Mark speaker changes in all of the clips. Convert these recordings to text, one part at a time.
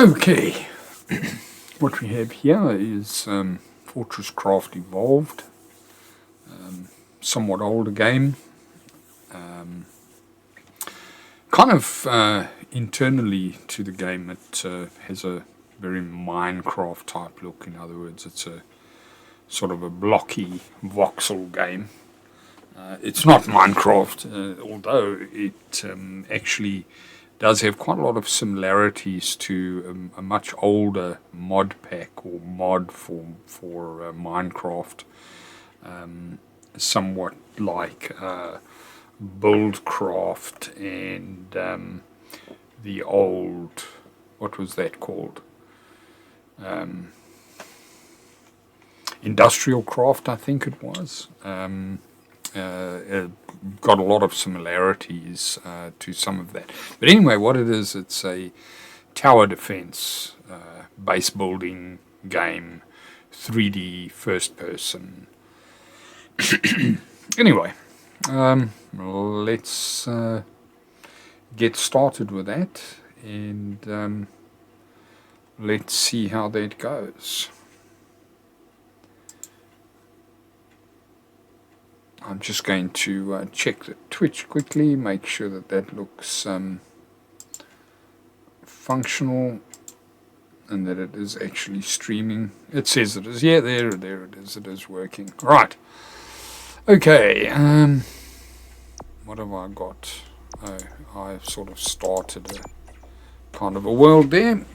Speaker 1: Okay, what we have here is FortressCraft Evolved, somewhat older game. Kind of internally to the game, it has a very Minecraft type look. In other words, it's a sort of a blocky voxel game. It's not Minecraft, although it actually does have quite a lot of similarities to a much older mod pack or mod for Minecraft, somewhat like Buildcraft and the old, what was that called? Industrial Craft, I think it was. It got a lot of similarities to some of that. But anyway, what it is, it's a tower defense, base building game, 3D first person. Anyway, let's get started with that, and let's see how that goes. I'm just going to check the Twitch quickly, make sure that that looks functional and that it is actually streaming. It says it is. Yeah, there it is. It is working. Right. Okay. What have I got? Oh, I've sort of started a kind of a world there.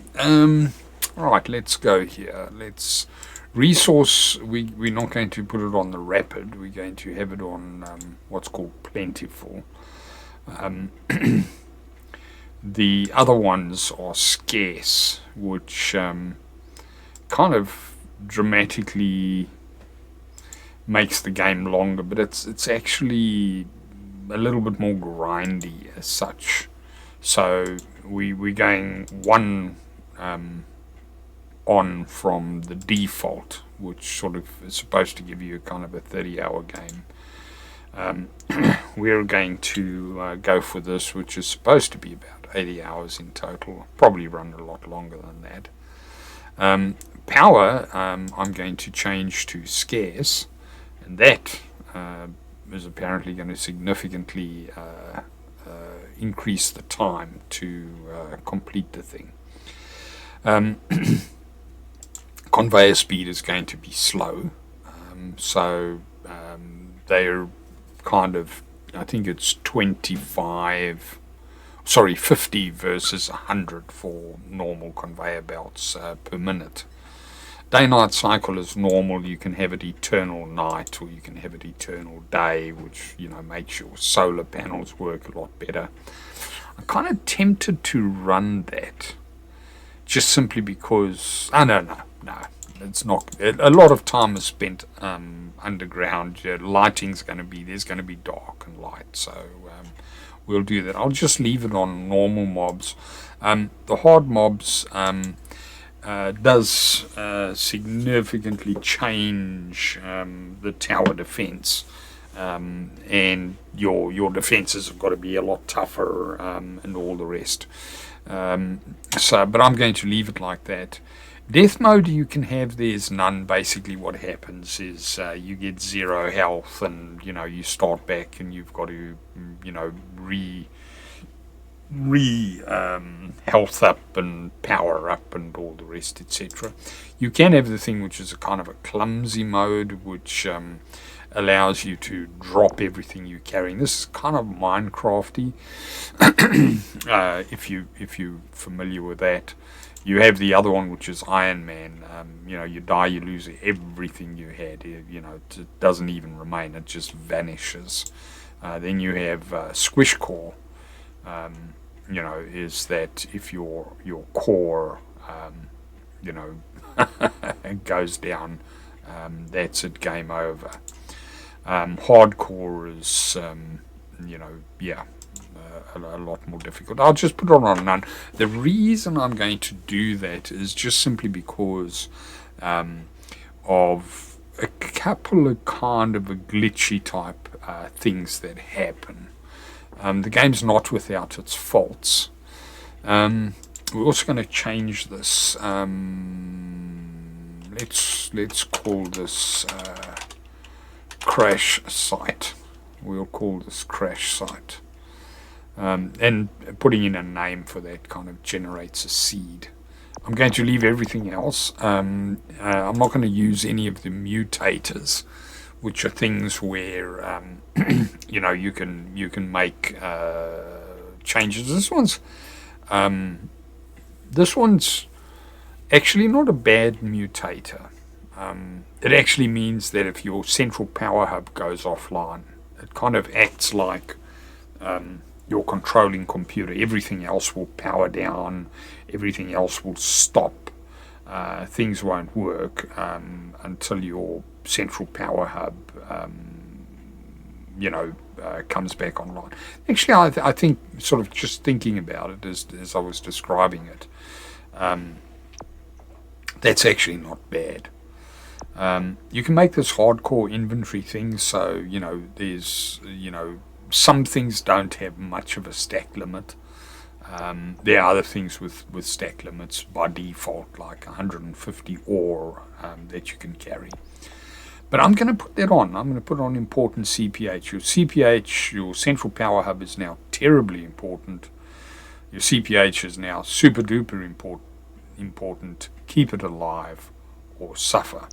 Speaker 1: Right, let's go here. Let's resource, we're not going to put it on the rapid, we're going to have it on what's called plentiful. The other ones are scarce, which kind of dramatically makes the game longer, but it's actually a little bit more grindy as such. So we're going one on from the default, which sort of is supposed to give you kind of a 30-hour game. We're going to go for this, which is supposed to be about 80 hours in total. Probably run a lot longer than that. Power, I'm going to change to scarce, and that is apparently going to significantly increase the time to complete the thing. Conveyor speed is going to be slow, so they're kind of, I think it's 50 versus 100 for normal conveyor belts per minute. Day-night cycle is normal. You can have it eternal night or you can have it eternal day, which, you know, makes your solar panels work a lot better. I'm kind of tempted to run that, just simply because, no, it's not. A lot of time is spent underground. Lighting's going to be, there's going to be dark and light, so we'll do that. I'll just leave it on normal mobs. The hard mobs does significantly change the tower defense, and your defenses have got to be a lot tougher and all the rest. But I'm going to leave it like that. Death mode you can have, there's none. Basically what happens is you get 0 health, and you start back and you've got to health up and power up and all the rest, etc. You can have the thing which is a kind of a clumsy mode, which allows you to drop everything you're carrying. This is kind of Minecrafty. if you're familiar with that. You have the other one, which is Iron Man. You die, you lose everything you had. It doesn't even remain. It just vanishes. Then you have Squish Core. Is that if your core, goes down, that's it, game over. Hardcore is, a lot more difficult. I'll just put it on none. The reason I'm going to do that is just simply because of a couple of kind of a glitchy type things that happen. The game's not without its faults. we're also going to change this. Let's call this crash site. We'll call this crash site. And putting in a name for that kind of generates a seed. I'm going to leave everything else. I'm not going to use any of the mutators, which are things where you can make changes. This one's actually not a bad mutator. It actually means that if your central power hub goes offline, it kind of acts like your controlling computer. Everything else will power down, everything else will stop. Things won't work until your central power hub comes back online. Actually, I think, sort of just thinking about it as I was describing it, that's actually not bad. You can make this hardcore inventory thing, so there's some things don't have much of a stack limit. There are other things with stack limits by default, like 150 ore that you can carry. But I'm going to put that on. I'm going to put on important CPH. Your CPH, your central power hub, is now terribly important. Your CPH is now super duper important. Keep it alive or suffer.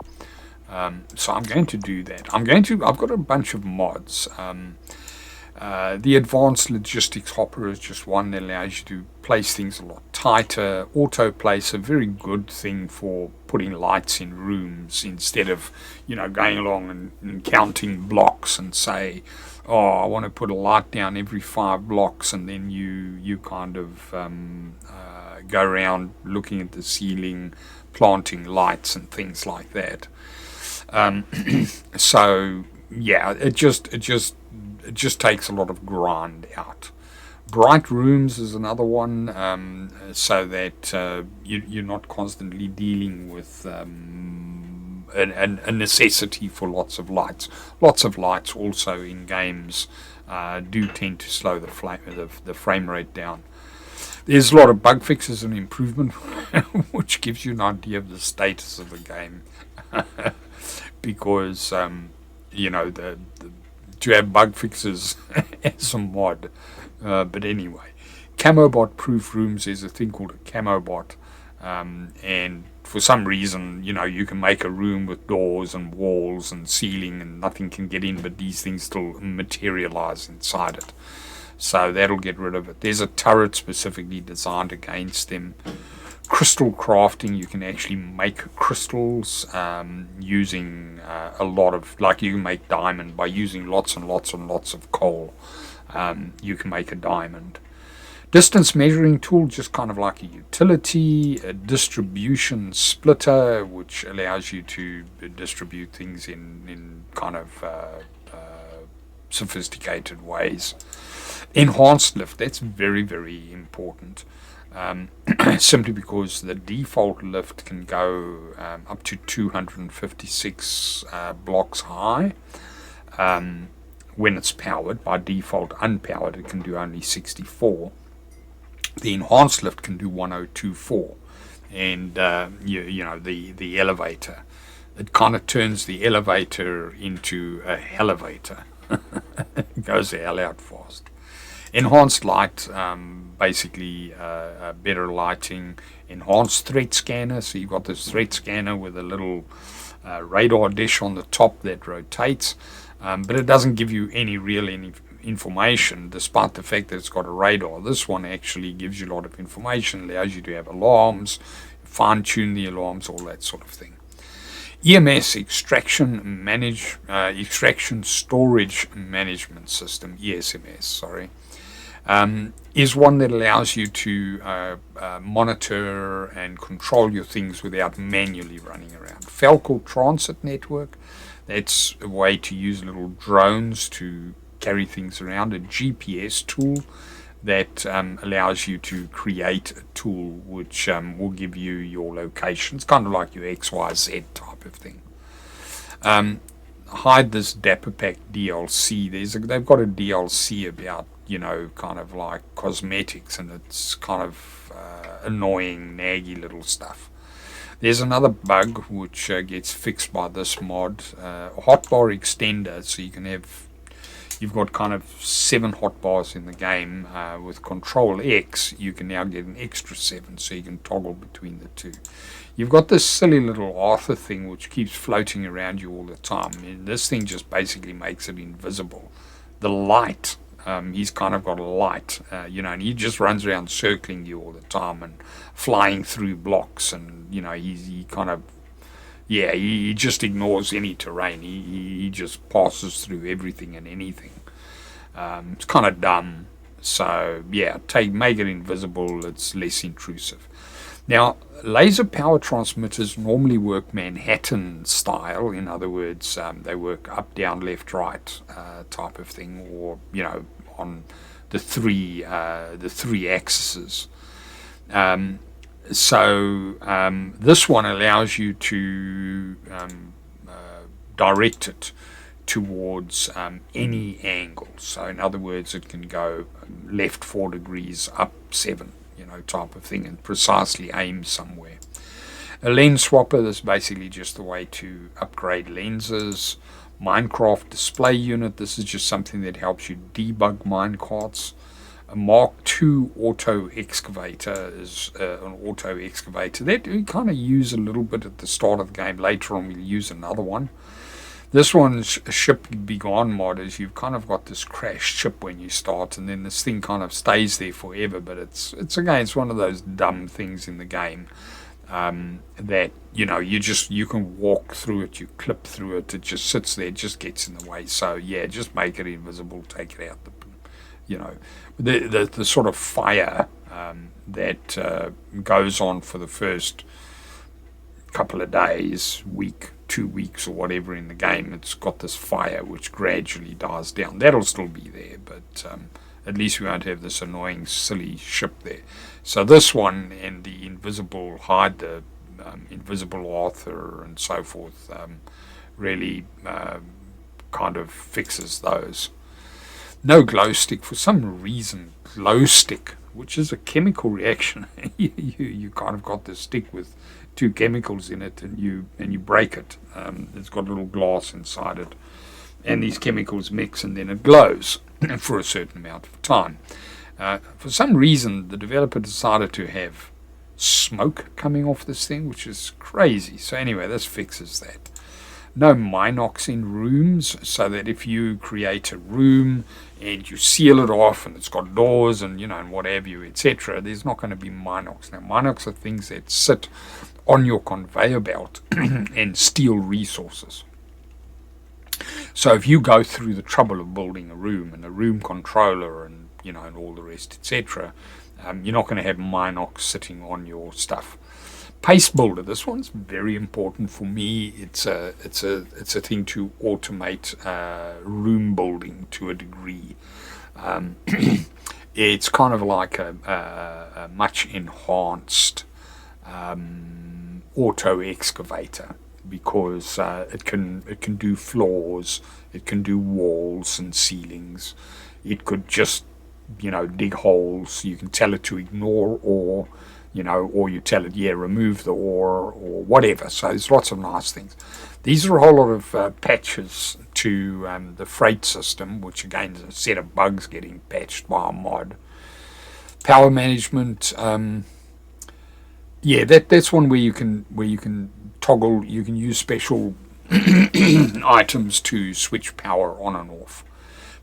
Speaker 1: So I'm going to do that. I've got a bunch of mods. The advanced logistics hopper is just one that allows you to place things a lot tighter. Auto place, a very good thing for putting lights in rooms instead of going along and counting blocks and say, oh, I want to put a light down every 5 blocks, and then you kind of go around looking at the ceiling, planting lights and things like that. So yeah, it just takes a lot of grind out. Bright rooms is another one, so that you're not constantly dealing with a necessity for lots of lights. Lots of lights also in games do tend to slow the frame rate down. There's a lot of bug fixes and improvement, which gives you an idea of the status of the game. Because to have bug fixes as a mod. But anyway, CamoBot proof rooms, there's a thing called a CamoBot, and for some reason, you can make a room with doors and walls and ceiling and nothing can get in, but these things still materialize inside it. So that'll get rid of it. There's a turret specifically designed against them. Crystal crafting, you can actually make crystals using a lot of, like you can make diamond by using lots and lots and lots of coal. You can make a diamond. Distance measuring tool, just kind of like a utility. A distribution splitter, which allows you to distribute things in kind of sophisticated ways. Enhanced lift, that's very, very important. Simply because the default lift can go up to 256 blocks high. When it's powered. By default, unpowered, it can do only 64. The enhanced lift can do 1024. And the elevator, it kind of turns the elevator into a elevator. It goes the hell out fast. Enhanced light, basically better lighting. Enhanced threat scanner, so you've got this threat scanner with a little radar dish on the top that rotates, but it doesn't give you any information, despite the fact that it's got a radar. This one actually gives you a lot of information, allows you to have alarms, fine-tune the alarms, all that sort of thing. EMS, extraction storage management system, ESMS, sorry, is one that allows you to monitor and control your things without manually running around. Falco Transit Network, that's a way to use little drones to carry things around. A GPS tool that allows you to create a tool which will give you your location. It's kind of like your XYZ type of thing. Hide this Dapper Pack DLC. They've got a DLC about kind of like cosmetics, and it's kind of annoying, naggy little stuff. There's another bug which gets fixed by this mod, hotbar extender, so you've got kind of 7 hotbars in the game. With Control X, you can now get an extra 7, so you can toggle between the two. You've got this silly little Arthur thing which keeps floating around you all the time. And this thing just basically makes it invisible. The light, he's kind of got a light, and he just runs around circling you all the time and flying through blocks, and he kind of, he just ignores any terrain. He just passes through everything and anything. It's kind of dumb. So make it invisible. It's less intrusive. Now, laser power transmitters normally work Manhattan style. In other words, they work up, down, left, right type of thing, or on the three axes. This one allows you to direct it towards any angle. So in other words, it can go left 4 degrees, up 7, type of thing, and precisely aim somewhere. A lens swapper is basically just the way to upgrade lenses. Minecraft display unit, this is just something that helps you debug minecarts. A Mark II auto excavator is an auto excavator that we kind of use a little bit at the start of the game. Later on we'll use another one. This one's a ship be gone mod, is you've kind of got this crashed ship when you start, and then this thing kind of stays there forever. But it's one of those dumb things in the game that you can walk through it, you clip through it, it just sits there, it just gets in the way. So just make it invisible, take it out. The sort of fire that goes on for the first couple of days, week, 2 weeks or whatever in the game, it's got this fire which gradually dies down. That'll still be there, but at least we won't have this annoying silly ship there. So this one and the invisible hide, the invisible Arthur and so forth, really kind of fixes those. No glow stick. For some reason, glow stick, which is a chemical reaction, you kind of got this stick with 2 chemicals in it, and you break it. It's got a little glass inside it, and these chemicals mix, and then it glows for a certain amount of time. For some reason, the developer decided to have smoke coming off this thing, which is crazy. So anyway, this fixes that. No Minox in rooms, so that if you create a room and you seal it off and it's got doors and and what have you, etc., there's not going to be Minox. Now, Minox are things that sit on your conveyor belt and steal resources. So if you go through the trouble of building a room and a room controller and and all the rest, etc., you're not going to have Minox sitting on your stuff. Paste builder. This one's very important for me. It's a thing to automate room building to a degree. It's kind of like a much enhanced auto excavator, because it can do floors, it can do walls and ceilings. It could just dig holes. You can tell it to ignore ore, or you tell it, remove the ore or whatever. So there's lots of nice things. These are a whole lot of patches to the freight system, which again is a set of bugs getting patched by a mod. Power management. That's one where you can toggle. You can use special items to switch power on and off.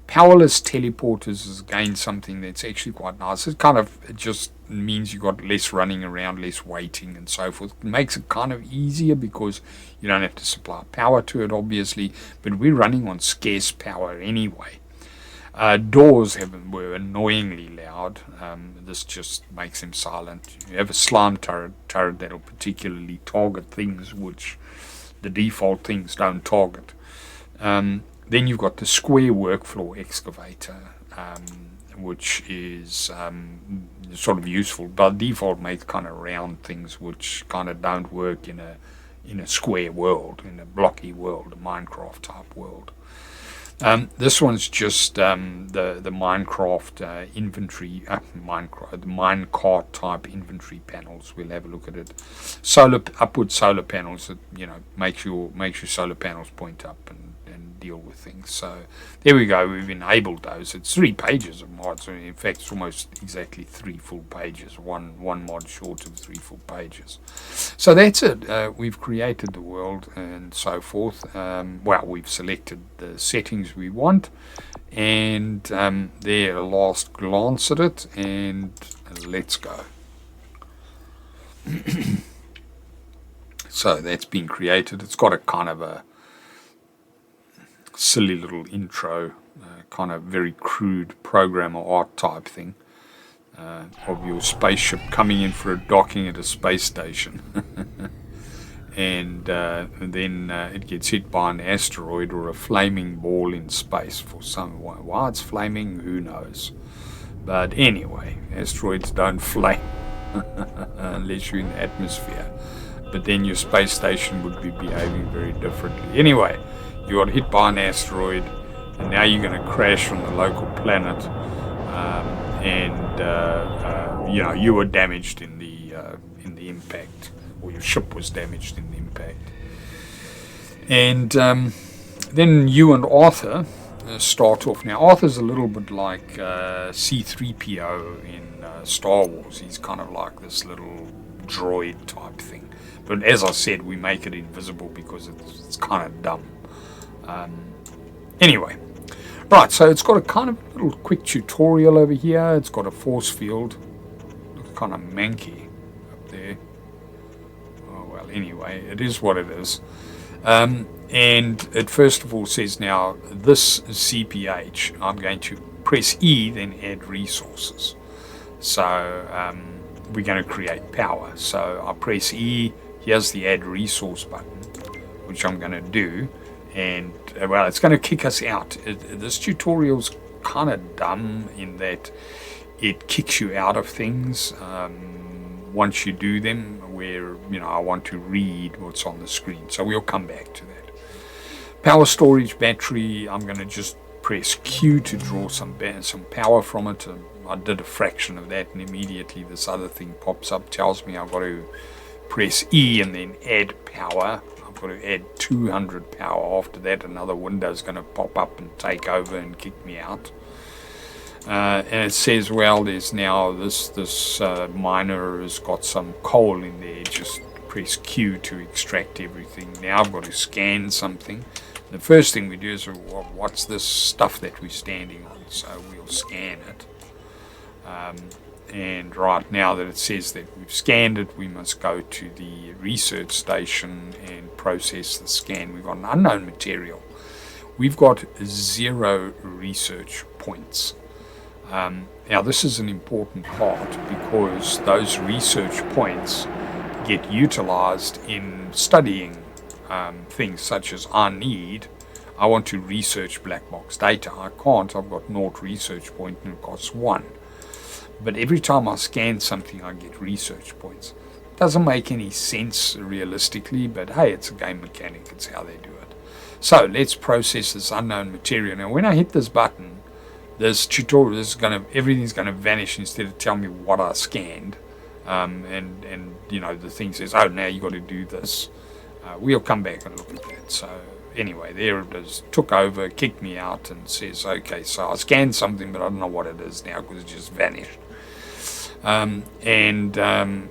Speaker 1: Powerless teleporters is again something that's actually quite nice. It just means you've got less running around, less waiting and so forth. It makes it kind of easier because you don't have to supply power to it, obviously, but we're running on scarce power anyway. Doors were annoyingly loud. This just makes them silent. You have a slime turret that'll particularly target things which the default things don't target. Then you've got the square workfloor excavator, which is sort of useful. By default, makes kind of round things which kind of don't work in a square world, in a blocky world, a Minecraft type world. This one's just the Minecraft inventory, the minecart type inventory panels. We'll have a look at it. Upward solar panels that makes your solar panels point up and deal with things. So there we go. We've enabled those. It's 3 pages of mods. In fact, it's almost exactly 3 full pages. One mod short of 3 full pages. So that's it. We've created the world and so forth. Well, we've selected the settings we want, and there, a last glance at it, and let's go. So that's been created. It's got a kind of a silly little intro, kind of very crude programmer art type thing, of your spaceship coming in for a docking at a space station. And then it gets hit by an asteroid or a flaming ball in space. For some, why it's flaming, who knows. But anyway, asteroids don't flame unless you're in the atmosphere. But then your space station would be behaving very differently. Anyway, you got hit by an asteroid, and now you're going to crash on the local planet, and you were damaged in the impact, or your ship was damaged in the impact. And then you and Arthur start off. Now, Arthur's a little bit like C-3PO in Star Wars. He's kind of like this little droid type thing. But as I said, we make it invisible because it's kind of dumb. Anyway, right, so it's got a kind of little quick tutorial over here. It's got a force field. Looks kind of manky up there. Oh, well, anyway, it is what it is. And it first of all says, now, this CPH, I'm going to press E, then add resources. So we're going to create power. So I press E, here's the add resource button, which I'm going to do. And, well, it's going to kick us out. This tutorial's kind of dumb in that it kicks you out of things once you do them, where, I want to read what's on the screen. So we'll come back to that. Power storage battery, I'm going to just press Q to draw some power from it. I did a fraction of that, and immediately this other thing pops up, tells me I've got to press E and then add power. I've got to add 200 power. After that, another window's going to pop up and take over and kick me out. And it says, well, there's now this miner has got some coal in there. Just press Q to extract everything. Now I've got to scan something. The first thing we do is, well, what's this stuff that we're standing on? So we'll scan it. And right now that it says that we've scanned it, we must go to the research station and process the scan. We've got an unknown material. We've got 0 research points. Now this is an important part because those research points get utilized in studying things such as I want to research black box data. I can't. I've got 0 research point and it costs 1. But every time I scan something, I get research points. Doesn't make any sense realistically, but hey, it's a game mechanic. It's how they do it. So let's process this unknown material. Now, when I hit this button, this tutorial everything's going to vanish instead of telling me what I scanned. And the thing says, oh, now you got to do this. We'll come back and look at that. So anyway, there it is. Took over, kicked me out, and says, okay, so I scanned something, but I don't know what it is now because it just vanished.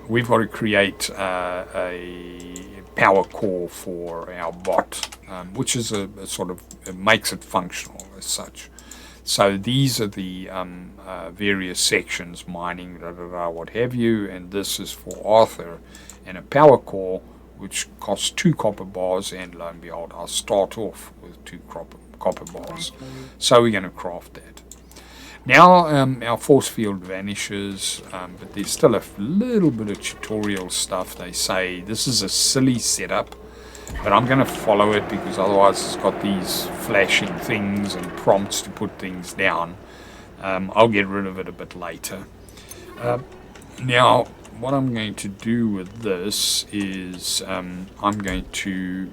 Speaker 1: We've got to create a power core for our bot, which is a sort of, it makes it functional as such. So these are the various sections, mining, what have you, and this is for Arthur, and a power core which costs 2 copper bars, and lo and behold, I'll start off with 2 copper bars. So we're going to craft that. Now our force field vanishes, but there's still a little bit of tutorial stuff. They say this is a silly setup, but I'm going to follow it because otherwise it's got these flashing things and prompts to put things down. I'll get rid of it a bit later. Now, what I'm going to do with this is I'm going to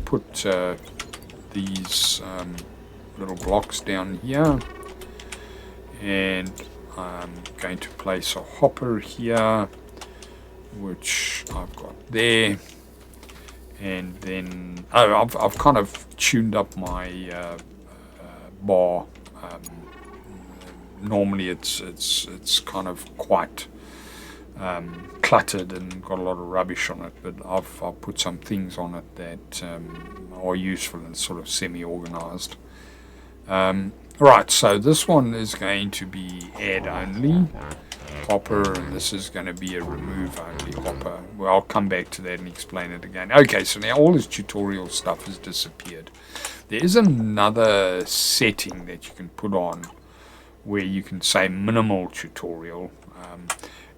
Speaker 1: put these little blocks down here, and I'm going to place a hopper here, which I've got there. And then I've kind of tuned up my bar. Normally it's kind of quite cluttered and got a lot of rubbish on it, but I've put some things on it that are useful and sort of semi-organized. Right, so this one is going to be add only hopper, and this is going to be a remove only hopper. Well, I'll come back to that and explain it again. Okay, so now all this tutorial stuff has disappeared. There is another setting that you can put on where you can say minimal tutorial.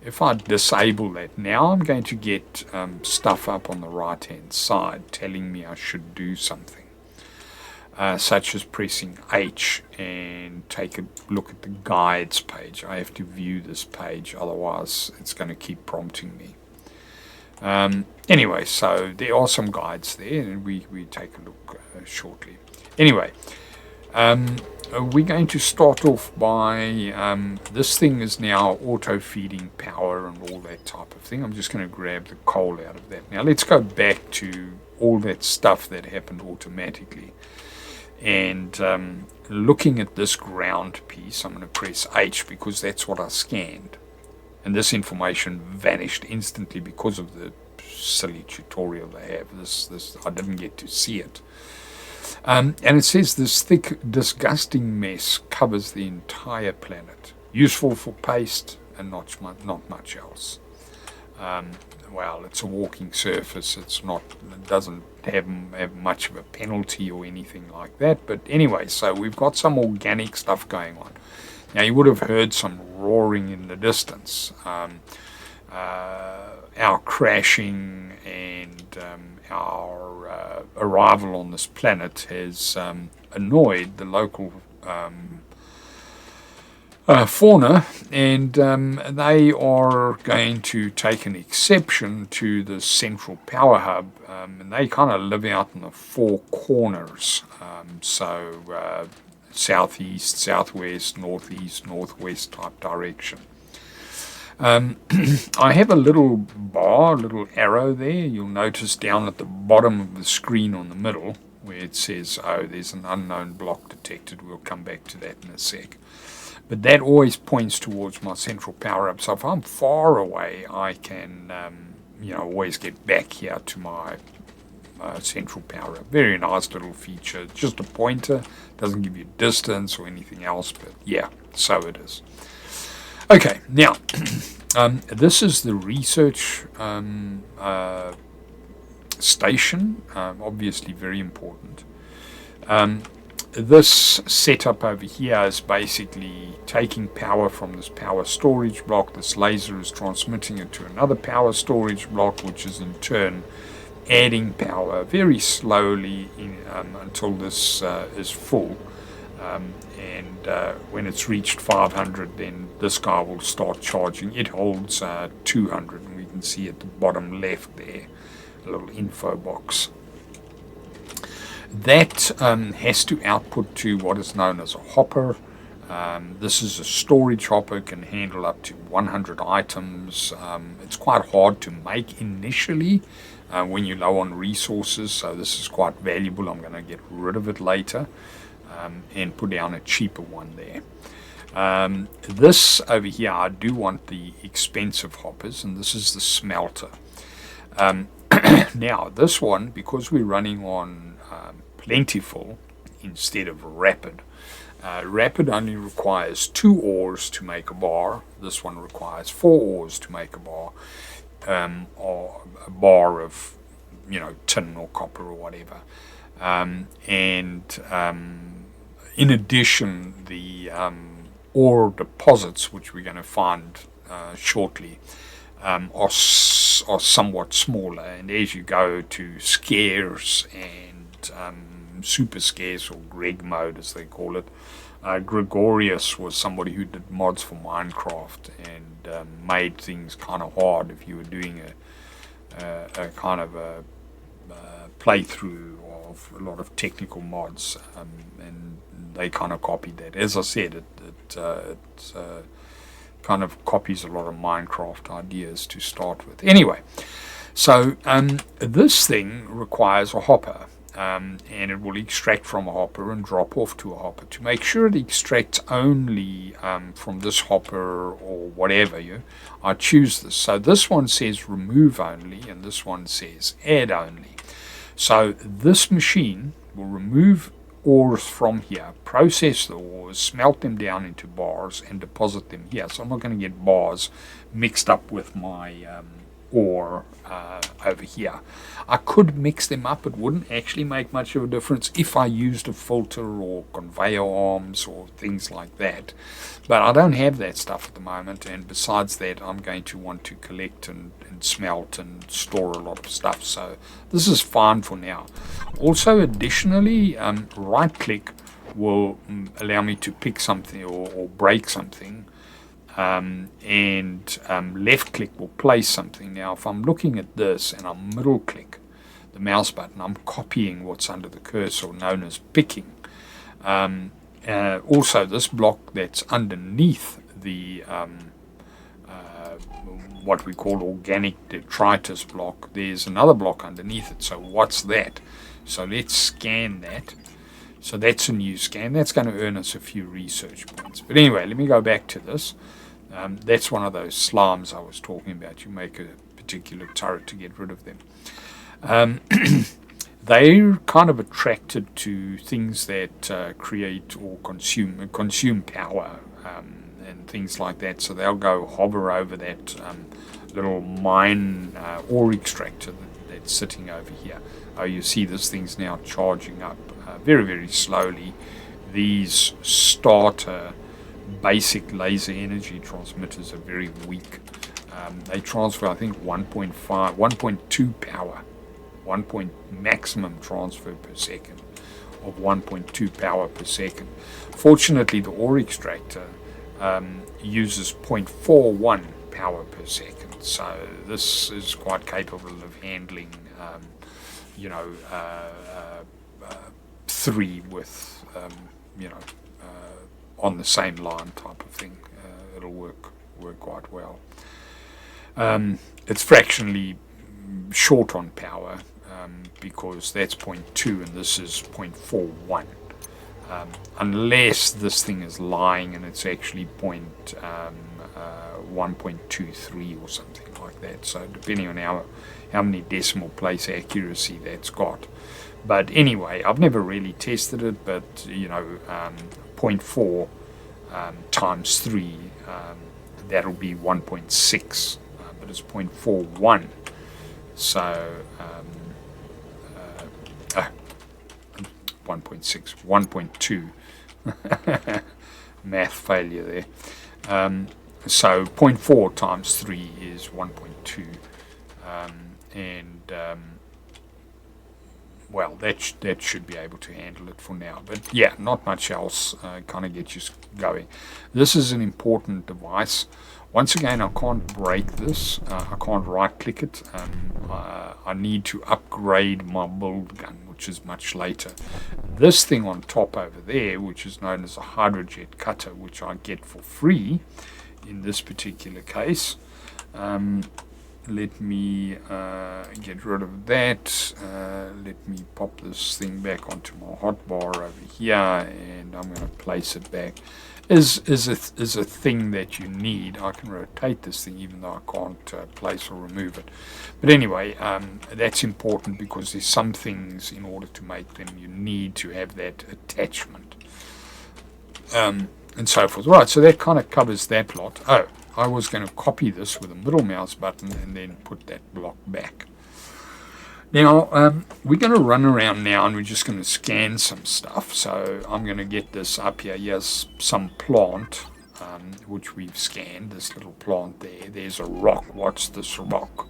Speaker 1: If I disable that, now I'm going to get stuff up on the right hand side telling me I should do something, such as pressing H and take a look at the guides page. I have to view this page, otherwise it's going to keep prompting me. Anyway, so there are some guides there, and we take a look shortly. Anyway, we're going to start off by, this thing is now auto-feeding power and all that type of thing. I'm just going to grab the coal out of that. Now let's go back to all that stuff that happened automatically. And looking at this ground piece, I'm going to press H because that's what I scanned. And this information vanished instantly because of the silly tutorial they have. This I didn't get to see it. And it says this thick, disgusting mess covers the entire planet. Useful for paste and not much else. Well, it's a walking surface. It doesn't have much of a penalty or anything like that. But anyway, so we've got some organic stuff going on. Now, you would have heard some roaring in the distance. Our crashing and our arrival on this planet has annoyed the local fauna, and they are going to take an exception to the central power hub, and they kind of live out in the four corners, so southeast, southwest, northeast, northwest type direction. I have a little bar, a little arrow there. You'll notice down at the bottom of the screen on the middle where it says, oh, there's an unknown block detected. We'll come back to that in a sec. But that always points towards my central power up. So if I'm far away, I can, always get back here to my central power up. Very nice little feature. It's just a pointer. Doesn't give you distance or anything else, but yeah, so it is. Okay, now, this is the research station, obviously very important. This setup over here is basically taking power from this power storage block. This laser is transmitting it to another power storage block, which is in turn adding power very slowly until this is full. And when it's reached 500, then this guy will start charging. It holds 200, and we can see at the bottom left there a little info box. That has to output to what is known as a hopper. This is a storage hopper, can handle up to 100 items. It's quite hard to make initially when you're low on resources, so this is quite valuable. I'm going to get rid of it later. And put down a cheaper one there. This over here, I do want the expensive hoppers, and this is the smelter. Now, this one, because we're running on plentiful instead of rapid, rapid only requires 2 ores to make a bar. This one requires 4 ores to make a bar, or a bar of, tin or copper or whatever. In addition, the ore deposits, which we're going to find shortly, are somewhat smaller. And as you go to scarce and super scarce, or Greg mode as they call it, Gregorius was somebody who did mods for Minecraft and made things kind of hard if you were doing a kind of a playthrough or of a lot of technical mods, and they kind of copied that. As I said, it kind of copies a lot of Minecraft ideas to start with. Anyway, so this thing requires a hopper, and it will extract from a hopper and drop off to a hopper. To make sure it extracts only from this hopper or whatever, I choose this. So this one says remove only, and this one says add only. So this machine will remove ores from here, process the ores, smelt them down into bars, and deposit them here. So I'm not going to get bars mixed up with my ore over here. I could mix them up. It wouldn't actually make much of a difference if I used a filter or conveyor arms or things like that. But I don't have that stuff at the moment, and besides that, I'm going to want to collect and smelt and store a lot of stuff. So this is fine for now. Also, additionally, right click will allow me to pick something or break something. And left click will place something. Now if I'm looking at this and I middle click the mouse button, I'm copying what's under the cursor, known as picking. Also this block that's underneath the what we call organic detritus block, there's another block underneath it. So what's that? So let's scan that. So that's a new scan. That's going to earn us a few research points. But anyway, let me go back to this. That's one of those slimes I was talking about. You make a particular turret to get rid of them. They're kind of attracted to things that create or consume power and things like that. So they'll go hover over that little mine ore extractor that's sitting over here. Oh, you see this thing's now charging up very, very slowly. These starter basic laser energy transmitters are very weak. They transfer, I think, 1.2 power, maximum transfer per second of 1.2 power per second. Fortunately, the ore extractor uses 0.41 power per second, so this is quite capable of handling, 3 with, on the same line type of thing. It'll work quite well. It's fractionally short on power because that's 0.2 and this is 0.41. Unless this thing is lying and it's actually 1.23 or something like that. So depending on how many decimal place accuracy that's got. But anyway, I've never really tested it, but 0.4 times 3, that'll be 1.6, but it's 0.41. So 1.6, 1.2. Math failure there. So 0.4 times 3 is 1.2. Well, that should be able to handle it for now. But yeah, not much else kind of gets you going. This is an important device. Once again, I can't break this. I can't right-click it. I need to upgrade my build gun, which is much later. This thing on top over there, which is known as a hydrojet cutter, which I get for free in this particular case. Let me get rid of that. Let me pop this thing back onto my hotbar over here, and I'm going to place it back. Is a thing that you need. I can rotate this thing even though I can't place or remove it. But anyway, that's important because there's some things, in order to make them, you need to have that attachment. And so forth. Right, so that kind of covers that lot. Oh, I was going to copy this with a middle mouse button and then put that block back. Now, we're going to run around now and we're just going to scan some stuff. So I'm going to get this up here. Here's some plant, which we've scanned, this little plant there. There's a rock. What's this rock?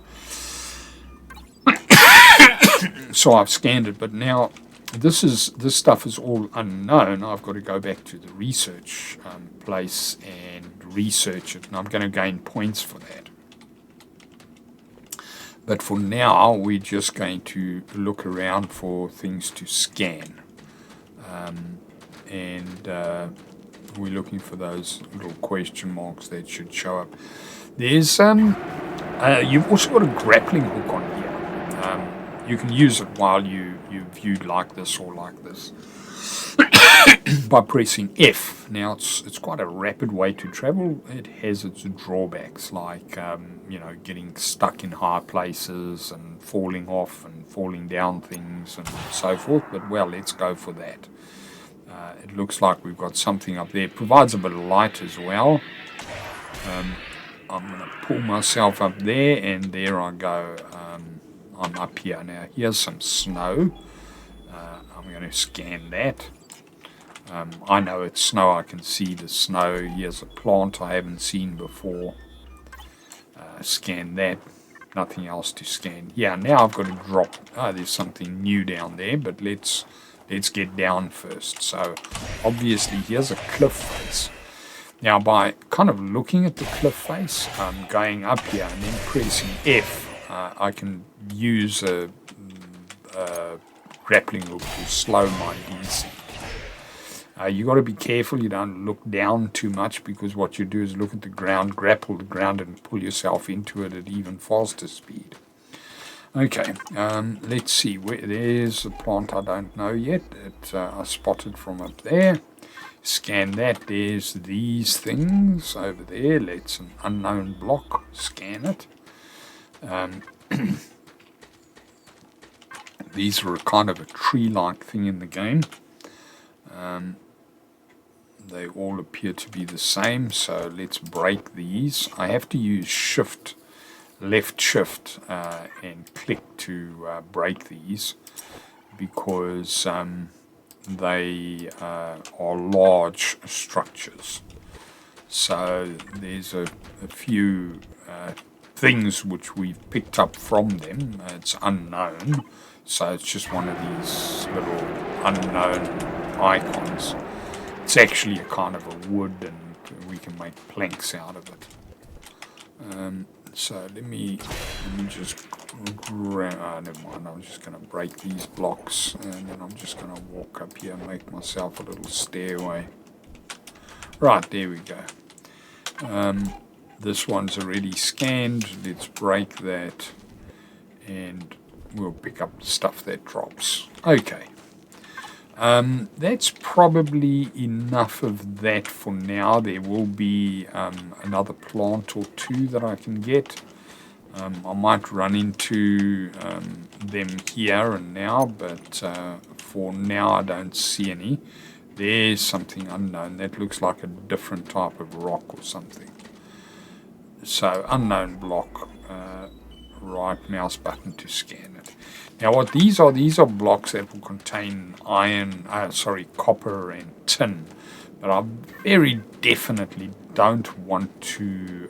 Speaker 1: So I've scanned it, but now this stuff is all unknown. I've got to go back to the research place and research it, and I'm going to gain points for that. But for now, we're just going to look around for things to scan. And we're looking for those little question marks that should show up. There's you've also got a grappling hook on here. You can use it while you viewed like this or like this by pressing F. Now it's quite a rapid way to travel. It has its drawbacks, like getting stuck in high places and falling off and falling down things and so forth. But well, let's go for that. It looks like we've got something up there. It provides a bit of light as well. I'm going to pull myself up there, and there I go. I'm up here now. Here's some snow. I'm going to scan that. I know it's snow. I can see the snow. Here's a plant I haven't seen before. Scan that. Nothing else to scan. Yeah, now I've got to drop. Oh, there's something new down there, but let's get down first. So obviously here's a cliff face. Now by kind of looking at the cliff face, going up here and then pressing F, I can use a grappling hook to slow my descent. You got to be careful you don't look down too much, because what you do is look at the ground, grapple the ground, and pull yourself into it at even faster speed. Okay, let's see. There's a plant I don't know yet. I spotted from up there. Scan that. There's these things over there. Let's an unknown block. Scan it. These are kind of a tree-like thing in the game. They all appear to be the same, so let's break these. I have to use left shift and click to break these, because they are large structures. So there's a few things which we've picked up from them. It's unknown, so it's just one of these little unknown icons. It's actually a kind of a wood, and we can make planks out of it. So let me just grab, never mind, I'm just going to break these blocks, and then I'm just going to walk up here and make myself a little stairway. Right, there we go. This one's already scanned. Let's break that, and we'll pick up the stuff that drops. Okay. That's probably enough of that for now. There will be another plant or two that I can get. I might run into them here and now, but for now I don't see any. There's something unknown. That looks like a different type of rock or something. So, unknown block, right mouse button to scan it. Now what these are blocks that will contain copper and tin. But I very definitely don't want to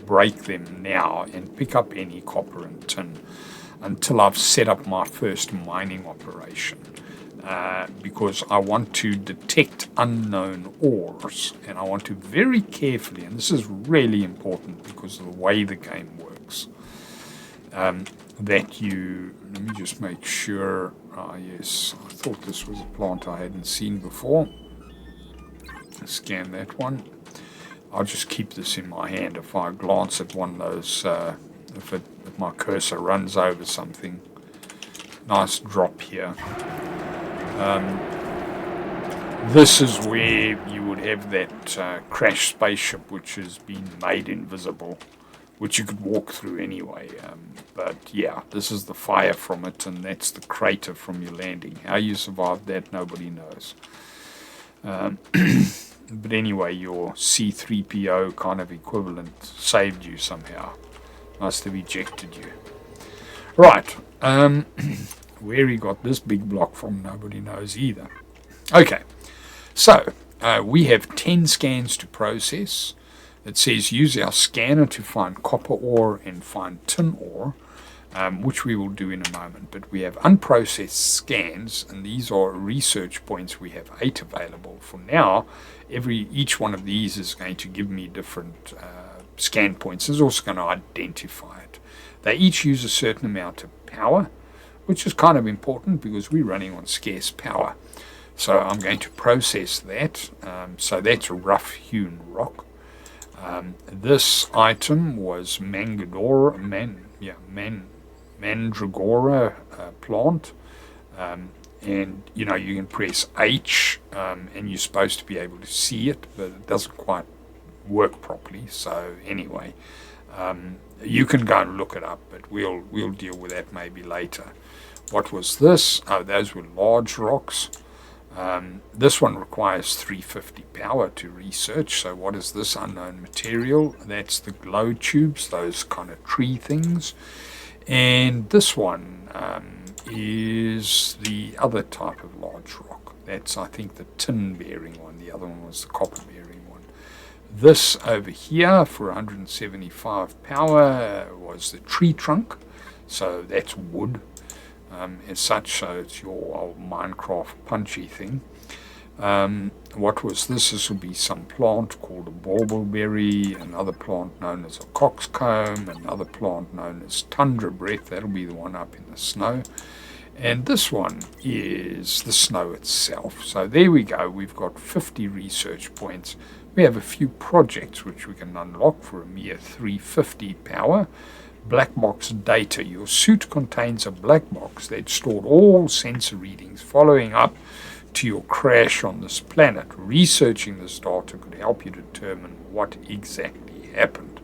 Speaker 1: break them now and pick up any copper and tin until I've set up my first mining operation. Because I want to detect unknown ores, and I want to very carefully, and this is really important because of the way the game works, that you, let me just make sure, yes, I thought this was a plant I hadn't seen before. Scan that one. I'll just keep this in my hand. If I glance at one of those, if my cursor runs over something, nice drop here. This is where you would have that crashed spaceship which has been made invisible, which you could walk through anyway. But yeah, this is the fire from it, and that's the crater from your landing. How you survived that, nobody knows. But anyway, your C-3PO kind of equivalent saved you somehow. Must have ejected you. Right. Where he got this big block from, nobody knows either. Okay. So, we have 10 scans to process. It says use our scanner to find copper ore and find tin ore, which we will do in a moment. But we have unprocessed scans, and these are research points. We have 8 available. For now, each one of these is going to give me different scan points is also going to identify it. They each use a certain amount of power, which is kind of important because we're running on scarce power. So I'm going to process that. So that's a rough hewn rock. This item was Mandragora plant. And you know, you can press H and you're supposed to be able to see it, but it doesn't quite work properly. So anyway, you can go and look it up, but we'll deal with that maybe later. What was this? Oh, those were large rocks. This one requires 350 power to research. So what is this unknown material? That's the glow tubes, those kind of tree things. And this one is the other type of large rock. That's, I think, the tin bearing one. The other one was the copper bearing one. This over here for 175 power was the tree trunk. So that's wood. As such, so it's your old Minecraft punchy thing. What was this? This will be some plant called a bauble-berry, another plant known as a coxcomb, another plant known as tundra breath. That'll be the one up in the snow. And this one is the snow itself. So there we go. We've got 50 research points. We have a few projects which we can unlock for a mere 350 power. Black box data. Your suit contains a black box that stored all sensor readings following up to your crash on this planet. Researching this data could help you determine what exactly happened.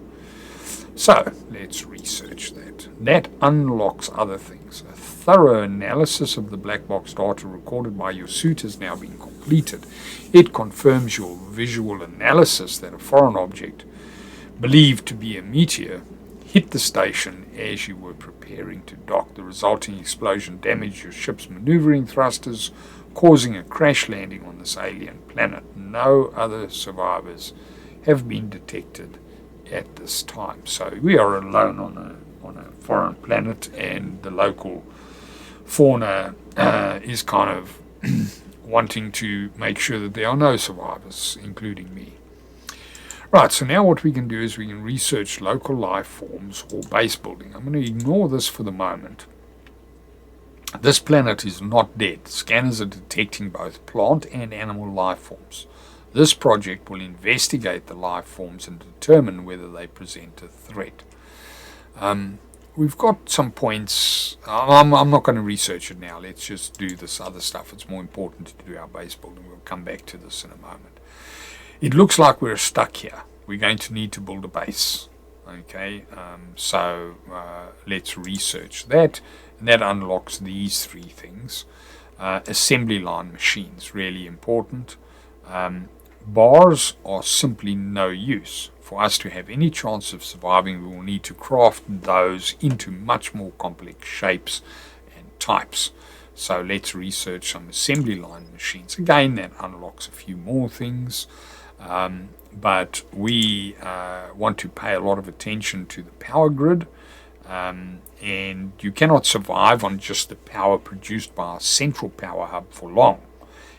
Speaker 1: So let's research that. That unlocks other things. A thorough analysis of the black box data recorded by your suit has now been completed. It confirms your visual analysis that a foreign object, believed to be a meteor, hit the station as you were preparing to dock. The resulting explosion damaged your ship's maneuvering thrusters, causing a crash landing on this alien planet. No other survivors have been detected at this time. So we are alone on a foreign planet, and the local fauna is kind of wanting to make sure that there are no survivors, including me. Right, so now what we can do is we can research local life forms or base building. I'm going to ignore this for the moment. This planet is not dead. Scanners are detecting both plant and animal life forms. This project will investigate the life forms and determine whether they present a threat. We've got some points. I'm not going to research it now. Let's just do this other stuff. It's more important to do our base building. We'll come back to this in a moment. It looks like we're stuck here. We're going to need to build a base. Okay, so let's research that. And that unlocks these three things. Assembly line machines, really important. Bars are simply no use. For us to have any chance of surviving, we will need to craft those into much more complex shapes and types. So let's research some assembly line machines. Again, that unlocks a few more things. But we want to pay a lot of attention to the power grid, and you cannot survive on just the power produced by our central power hub for long.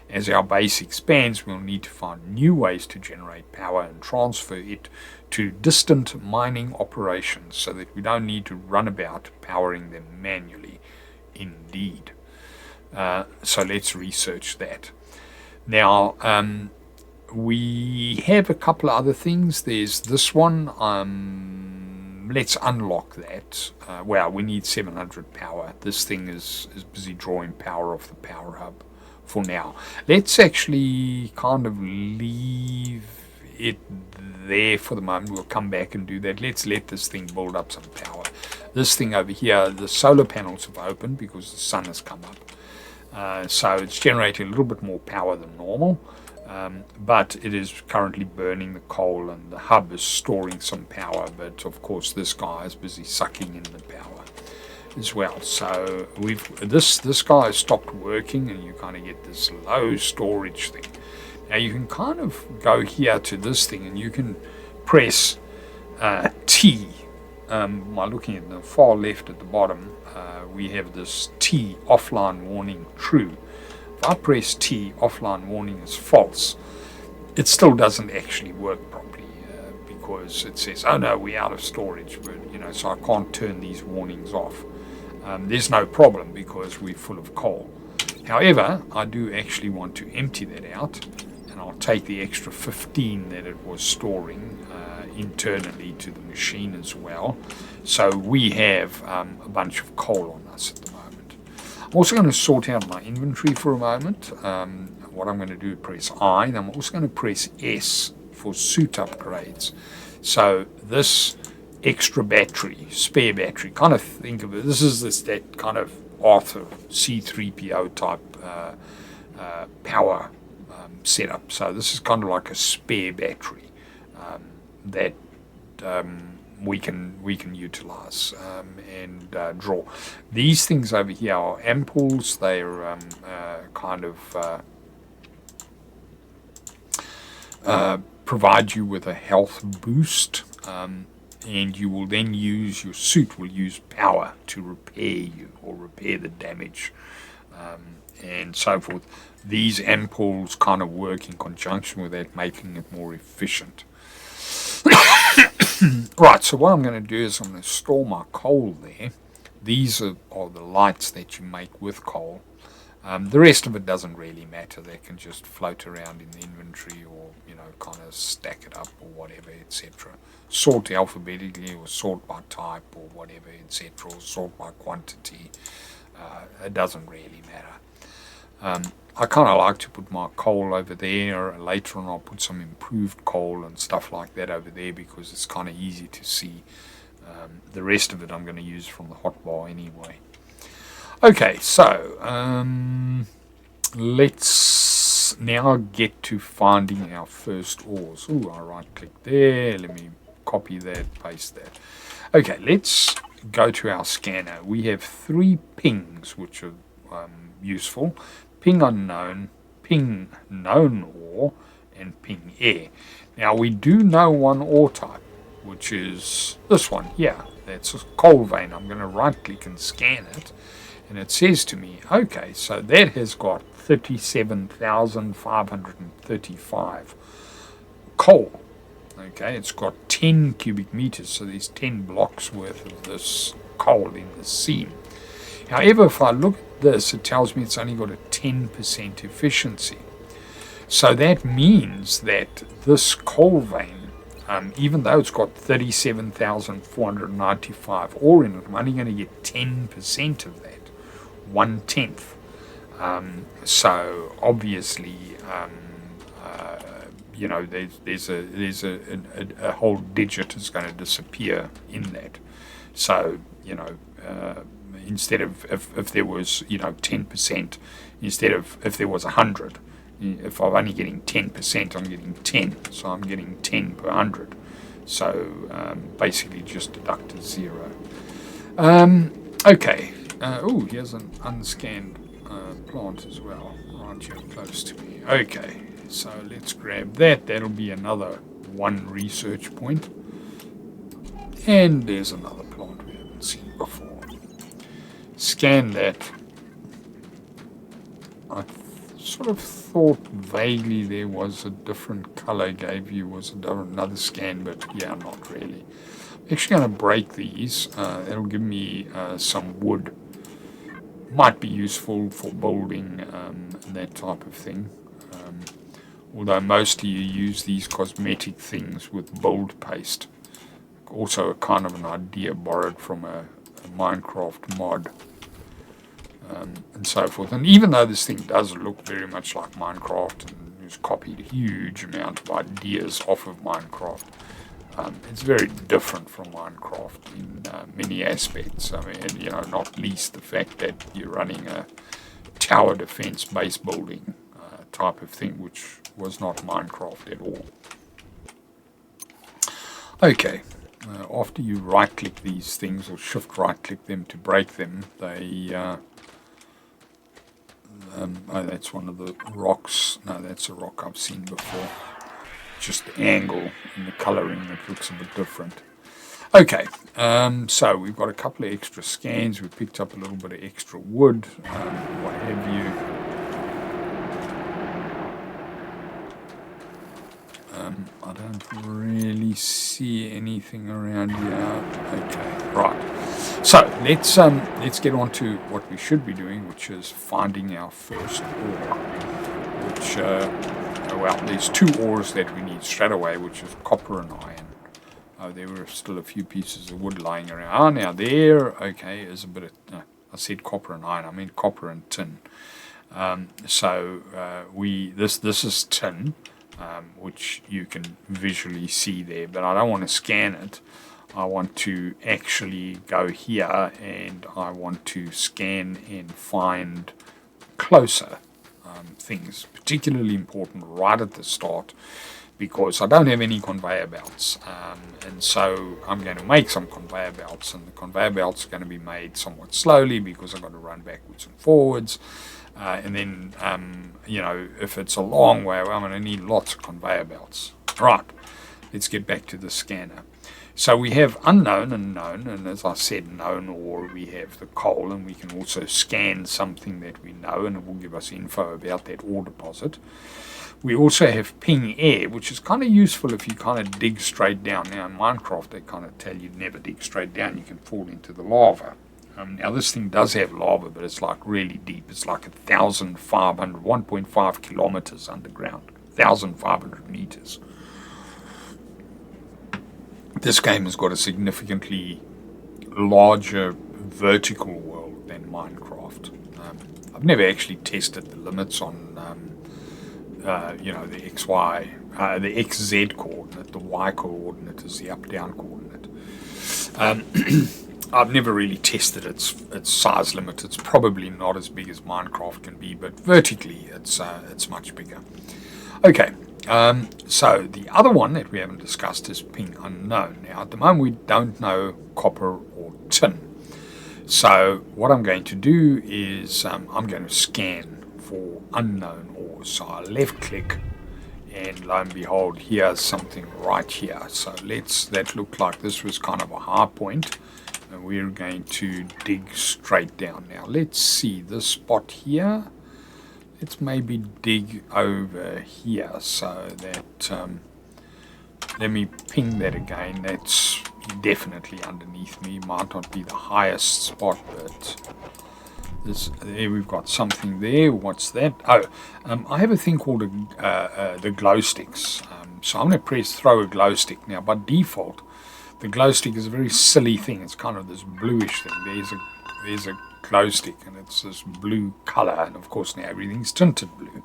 Speaker 1: As our base expands, we'll need to find new ways to generate power and transfer it to distant mining operations so that we don't need to run about powering them manually. Indeed. So let's research that. Now, we have a couple of other things. There's this one. Let's unlock that. Well, we need 700 power. This thing is busy drawing power off the power hub for now. Let's actually kind of leave it there for the moment. We'll come back and do that. Let's let this thing build up some power. This thing over here, the solar panels have opened because the sun has come up. So it's generating a little bit more power than normal. But it is currently burning the coal, and the hub is storing some power, but of course this guy is busy sucking in the power as well. So this guy has stopped working, and you kind of get this low storage thing. Now you can kind of go here to this thing, and you can press T. By looking at the far left at the bottom, we have this T, offline warning true. If I press T, offline warning is false. It still doesn't actually work properly because it says, oh no, we're out of storage, but so I can't turn these warnings off. There's no problem because we're full of coal. However, I do actually want to empty that out, and I'll take the extra 15 that it was storing internally to the machine as well. So we have a bunch of coal on us at the moment. I'm also going to sort out my inventory for a moment. What I'm going to do is press I, and I'm also going to press S for suit upgrades. So this extra battery, spare battery, kind of think of it, this is that kind of Arthur C3PO type power setup. So this is kind of like a spare battery that we can utilize and draw. These things over here are ampoules. They're kind of provide you with a health boost, and you will then use, your suit will use power to repair you or repair the damage and so forth. These ampoules kind of work in conjunction with that, making it more efficient. Right, so what I'm going to do is I'm going to store my coal there. These are the lights that you make with coal. The rest of it doesn't really matter. They can just float around in the inventory, or kind of stack it up or whatever, etc. Sort alphabetically, or sort by type, or whatever, etc. Or sort by quantity. It doesn't really matter. I kind of like to put my coal over there. Later on I'll put some improved coal and stuff like that over there, because it's kind of easy to see. The rest of it I'm going to use from the hotbar anyway. Okay, so let's now get to finding our first ores. Ooh, I right click there. Let me copy that, paste that. Okay, let's go to our scanner. We have 3 pings, which are useful. Ping unknown, ping known ore, and ping air. Now we do know one ore type, which is this one here. That's a coal vein. I'm going to right click and scan it, and it says to me, okay, so that has got 37,535 coal. Okay, it's got 10 cubic meters, so there's 10 blocks worth of this coal in the seam. However, if I look at this, it tells me it's only got a 10% efficiency. So that means that this coal vein, even though it's got 37,495 ore in it, I'm only going to get 10% of that, 1/10. So obviously, there's a whole digit is going to disappear in that. So instead of if there was 10%, instead of if there was 100, if I'm only getting 10%, I'm getting 10. So I'm getting 10 per 100. So basically just deduct a 0. Okay. Oh, here's an unscanned plant as well, right here close to me. Okay, so let's grab that. That'll be another 1 research point. And there's another plant we haven't seen before. Scan that. I sort of thought vaguely there was a different color gave you was another scan, but yeah, not really. I'm actually going to break these. It'll give me some wood. Might be useful for building that type of thing. Although most of you use these cosmetic things with build paste. Also a kind of an idea borrowed from a Minecraft mod. And so forth. And even though this thing does look very much like Minecraft and has copied a huge amount of ideas off of Minecraft, it's very different from Minecraft in many aspects. I mean, not least the fact that you're running a tower defense base building type of thing, which was not Minecraft at all. Okay, after you right click these things or shift right click them to break them, they oh, that's one of the rocks. No, that's a rock I've seen before. Just the angle and the colouring that looks a bit different. Okay, so we've got a couple of extra scans. We picked up a little bit of extra wood, what have you. I don't really see anything around here. Okay, right. So let's get on to what we should be doing, which is finding our first ore. Which well, there's 2 ores that we need straight away, which is copper and iron. Oh, there were still a few pieces of wood lying around. Ah, now there, okay, is a bit of. I said copper and iron. I mean copper and tin. So this is tin. Which you can visually see there, but I don't want to scan it. I want to actually go here and I want to scan and find closer things, particularly important right at the start, because I don't have any conveyor belts, and so I'm going to make some conveyor belts, and the conveyor belts are going to be made somewhat slowly because I've got to run backwards and forwards. And then, if it's a long way, well, I'm going to need lots of conveyor belts. Right, let's get back to the scanner. So we have unknown and known, and as I said, known ore, we have the coal, and we can also scan something that we know, and it will give us info about that ore deposit. We also have ping air, which is kind of useful if you kind of dig straight down. Now in Minecraft, they kind of tell you never dig straight down, you can fall into the lava. Now this thing does have lava, but it's like really deep. It's like 1.5 kilometers underground, 1,500 meters. This game has got a significantly larger vertical world than Minecraft. I've never actually tested the limits on, the XY, the XZ coordinate. The Y coordinate is the up-down coordinate. I've never really tested its size limit. It's probably not as big as Minecraft can be, but vertically it's much bigger. Okay, so the other one that we haven't discussed is ping unknown. Now at the moment we don't know copper or tin. So what I'm going to do is I'm going to scan for unknown ores. So I left click, and lo and behold, here's something right here. So that looked like this was kind of a high point. And we're going to dig straight down. Now let's see this spot here. Let's maybe dig over here so that let me ping that again. That's definitely underneath me. Might not be the highest spot, but there we've got something there. What's that? Oh, I have a thing called the glow sticks. So I'm going to press throw a glow stick. Now by default, the glow stick is a very silly thing. It's kind of this bluish thing. There's a glow stick, and it's this blue color, and of course now everything's tinted blue.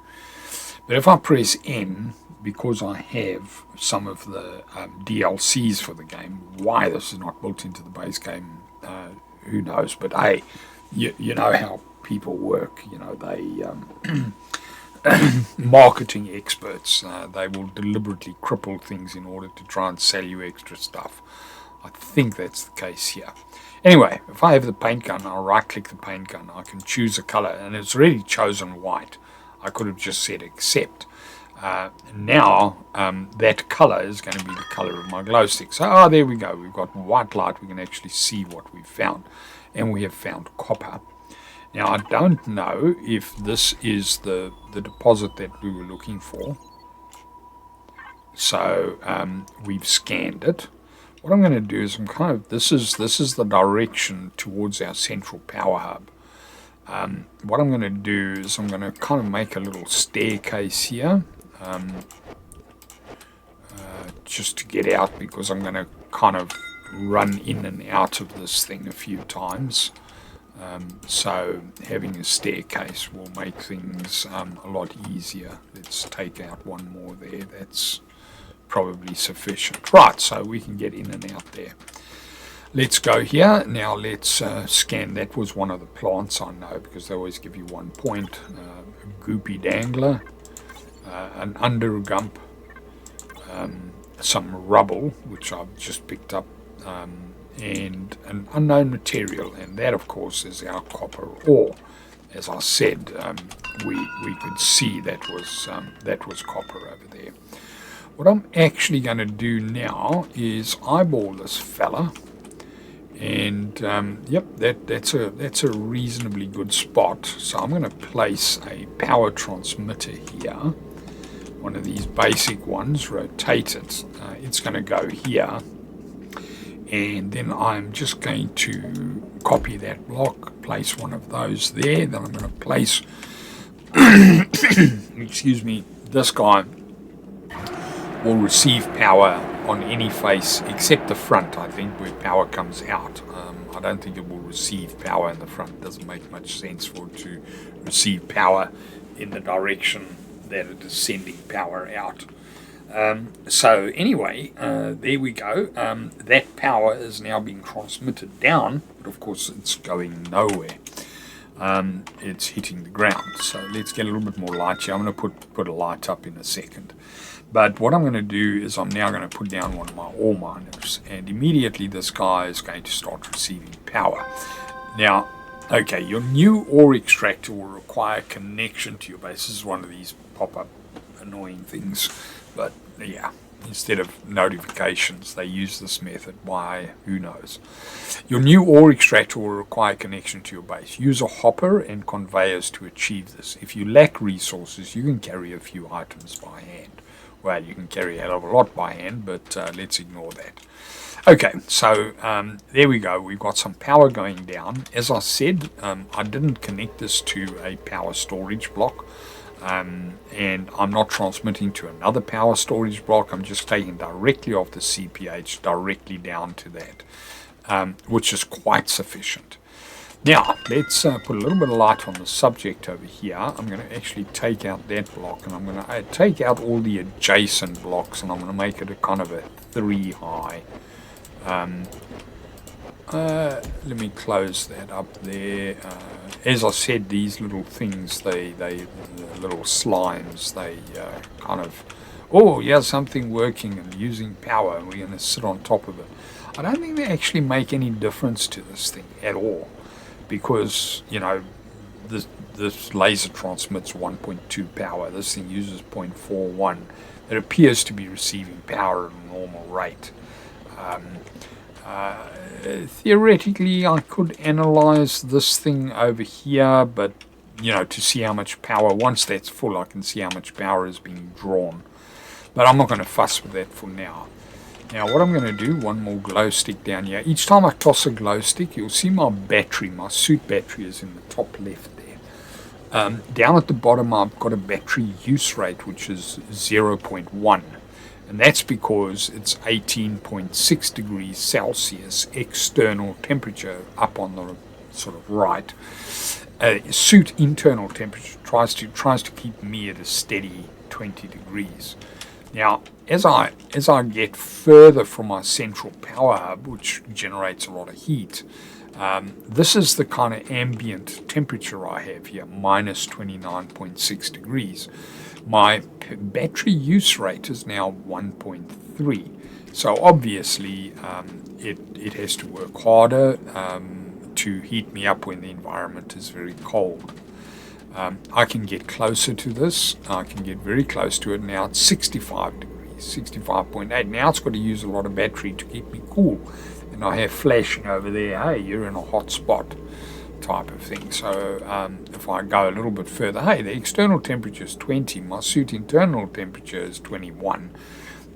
Speaker 1: But if I press M, because I have some of the DLCs for the game, why this is not built into the base game, who knows? But hey, you know how people work. They marketing experts. They will deliberately cripple things in order to try and sell you extra stuff. I think that's the case here. Anyway, if I have the paint gun, I'll right click the paint gun. I can choose a color, and it's already chosen white. I could have just said accept. Now that color is going to be the color of my glow stick. So there we go. We've got white light. We can actually see what we've found, and we have found copper. Now, I don't know if this is the deposit that we were looking for. So we've scanned it. What I'm going to do is this is the direction towards our central power hub. What I'm going to do is I'm going to kind of make a little staircase here, just to get out, because I'm going to kind of run in and out of this thing a few times. So having a staircase will make things a lot easier. Let's take out one more there. That's probably sufficient. Right, so we can get in and out there. Let's go here. Now let's scan. That was one of the plants, I know, because they always give you 1 point. A goopy dangler, an undergump, some rubble, which I've just picked up, and an unknown material, and that of course is our copper ore. As I said, we could see that was copper over there. What I'm actually going to do now is eyeball this fella, and yep, that's a reasonably good spot. So I'm going to place a power transmitter here, one of these basic ones, rotate it, it's going to go here, and then I'm just going to copy that block, place one of those there, then I'm going to place excuse me, this guy will receive power on any face except the front, I think, where power comes out. I don't think it will receive power in the front. It doesn't make much sense for it to receive power in the direction that it is sending power out. So anyway, there we go. That power is now being transmitted down, but of course it's going nowhere. It's hitting the ground. So let's get a little bit more light here. I'm going to put a light up in a second. But what I'm going to do is I'm now going to put down one of my ore miners, and immediately this guy is going to start receiving power. Now, okay, your new ore extractor will require connection to your base. This is one of these pop-up annoying things, but yeah, instead of notifications, they use this method. Why? Who knows? Your new ore extractor will require connection to your base. Use a hopper and conveyors to achieve this. If you lack resources, you can carry a few items by hand. Well, you can carry a hell of a lot by hand, but let's ignore that. Okay, so there we go. We've got some power going down. As I said, I didn't connect this to a power storage block, and I'm not transmitting to another power storage block. I'm just taking directly off the CPH directly down to that, which is quite sufficient. Now, let's put a little bit of light on the subject over here. I'm going to actually take out that block, and I'm going to take out all the adjacent blocks, and I'm going to make it a kind of a 3 high. Let me close that up there. As I said, these little things, the little slimes, they kind of, oh, yeah, something working and using power, and we're going to sit on top of it. I don't think they actually make any difference to this thing at all. Because, you know, this laser transmits 1.2 power. This thing uses 0.41. It appears to be receiving power at a normal rate. Theoretically, I could analyze this thing over here, but, you know, to see how much power, once that's full, I can see how much power is being drawn. But I'm not going to fuss with that for now. Now what I'm going to do, one more glow stick down here. Each time I toss a glow stick, you'll see my battery, my suit battery is in the top left there. Down at the bottom I've got a battery use rate which is 0.1. And that's because it's 18.6 degrees Celsius external temperature up on the sort of right. Suit internal temperature tries to keep me at a steady 20 degrees. Now, as I get further from my central power hub, which generates a lot of heat, this is the kind of ambient temperature I have here, minus 29.6 degrees. My battery use rate is now 1.3. So obviously, it has to work harder to heat me up when the environment is very cold. I can get closer to this. I can get very close to it. Now it's 65 degrees, 65.8. Now it's got to use a lot of battery to keep me cool. And I have flashing over there, hey, you're in a hot spot type of thing. So if I go a little bit further, hey, the external temperature is 20. My suit internal temperature is 21.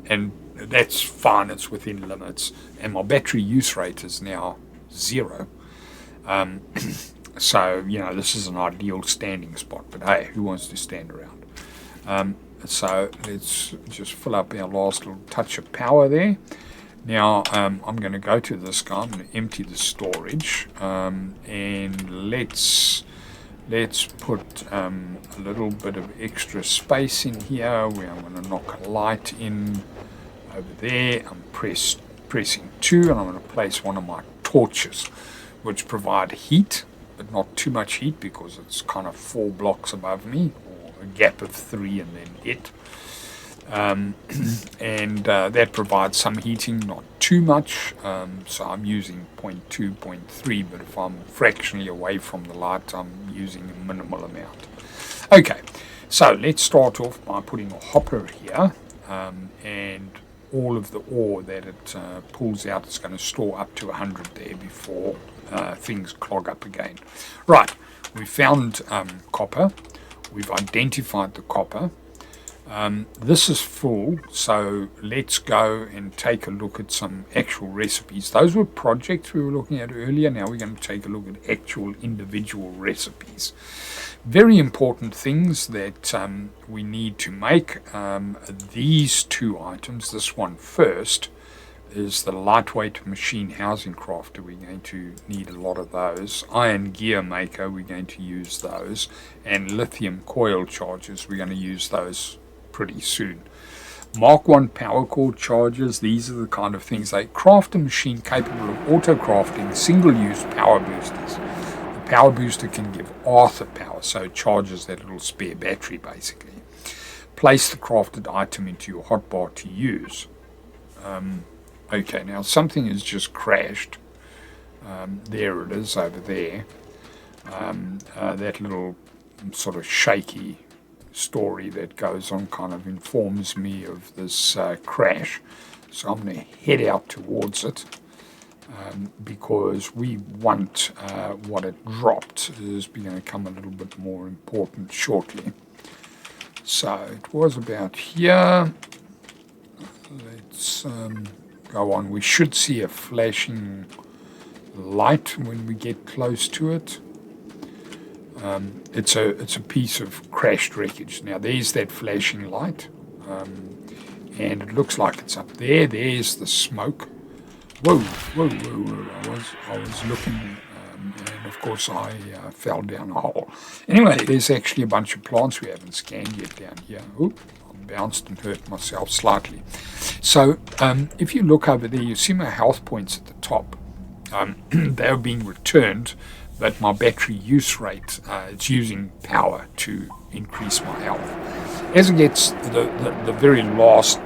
Speaker 1: And that's fine. It's within limits. And my battery use rate is now 0. So, you know, this is an ideal standing spot, but hey, who wants to stand around? So let's just fill up our last little touch of power there. Now, I'm going to go to this guy. I'm going to empty the storage, and let's put a little bit of extra space in here where I'm going to knock a light in over there. I'm pressing 2, and I'm going to place one of my torches, which provide heat, but not too much heat because it's kind of 4 blocks above me, or a gap of 3 and then it. And that provides some heating, not too much, so I'm using 0.2, 0.3, but if I'm fractionally away from the light, I'm using a minimal amount. Okay, so let's start off by putting a hopper here, and all of the ore that it pulls out is going to store up to 100 there before things clog up again. Right, we found copper. We've identified the copper. This is full, so let's go and take a look at some actual recipes. Those were projects we were looking at earlier. Now we're going to take a look at actual individual recipes. Very important things that we need to make. These two items, this one first, is the lightweight machine housing crafter. We're going to need a lot of those. Iron gear maker, we're going to use those. And lithium coil chargers, we're going to use those pretty soon. Mark 1 power cord chargers, these are the kind of things. They craft a machine capable of auto-crafting single-use power boosters. The power booster can give Arthur power, so it charges that little spare battery basically. Place the crafted item into your hotbar to use. Okay, now something has just crashed. There it is over there. That little sort of shaky story that goes on kind of informs me of this crash. So I'm going to head out towards it because we want what it dropped is going to become a little bit more important shortly. So it was about here. Let's go on. We should see a flashing light when we get close to it. It's a piece of crashed wreckage. Now there's that flashing light, and it looks like it's up there. There's the smoke. Whoa, whoa, whoa, whoa! I was looking, and of course I fell down a hole. Anyway, there's actually a bunch of plants we haven't scanned yet down here. Oop, I bounced and hurt myself slightly. So if you look over there, you see my health points at the top. They are being returned. But my battery use rate, it's using power to increase my health. As it gets, the very last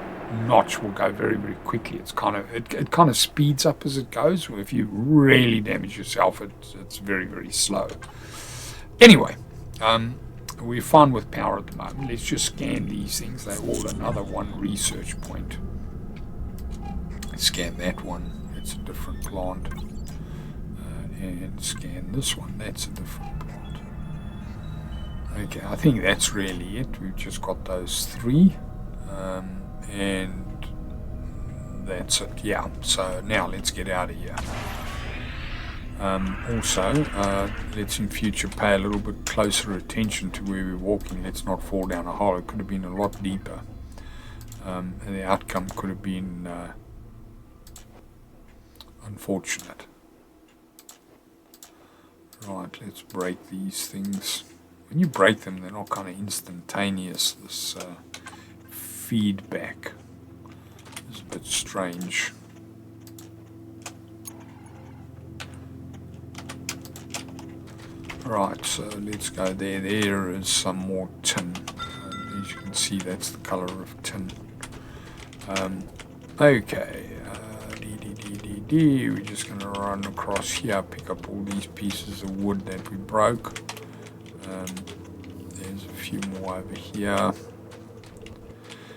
Speaker 1: notch will go very, very quickly. It's kind of it kind of speeds up as it goes. If you really damage yourself, it's very, very slow. Anyway, we're fine with power at the moment. Let's just scan these things. They're all another one research point. Scan that one. It's a different plant. And scan this one, that's a different plant. Okay, I think that's really it. We've just got those three, and that's it. Yeah, so now let's get out of here. Also, let's in future pay a little bit closer attention to where we're walking. Let's not fall down a hole. It could have been a lot deeper, and the outcome could have been unfortunate. Right, let's break these things. When you break them, they're not kind of instantaneous. This feedback is a bit strange. Right, so let's go there. There is some more tin. As you can see, that's the color of tin. Okay. We're just going to run across here, pick up all these pieces of wood that we broke. There's a few more over here.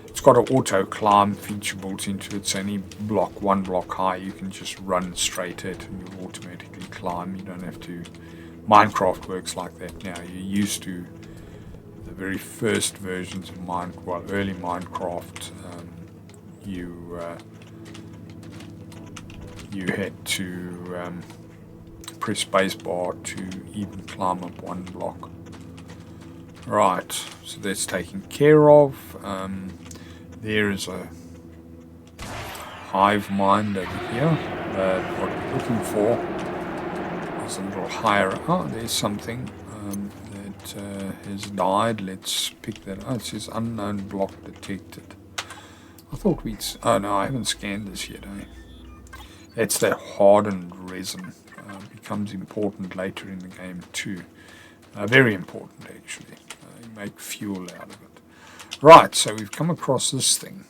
Speaker 1: It's got an auto climb feature built into it. It's only one block high. You can just run straight at it and you'll automatically climb. You don't have to. Minecraft works like that now. You're used to the very first versions of early Minecraft. You had to press spacebar to even climb up one block. Right, so that's taken care of. There is a hive mind over here, but what we're looking for is a little higher. Oh, there's something that has died. Let's pick that up. It says unknown block detected. I thought we'd... Oh no, I haven't scanned this yet, eh? That's that hardened resin. Becomes important later in the game too. Very important actually. You make fuel out of it. Right, so we've come across this thing,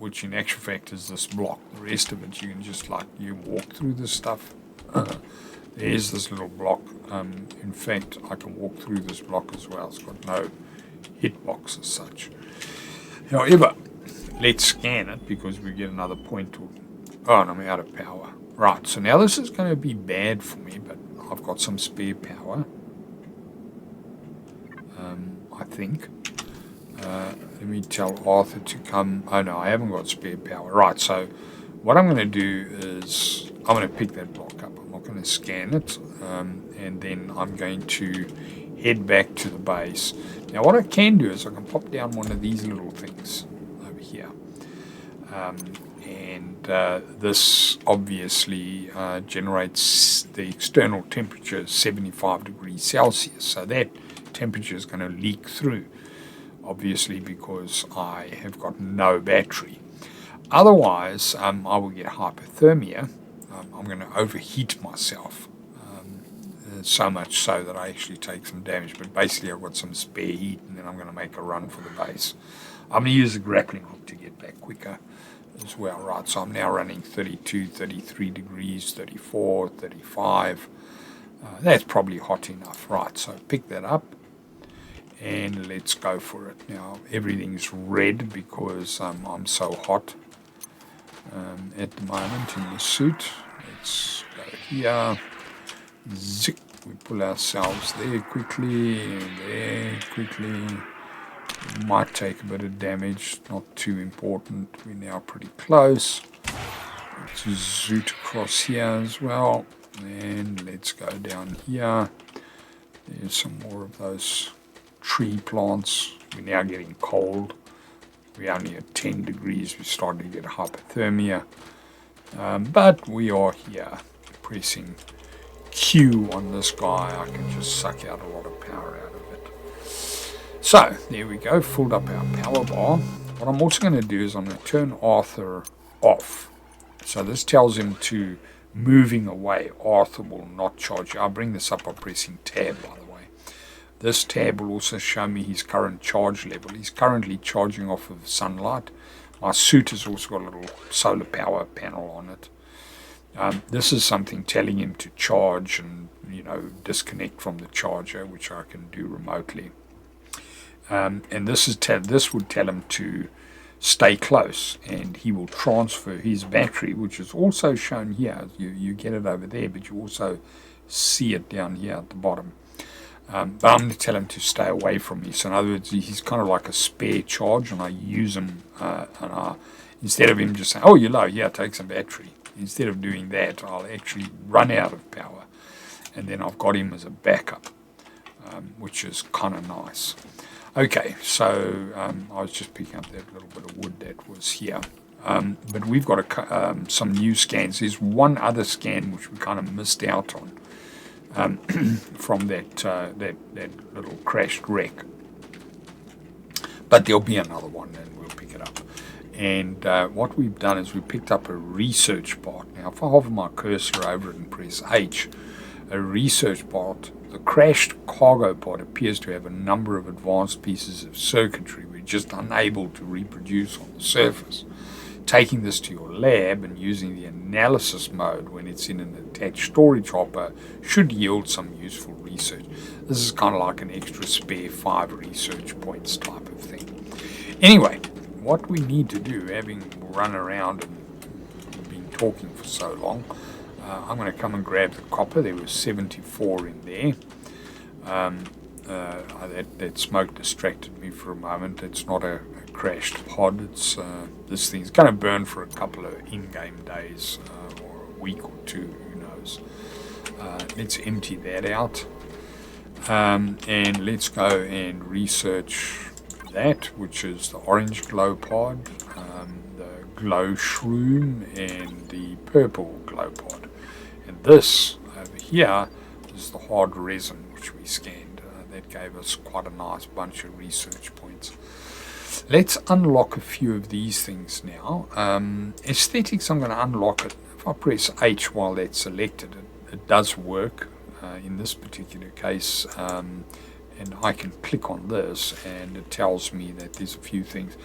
Speaker 1: which in actual fact is this block. The rest of it you can just you walk through this stuff. There's this little block. In fact, I can walk through this block as well. It's got no hitbox as such. However, let's scan it because we get another point to... Oh, and I'm out of power. Right, so now this is going to be bad for me, but I've got some spare power. I think. Let let me tell Arthur to come. Oh no, I haven't got spare power. Right, so what I'm going to do is I'm going to pick that block up. I'm not going to scan it, and then I'm going to head back to the base. Now what I can do is I can pop down one of these little things over here. And this obviously generates the external temperature 75 degrees Celsius. So that temperature is going to leak through, obviously, because I have got no battery. Otherwise, I will get hypothermia. I'm going to overheat myself, so much so that I actually take some damage. But basically, I've got some spare heat, and then I'm going to make a run for the base. I'm going to use the grappling hook to get back quicker as well. Right, so I'm now running 32, 33 degrees, 34, 35. That's probably hot enough. Right, so pick that up. And let's go for it. Now everything's red because I'm so hot at the moment in the suit. Let's go here. Zick. We pull ourselves there quickly and there quickly. Might take a bit of damage, not too important. We're now pretty close. Let's zoot across here as well. And let's go down here. There's some more of those tree plants. We're now getting cold. We're only at 10 degrees. We're starting to get hypothermia. But we are here pressing Q on this guy. I can just suck out a lot of power out of it. So there we go, filled up our power bar. What I'm also going to do is I'm going to turn Arthur off. So this tells him to moving away. Arthur will not charge. I'll bring this up by pressing tab, by the way. This tab will also show me his current charge level. He's currently charging off of sunlight. My suit has also got a little solar power panel on it. This is something telling him to charge and, disconnect from the charger, which I can do remotely. And this would tell him to stay close, and he will transfer his battery, which is also shown here. You get it over there, but you also see it down here at the bottom. But I'm going to tell him to stay away from me. So in other words, he's kind of like a spare charge, and I use him, instead of him just saying, oh, you're low, yeah, take some battery. Instead of doing that, I'll actually run out of power, and then I've got him as a backup, which is kind of nice. Okay, so I was just picking up that little bit of wood that was here. But we've got some new scans. There's one other scan which we kind of missed out on from that little crashed wreck. But there'll be another one, and we'll pick it up. And what we've done is we picked up a research part. Now, if I hover my cursor over it and press H, a research part, the crashed cargo pod appears to have a number of advanced pieces of circuitry we're just unable to reproduce on the surface. Taking this to your lab and using the analysis mode when it's in an attached storage hopper should yield some useful research. This is kind of like an extra spare 5 research points type of thing. Anyway, what we need to do, having run around and been talking for so long, I'm going to come and grab the copper. There was 74 in there. That smoke distracted me for a moment. It's not a crashed pod. It's this thing's going to burn for a couple of in-game days or a week or two, who knows. Let's empty that out. And let's go and research that, which is the orange glow pod, the glow shroom, and the purple glow pod. And this over here is the hard resin which we scanned. That gave us quite a nice bunch of research points. Let's unlock a few of these things now. Aesthetics, I'm going to unlock it. If I press H while that's selected, it does work in this particular case. And I can click on this and it tells me that there's a few things.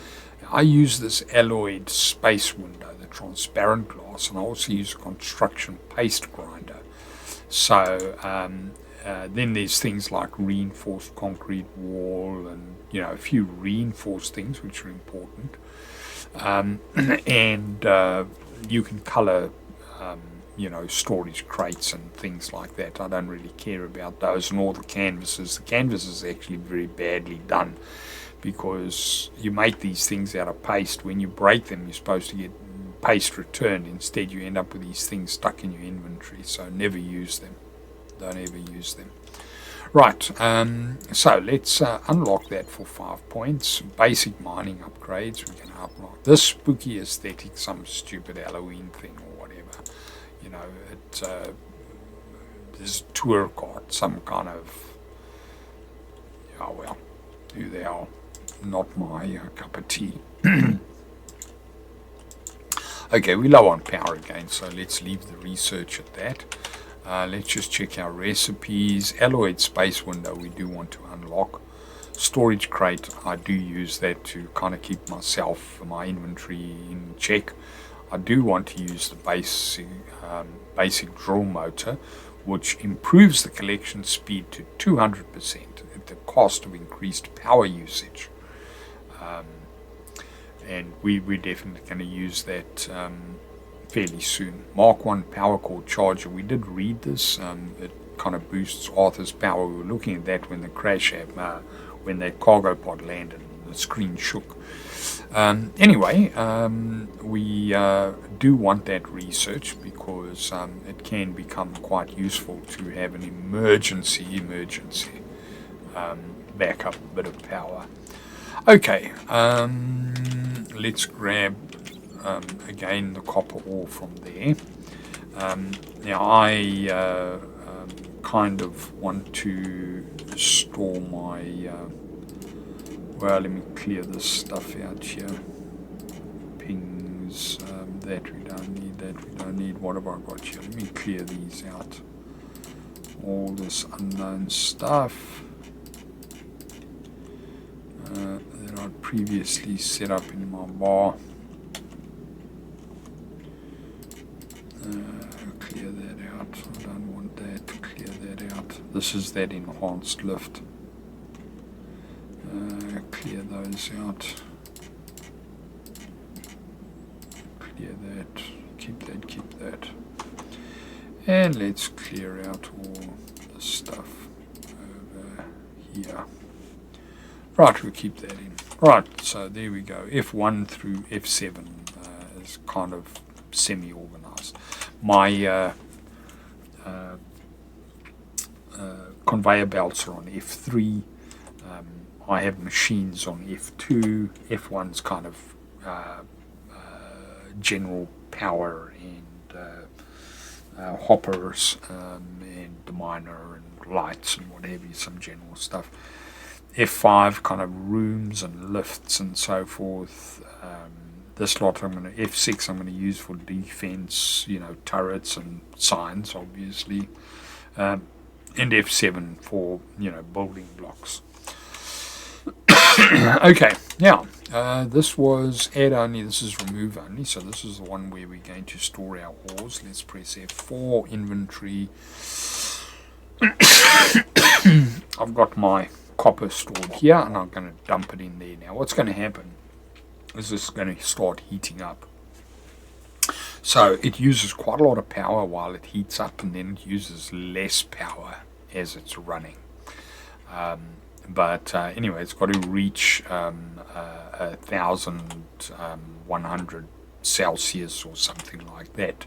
Speaker 1: I use this alloyed space window, the transparent glass, and I also use a construction paste grinder. So then there's things like reinforced concrete wall and a few reinforced things which are important. And you can color storage crates and things like that. I don't really care about those, and all the canvases. The canvas is actually very badly done because you make these things out of paste. When you break them, you're supposed to get paste returned. Instead, you end up with these things stuck in your inventory. So never use them. Don't ever use them. Right, so let's unlock that for 5 points. Basic mining upgrades. We're going to unlock this spooky aesthetic, some stupid Halloween thing or whatever. You know, this tour card, some kind of, oh well, who they are. Not my cup of tea. Okay, we're low on power again, so let's leave the research at that. Let's just check our recipes. Alloyed space window we do want to unlock. Storage crate, I do use that to kind of keep my inventory in check. I do want to use the basic drill motor, which improves the collection speed to 200% at the cost of increased power usage. And we're definitely going to use that fairly soon. Mark 1 power cord charger. We did read this. It kind of boosts Arthur's power. We were looking at that when the crash happened, when that cargo pod landed and the screen shook. Anyway, we do want that research because it can become quite useful to have an emergency backup bit of power. Okay, let's grab again the copper ore from there. Now I kind of want to store my well, let me clear this stuff out here. Pings, that we don't need. What have I got here? Let me clear these out. All this unknown stuff that I'd previously set up in my bar. Clear that out. I don't want that. Clear that out. This is that enhanced lift. Clear those out. Clear that. Keep that. And let's clear out all the stuff over here. Right, we'll keep that in. Right, so there we go. F1 through F7 is kind of semi-organized. My conveyor belts are on F3. I have machines on F2. F1's kind of general power and hoppers and the miner and lights and what have you, some general stuff. F5 kind of rooms and lifts and so forth. This lot F6 I'm going to use for defense, turrets and signs obviously, and F7 for building blocks. Okay, now this was add only, this is remove only, so this is the one where we're going to store our ores. Let's press F4, inventory. I've got my copper stored here and I'm going to dump it in there. Now what's going to happen is this is going to start heating up. So it uses quite a lot of power while it heats up, and then it uses less power as it's running. But anyway, it's got to reach 1,100 Celsius or something like that.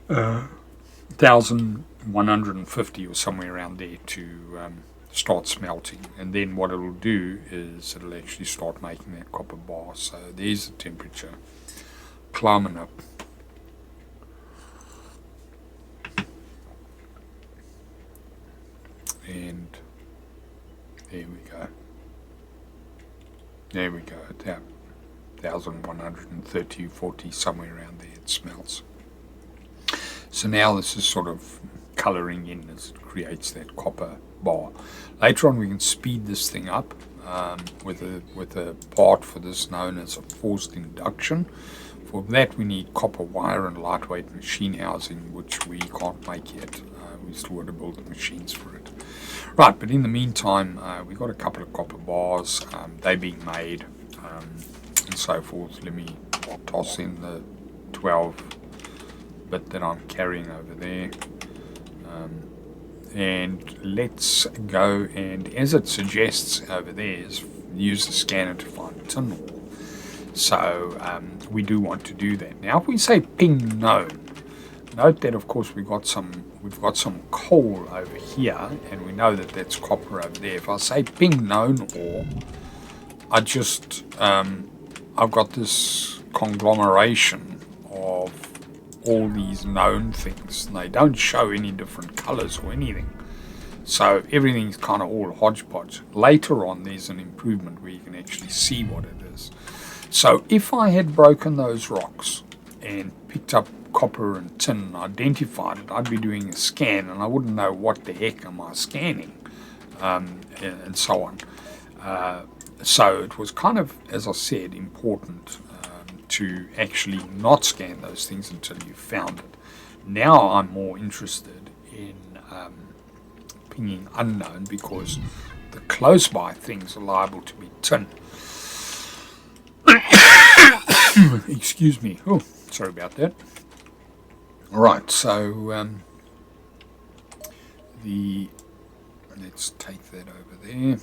Speaker 1: 1,150 or somewhere around there to start smelting. And then what it'll do is it'll actually start making that copper bar. So there's the temperature climbing up. And there we go. There we go. At 1,130, 40, somewhere around there it smelts. So now this is sort of colouring in as it creates that copper bar. Later on we can speed this thing up with a part for this known as a forced induction. For that we need copper wire and lightweight machine housing, which we can't make yet. We still want to build the machines for it. Right, but in the meantime, we've got a couple of copper bars. They're being made and so forth. Let me toss in the 12 bit that I'm carrying over there. And let's go, and as it suggests over there, is use the scanner to find tin ore. So we do want to do that. Now if we say ping known, note that of course we've got some coal over here, and we know that that's copper over there. If I say ping known ore, I just I've got this conglomeration of all these known things. They don't show any different colors or anything. So everything's kind of all hodgepodge. Later on there's an improvement where you can actually see what it is. So if I had broken those rocks and picked up copper and tin and identified it, I'd be doing a scan and I wouldn't know what the heck am I scanning, and so on. So it was kind of, as I said, important to actually not scan those things until you found it. Now I'm more interested in pinging unknown, because the close by things are liable to be tin. Excuse me. Oh, sorry about that. All right, so let's take that over there,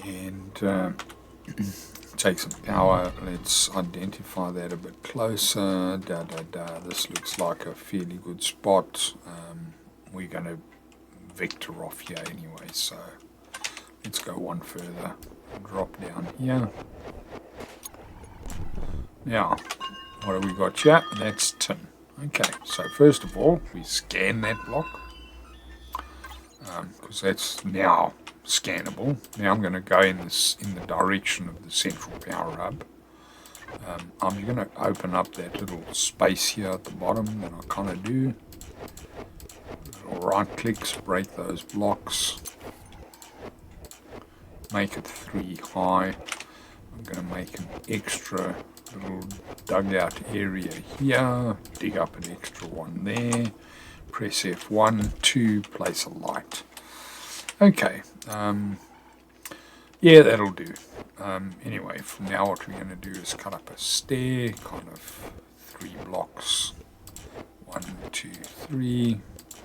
Speaker 1: and take some power. Let's identify that a bit closer. This looks like a fairly good spot. We're going to vector off here anyway, so let's go one further. Drop down here. Now, what have we got here? That's tin. Okay, so first of all, we scan that block, because that's now scannable. Now I'm going to go in the direction of the central power hub. I'm going to open up that little space here at the bottom that I kind of do. Little right clicks, break those blocks, make it 3 high. I'm going to make an extra little dugout area here, dig up an extra one there, press F1 to place a light. Okay, yeah, that'll do. Anyway, from now what we're going to do is cut up a stair, kind of 3 blocks. 1, 2, 3,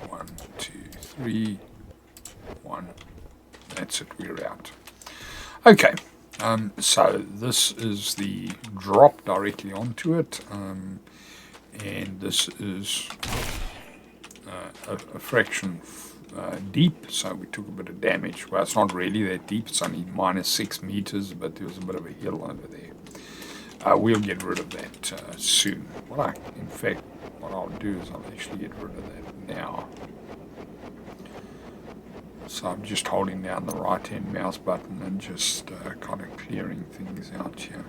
Speaker 1: 1, 2, 3, 1. That's it, we're out. Okay, so this is the drop directly onto it, and this is a fraction deep, so we took a bit of damage. Well, it's not really that deep, it's only -6 meters, but there was a bit of a hill over there. We'll get rid of that soon. In fact, what I'll do is I'll actually get rid of that now. So I'm just holding down the right hand mouse button and just kind of clearing things out here.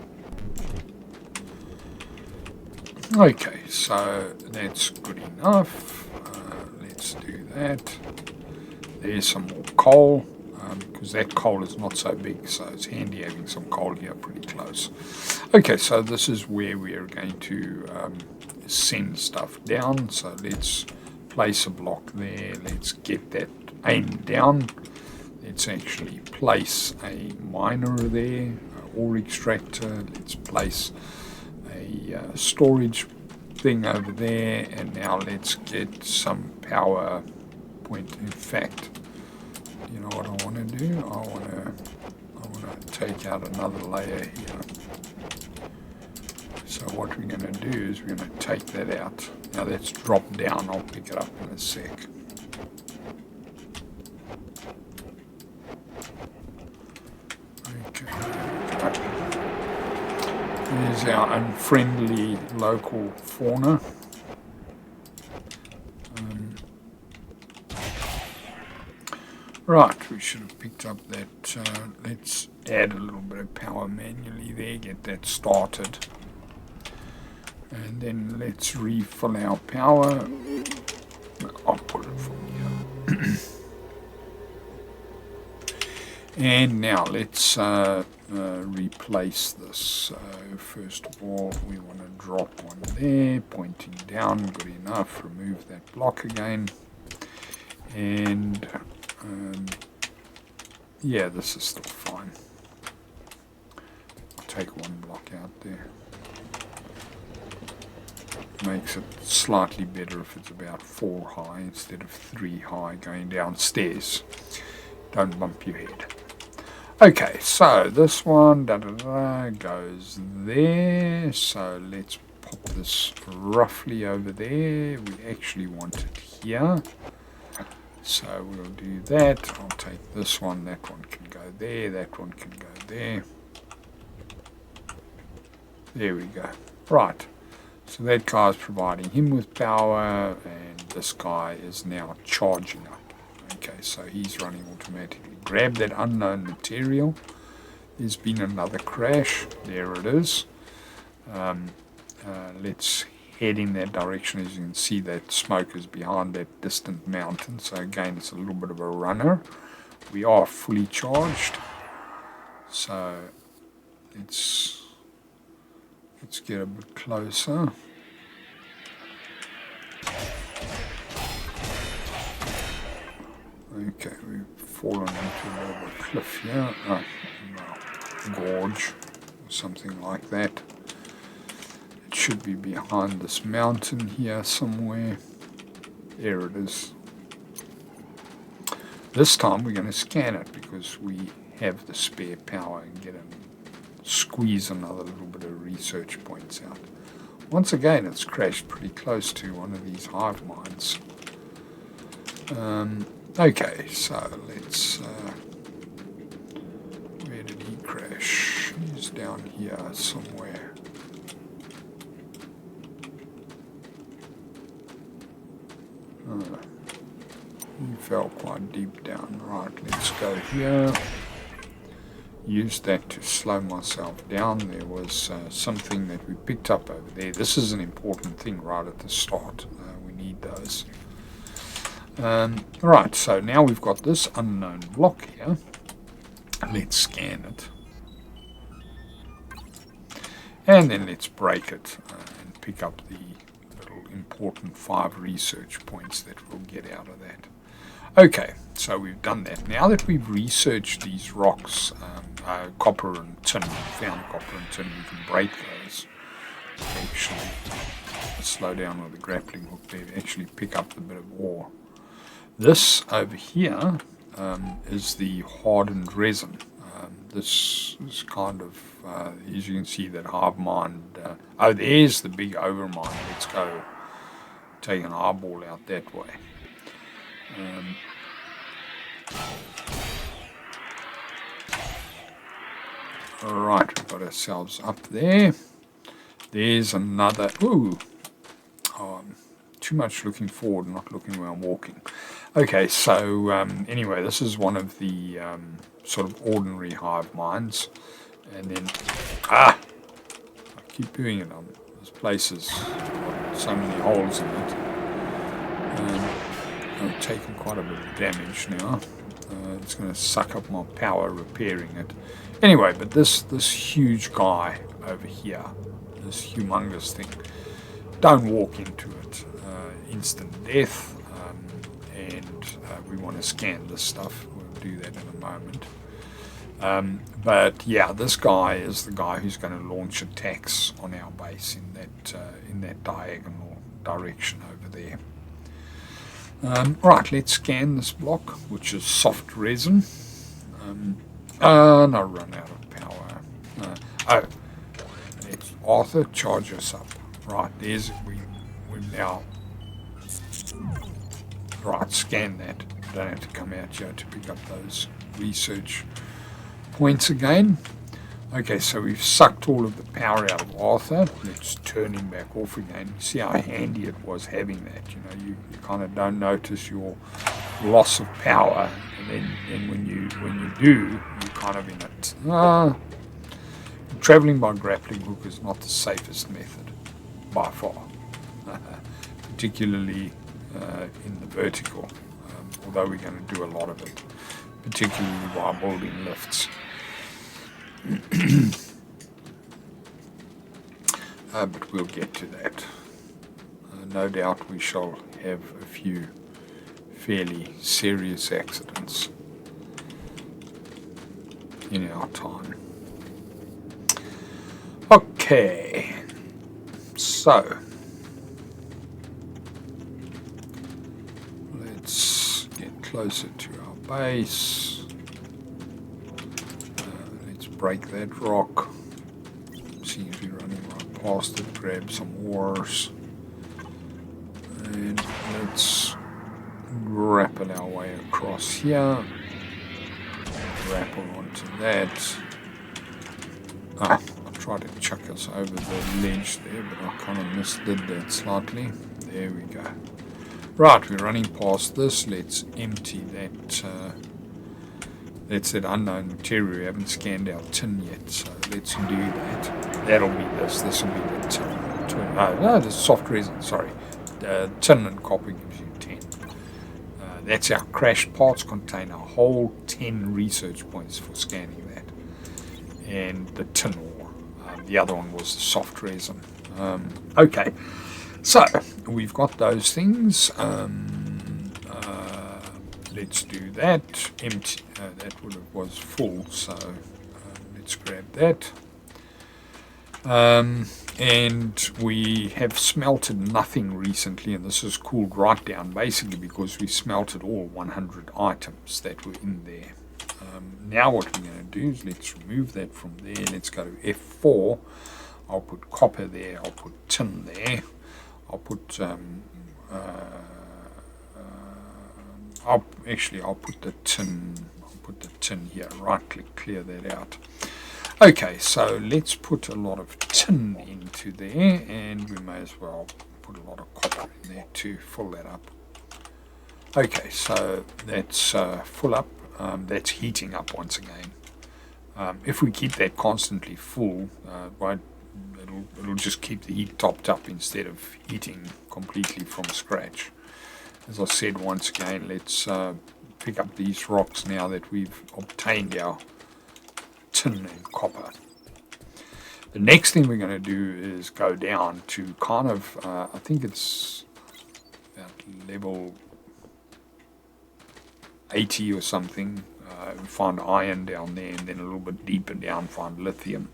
Speaker 1: Okay, so that's good enough. Let's do that. There's some more coal, because that coal is not so big, so it's handy having some coal here pretty close. Okay, so this is where we are going to send stuff down. So let's place a block there. Let's get that aimed down. Let's actually place a miner there, ore extractor. Let's place a storage thing over there, and now let's get some power point. In fact, you know what I want to do? I want to take out another layer here. So what we're going to do is we're going to take that out. Now that's dropped down. I'll pick it up in a sec. There's our unfriendly local fauna. Right, we should have picked up that. Let's add a little bit of power manually there, get that started. And then let's refill our power. I'll put it from here. And now let's replace this. So first of all, we want to drop one there, pointing down, good enough. Remove that block again. And yeah, this is still fine. I'll take one block out there. Makes it slightly better if it's about 4 high instead of 3 high going downstairs. Don't bump your head. Okay, so this one goes there. So let's pop this roughly over there. We actually want it here. So we'll do that. I'll take this one. That one can go there. That one can go there. There we go. Right. So that guy's providing him with power, and this guy is now charging up. Okay, so he's running automatically. Grab that unknown material. There's been another crash. There it is. Let's head in that direction. As you can see, that smoke is behind that distant mountain. So again, it's a little bit of a runner. We are fully charged. So let's get a bit closer. Okay, we've fallen into a bit of a cliff here. Oh, no, gorge or something like that. It should be behind this mountain here somewhere. There it is. This time we're going to scan it because we have the spare power and get a squeeze another little bit of research points out. Once again, it's crashed pretty close to one of these hive mines. Okay, so let's... where did he crash? He's down here somewhere. He fell quite deep down. Right, let's go here. Use that to slow myself down. There was something that we picked up over there. This is an important thing right at the start. We need those. Right, so now we've got this unknown block here. Let's scan it. And then let's break it and pick up the little important 5 research points that we'll get out of that. Okay, so we've done that. Now that we've researched these rocks, copper and tin, found copper and tin, we can break those. Actually, slow down with the grappling hook there to actually pick up the bit of ore. This over here is the hardened resin. This is kind of, as you can see, that hive mined. Oh, there's the big overmine. Let's go take an eyeball out that way. Alright, we've got ourselves up there. There's another. Ooh! Too much looking forward, not looking where I'm walking. Okay, so anyway, this is one of the sort of ordinary hive mines. And then, I keep doing it. This place has got so many holes in it. I've taken quite a bit of damage now. It's going to suck up my power repairing it. Anyway, but this huge guy over here, this humongous thing, don't walk into it. Instant death. And we want to scan this stuff. We'll do that in a moment. But yeah, this guy is the guy who's going to launch attacks on our base in that diagonal direction over there. Right, let's scan this block, which is soft resin. No, run out of power. Let's Arthur, charge us up. Right, there's we've now. Right, scan that. Don't have to come out here to pick up those research points again. Okay, so we've sucked all of the power out of Arthur. Let's turn him back off again. See how handy it was having that. You know, you kind of don't notice your loss of power, and then when you do, you're kind of in it. Traveling by grappling hook is not the safest method by far, particularly in the vertical. Although we're going to do a lot of it, particularly while building lifts. But we'll get to that. No doubt we shall have a few fairly serious accidents in our time. Okay, so let's get closer to our base. break that rock. Seems to be running right past it. Grab some ores. And let's rappel our way across here. Rappel onto that. I tried to chuck us over the ledge there, but I kind of misdid that slightly. There we go. Right, we're running past this. Let's empty that. That's that unknown material. We haven't scanned our tin yet, so let's do that. That'll be this. This will be the tin. No, the soft resin. Sorry, tin and copper gives you 10. That's our crashed parts container. A whole 10 research points for scanning that. And the tin ore. The other one was the soft resin. Okay, so we've got those things. Let's do that. Empty. That was full, so let's grab that. And we have smelted nothing recently, and this is cooled right down basically because we smelted all 100 items that were in there. Now what we're going to do is let's remove that from there. Let's go to F4. I'll put copper there. I'll put tin there. I'll put I'll put the tin. I'll put the tin here. Right click, clear that out. Okay, so let's put a lot of tin into there, and we may as well put a lot of copper in there to fill that up. Okay, so that's full up. That's heating up once again. If we keep that constantly full, it'll just keep the heat topped up instead of heating completely from scratch. As I said, once again, let's pick up these rocks now that we've obtained our tin and copper. The next thing we're going to do is go down to kind of, I think it's about level 80 or something. We find iron down there, and then a little bit deeper down find lithium.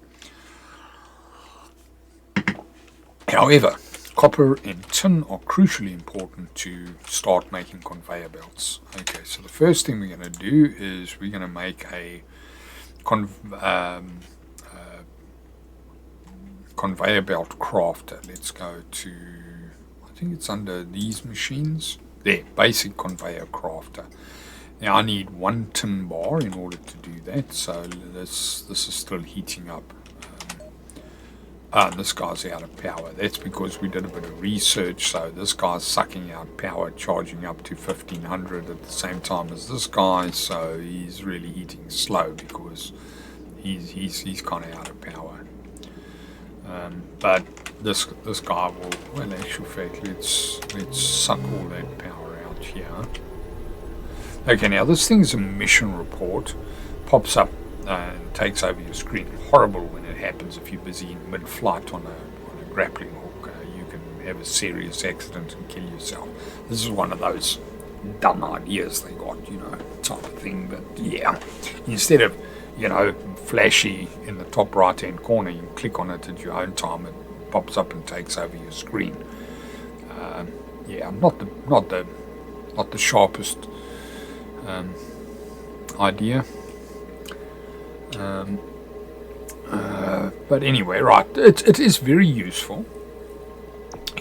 Speaker 1: However, copper and tin are crucially important to start making conveyor belts. Okay, so the first thing we're going to do is we're going to make a conveyor belt crafter. Let's go to, I think it's under these machines. There, basic conveyor crafter. Now I need 1 tin bar in order to do that, so this is still heating up. This guy's out of power. That's because we did a bit of research, so this guy's sucking out power, charging up to 1500 at the same time as this guy, so he's really heating slow because he's kind of out of power. But this guy will, well, in actual fact, let's suck all that power out here. Okay, now this thing's a mission report. Pops up and takes over your screen. Horrible when it happens if you're busy in mid-flight on a grappling hook. You can have a serious accident and kill yourself. This is one of those dumb ideas they got, type of thing. But yeah, instead of, flashy in the top right-hand corner, you click on it at your own time. It pops up and takes over your screen. Yeah, not the sharpest idea. But anyway, right, it is very useful.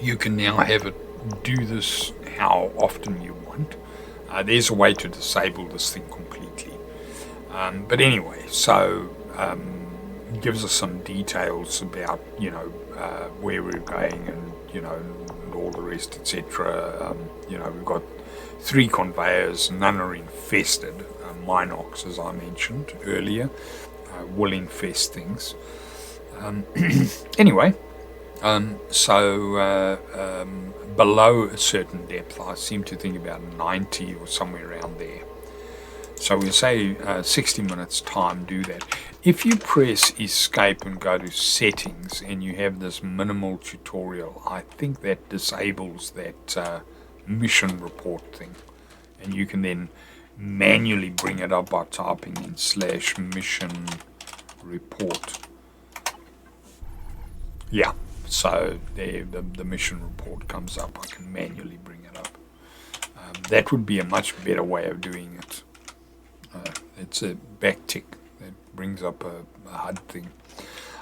Speaker 1: You can now have it do this how often you want. There's a way to disable this thing completely. But anyway, so it gives us some details about, where we're going and, and all the rest, etc. We've got 3 conveyors, none are infested. Minox, as I mentioned earlier, will infest things. Anyway, so below a certain depth, I seem to think about 90 or somewhere around there. So we'll say 60 minutes time, do that. If you press escape and go to settings and you have this minimal tutorial, I think that disables that mission report thing. And you can then manually bring it up by typing in /mission report. Yeah, so there the mission report comes up. I can manually bring it up. That would be a much better way of doing it. It's a backtick That brings up a HUD thing.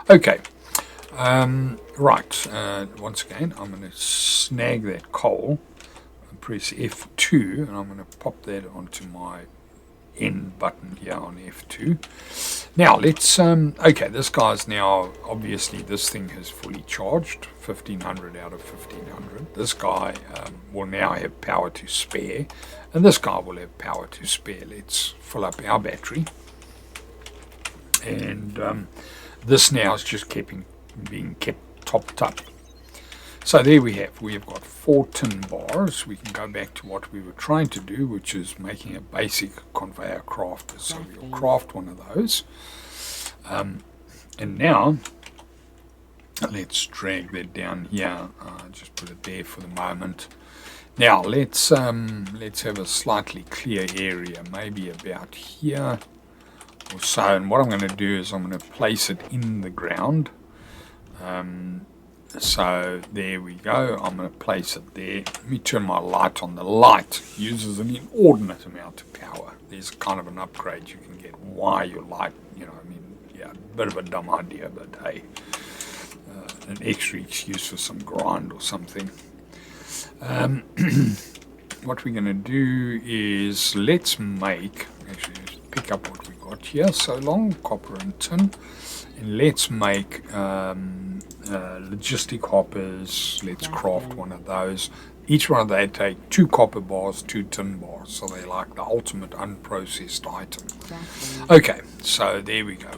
Speaker 1: Okay. Right. Once again, I'm going to snag that coal and press F2, and I'm going to pop that onto my N button here on F2. Now let's okay, this guy's now, obviously this thing has fully charged, 1500 out of 1500. This guy will now have power to spare, and this guy will have power to spare. Let's fill up our battery, and this now is just being kept topped up. So there we have got 4 tin bars. We can go back to what we were trying to do, which is making a basic conveyor crafter. So we'll craft one of those. And now, let's drag that down here. Just put it there for the moment. Now let's have a slightly clear area, maybe about here or so. And what I'm going to do is I'm going to place it in the ground. So there we go. I'm going to place it there. Let me turn my light on. The light uses an inordinate amount of power. There's kind of an upgrade you can get. Why your light, I mean, yeah, a bit of a dumb idea, but hey, an extra excuse for some grind or something. What we're going to do is let's pick up what we got here. So long, copper and tin. And let's make logistic hoppers. Let's craft one of those. Each one of they take 2 copper bars, 2 tin bars, so they're like the ultimate unprocessed item. Okay, so there we go.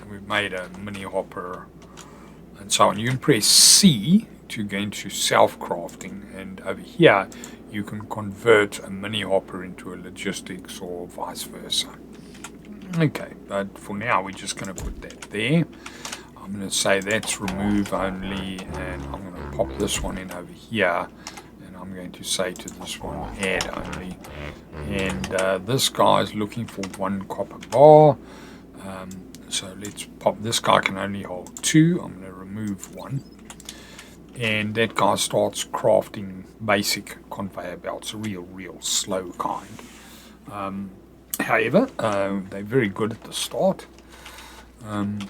Speaker 1: We've made a mini hopper and so on. You can press C to go into self-crafting, and over here you can convert a mini hopper into a logistics or vice versa. Okay, but for now we're just going to put that there. I'm going to say that's remove only, and I'm going to pop this one in over here, and I'm going to say to this one add only. And this guy's looking for 1 copper bar, so let's pop. This guy can only hold 2. I'm going to remove 1, and that guy starts crafting basic conveyor belts, a real slow kind. However, they're very good at the start, and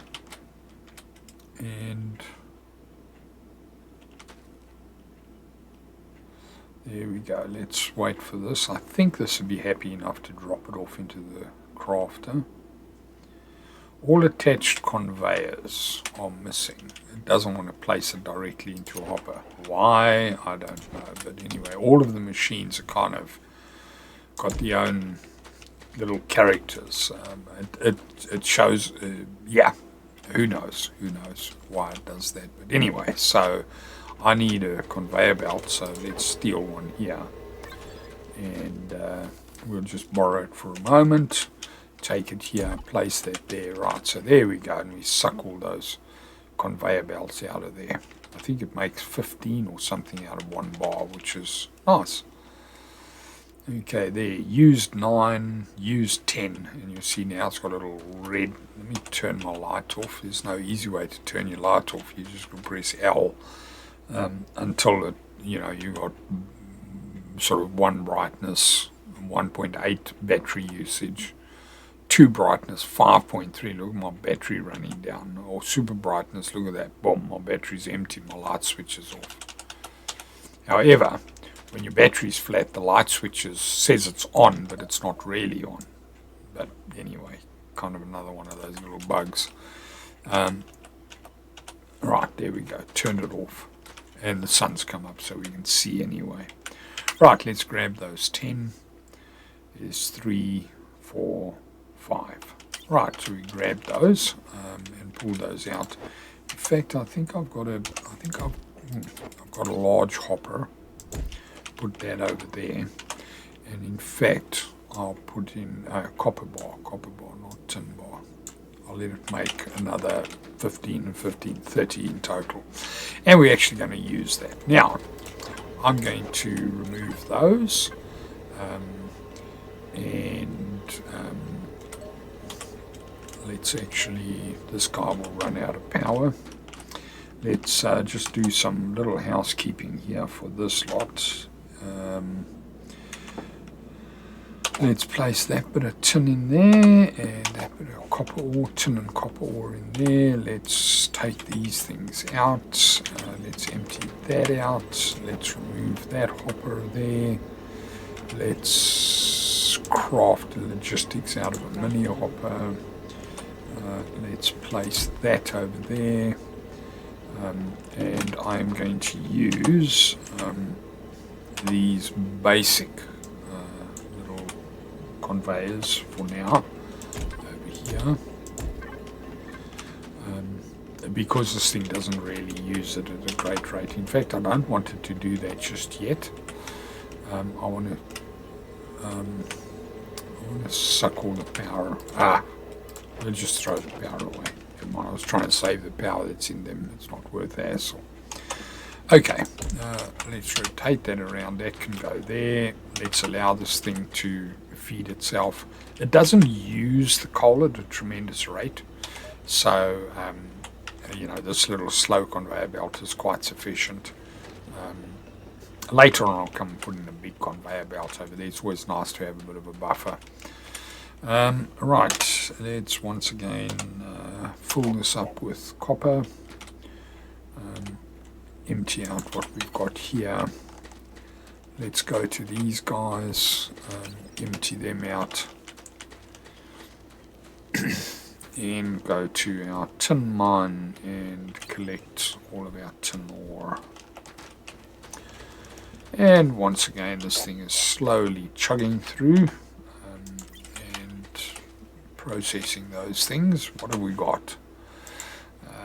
Speaker 1: there we go. Let's wait for this. I think this would be happy enough to drop it off into the crafter. All attached conveyors are missing. It doesn't want to place it directly into a hopper. Why? I don't know. But anyway, all of the machines are kind of got their own little characters. It shows, yeah, who knows why it does that. But anyway, so I need a conveyor belt, so let's steal one here, and we'll just borrow it for a moment, take it here, place that there. Right, so there we go, and we suck all those conveyor belts out of there. I think it makes 15 or something out of 1 bar, which is nice. Okay, there, used 9, used 10, and you'll see now it's got a little red. Let me turn my light off. There's no easy way to turn your light off. You just press L until it, you got sort of 1 brightness, 1.8 battery usage, 2 brightness, 5.3. Look at my battery running down. Or super brightness, look at that. Boom, my battery's empty, my light switch is off. However, when your battery's flat, the light switch says it's on, but it's not really on. But anyway, kind of another one of those little bugs. Right, there we go. Turned it off. And the sun's come up so we can see anyway. Right, let's grab those 10. There's 3, 4, 5. Right, so we grab those and pull those out. In fact, I think I've got a large hopper. Put that over there, and in fact I'll put in a copper bar, not tin bar. I'll let it make another 15 and 15, 30 in total, and we're actually going to use that. Now I'm going to remove those, and let's actually, this guy will run out of power. Let's just do some little housekeeping here for this lot. let's place that bit of tin in there, and that bit of copper ore, tin and copper ore in there. Let's take these things out. Let's empty that out. Let's remove that hopper there. Let's craft the logistics out of a mini hopper. Let's place that over there. And I'm going to use these basic little conveyors for now over here, because this thing doesn't really use it at a great rate. In fact, I don't want it to do that just yet. I want to suck all the power. Let's just throw the power away. I was trying to save the power that's in them. It's not worth the hassle. Okay, let's rotate that around. That can go there. Let's allow this thing to feed itself. It doesn't use the coal at a tremendous rate, so this little slow conveyor belt is quite sufficient. Later on I'll come and put in a big conveyor belt over there. It's always nice to have a bit of a buffer. Right, let's once again fill this up with copper. Empty out what we've got here. Let's go to these guys, empty them out, and go to our tin mine and collect all of our tin ore. And once again, this thing is slowly chugging through and processing those things. What have we got?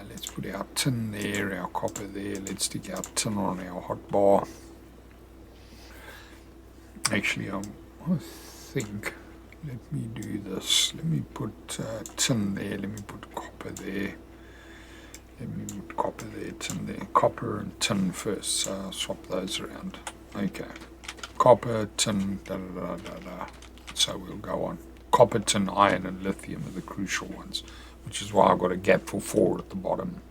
Speaker 1: Let's put our tin there, our copper there. Let's stick our tin on our hot bar. Actually, I think, let me do this. Let me put tin there. Let me put copper there. Let me put copper there, tin there. Copper and tin first. So I'll swap those around. Okay. Copper, tin, da da da da da. So we'll go on. Copper, tin, iron, and lithium are the crucial ones, which is why I've got a gap for 4 at the bottom.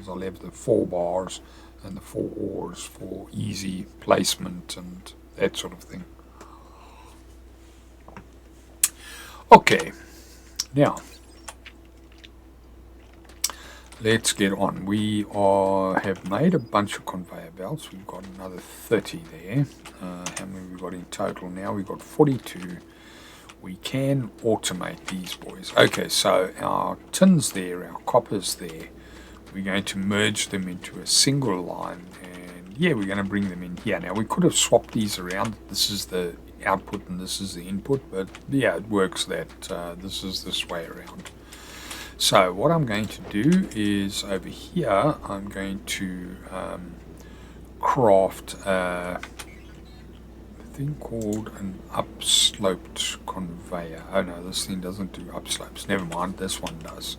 Speaker 1: I'll have the 4 bars and the 4 ores for easy placement and that sort of thing. Okay, now let's get on. We have made a bunch of conveyor belts. We've got another 30 there. How many we've got in total now? We've got 42. We can automate these boys. Okay, so our tins there, our coppers there, we're going to merge them into a single line, and yeah, we're going to bring them in here. Now, we could have swapped these around. This is the output and this is the input, but yeah, it works that this is this way around. So what I'm going to do is over here, I'm going to craft a thing called an upsloped conveyor. Oh no, this thing doesn't do upslopes. Never mind, this one does.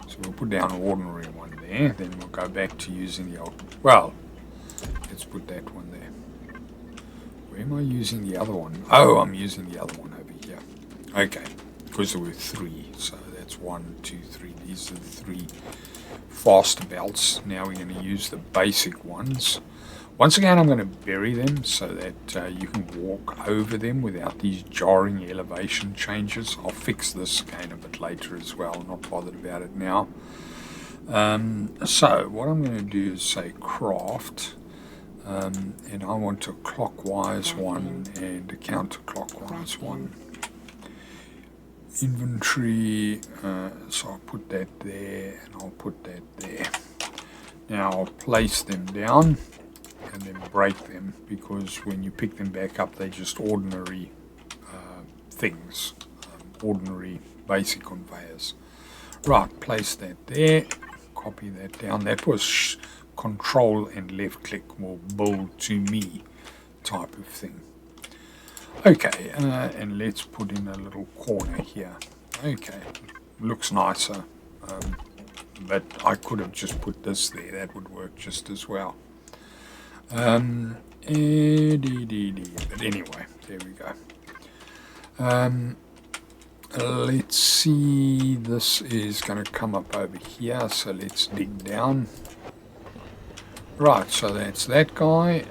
Speaker 1: So we'll put down an ordinary one there, then we'll go back to using the old. Well, let's put that one there. Where am I using the other one? Oh, I'm using the other one over here. Okay, because there were 3, so that's 1, 2, 3. These are the 3 faster belts. Now we're going to use the basic ones. Once again, I'm going to bury them so that you can walk over them without these jarring elevation changes. I'll fix this again a bit later as well. I'm not bothered about it now. So what I'm going to do is say craft, and I want a clockwise one and a counterclockwise one. Inventory, so I'll put that there and I'll put that there. Now I'll place them down and then break them, because when you pick them back up, they're just ordinary things, ordinary basic conveyors. Right, place that there, copy that down. That was control and left click will build to me type of thing. Okay, and let's put in a little corner here. Okay, looks nicer, but I could have just put this there. That would work just as well. But anyway, there we go. Let's see, this is going to come up over here, so let's dig down. Right, so that's that guy.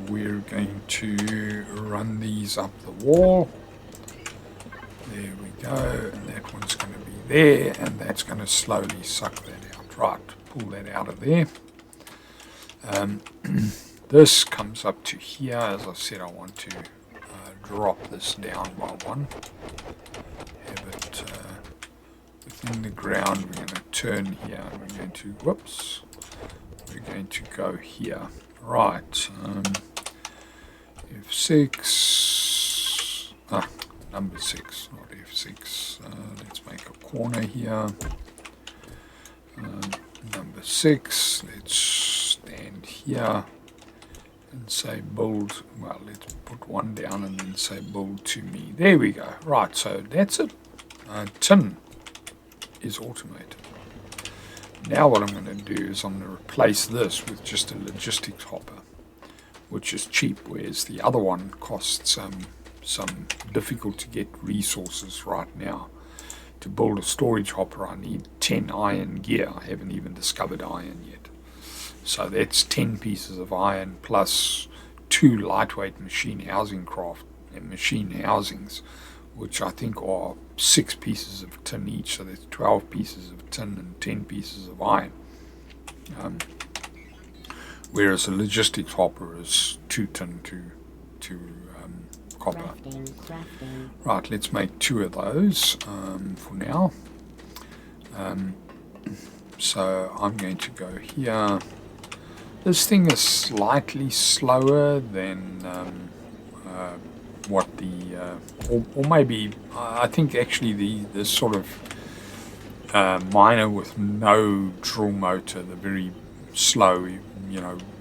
Speaker 1: We're going to run these up the wall. There we go, and that one's going to be there, and that's going to slowly suck that out. Right, pull that out of there. This comes up to here. As I said, I want to drop this down by one. Have it within the ground. We're going to turn here. We're going to, whoops, we're going to go here. Right, F6, number 6, not F6. Let's make a corner here. Number 6, let's stand here and say build. Well, let's put one down and then say build to me. There we go. Right, so that's it. Tin is automated. Now what I'm going to do is I'm going to replace this with just a logistics hopper, which is cheap, whereas the other one costs some difficult to get resources right now. To build a storage hopper, I need 10 iron gear. I haven't even discovered iron yet. So that's 10 pieces of iron plus 2 lightweight machine housings, which I think are 6 pieces of tin each. So there's 12 pieces of tin and 10 pieces of iron. Whereas a logistics hopper is 2 tin to copper. Crafting. Right, let's make 2 of those for now. So I'm going to go here. This thing is slightly slower than what the or maybe I think actually the sort of miner with no drill motor, the very slow,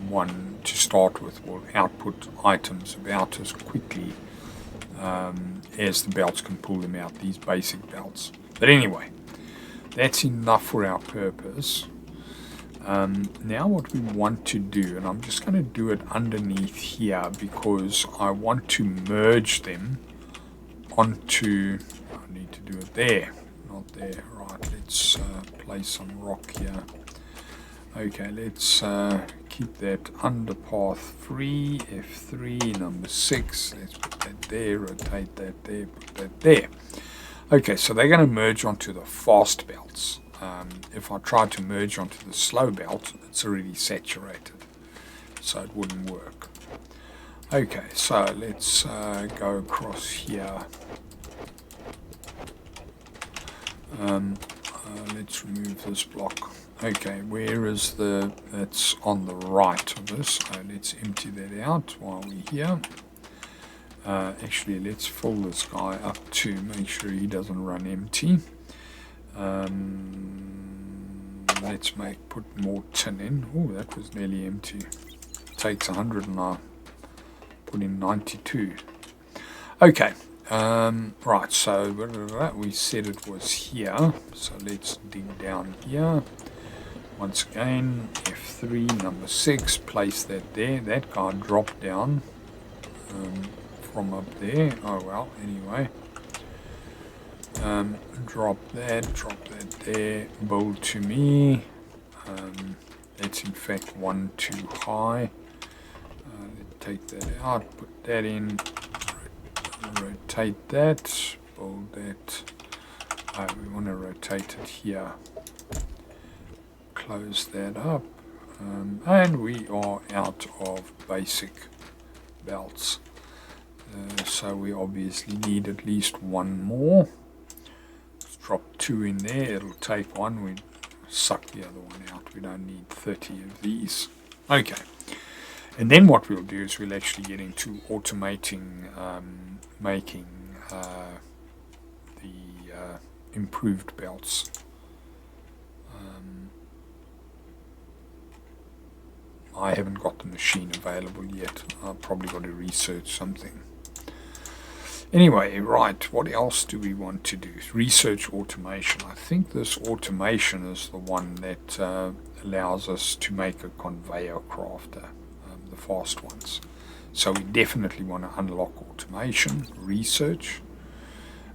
Speaker 1: one to start with, will output items about as quickly as the belts can pull them out, these basic belts. But anyway, that's enough for our purpose. Now what we want to do, and I'm just going to do it underneath here because I want to merge them onto, I need to do it there, not there. Right, let's place some rock here. Okay, let's keep that under path free, F3, number 6, let's put that there, rotate that there, put that there. Okay, so they're going to merge onto the fast belts. If I try to merge onto the slow belt, it's already saturated, so it wouldn't work. Okay, so let's go across here. Let's remove this block. Okay, where is that's on the right of this. Let's empty that out while we're here. Actually, let's fill this guy up to make sure he doesn't run empty. Let's put more tin in. Oh, that was nearly empty. Takes 100 and I put in 92. Okay, right, so we said it was here, so let's dig down here. Once again, F3, number 6, place that there. That guy dropped down from up there. Oh well, anyway. Drop that there, build to me. That's in fact one too high. Let's take that out, put that in, rotate that, build that. We want to rotate it here. Close that up, and we are out of basic belts. So we obviously need at least one more. Drop 2 in there, it'll take 1, we suck the other one out, we don't need 30 of these. Okay, and then what we'll do is we'll actually get into automating making the improved belts. I haven't got the machine available yet, I've probably got to research something. Anyway, right, what else do we want to do? Research automation. I think this automation is the one that allows us to make a conveyor crafter, the fast ones. So we definitely want to unlock automation, research.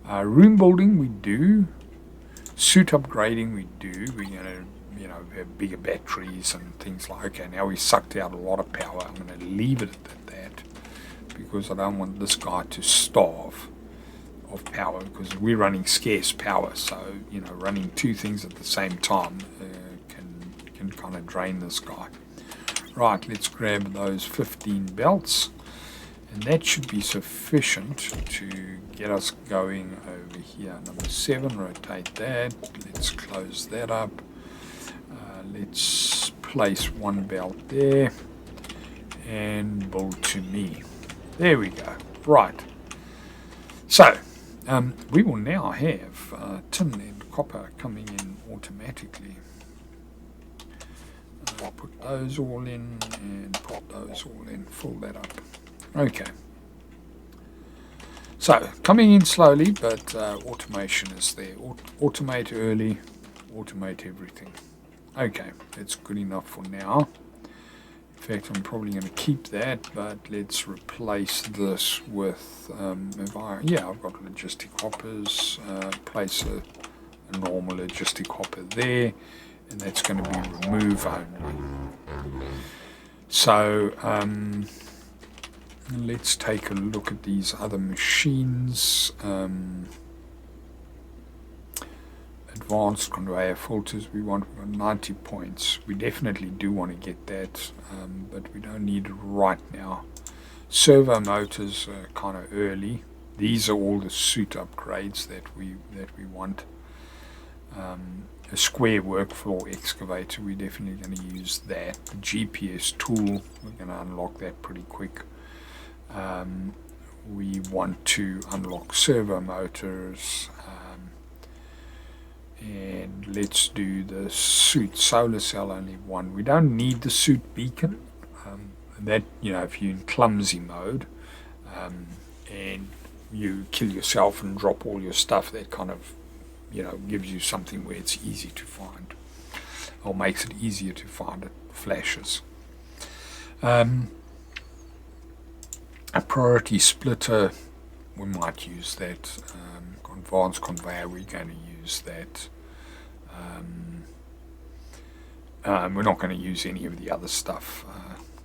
Speaker 1: Room building we do. Suit upgrading we do. We're going to have bigger batteries and things like, okay, now we sucked out a lot of power. I'm going to leave it at that because I don't want this guy to starve of power, because we're running scarce power, so you know, running two things at the same time can kind of drain this guy. Right, let's grab those 15 belts, and that should be sufficient to get us going over here. Number 7, rotate that. Let's close that up. Let's place one belt there and build to me. There we go. Right. So we will now have tin and copper coming in automatically. Put those all in and put those all in. Fill that up. Okay. So coming in slowly, but automation is there. Automate early, automate everything. Okay, that's good enough for now. In fact, I'm probably going to keep that, but let's replace this with, I've got logistic hoppers, place a normal logistic hopper there, and that's going to be remove only. So, let's take a look at these other machines. Advanced conveyor filters, we've got 90 points. We definitely do want to get that, but we don't need it right now. Servo motors are kind of early. These are all the suit upgrades that we want. A square work floor excavator, we're definitely going to use that. The GPS tool, we're going to unlock that pretty quick. We want to unlock servo motors, and let's do the suit. Solar cell, only one. We don't need the suit beacon. That, you know, if you're in clumsy mode and you kill yourself and drop all your stuff, that kind of, you know, gives you something where it's easy to find, or makes it easier to find it. Flashes. A priority splitter, we might use that. Advanced conveyor, we're going to use that. We're not going to use any of the other stuff.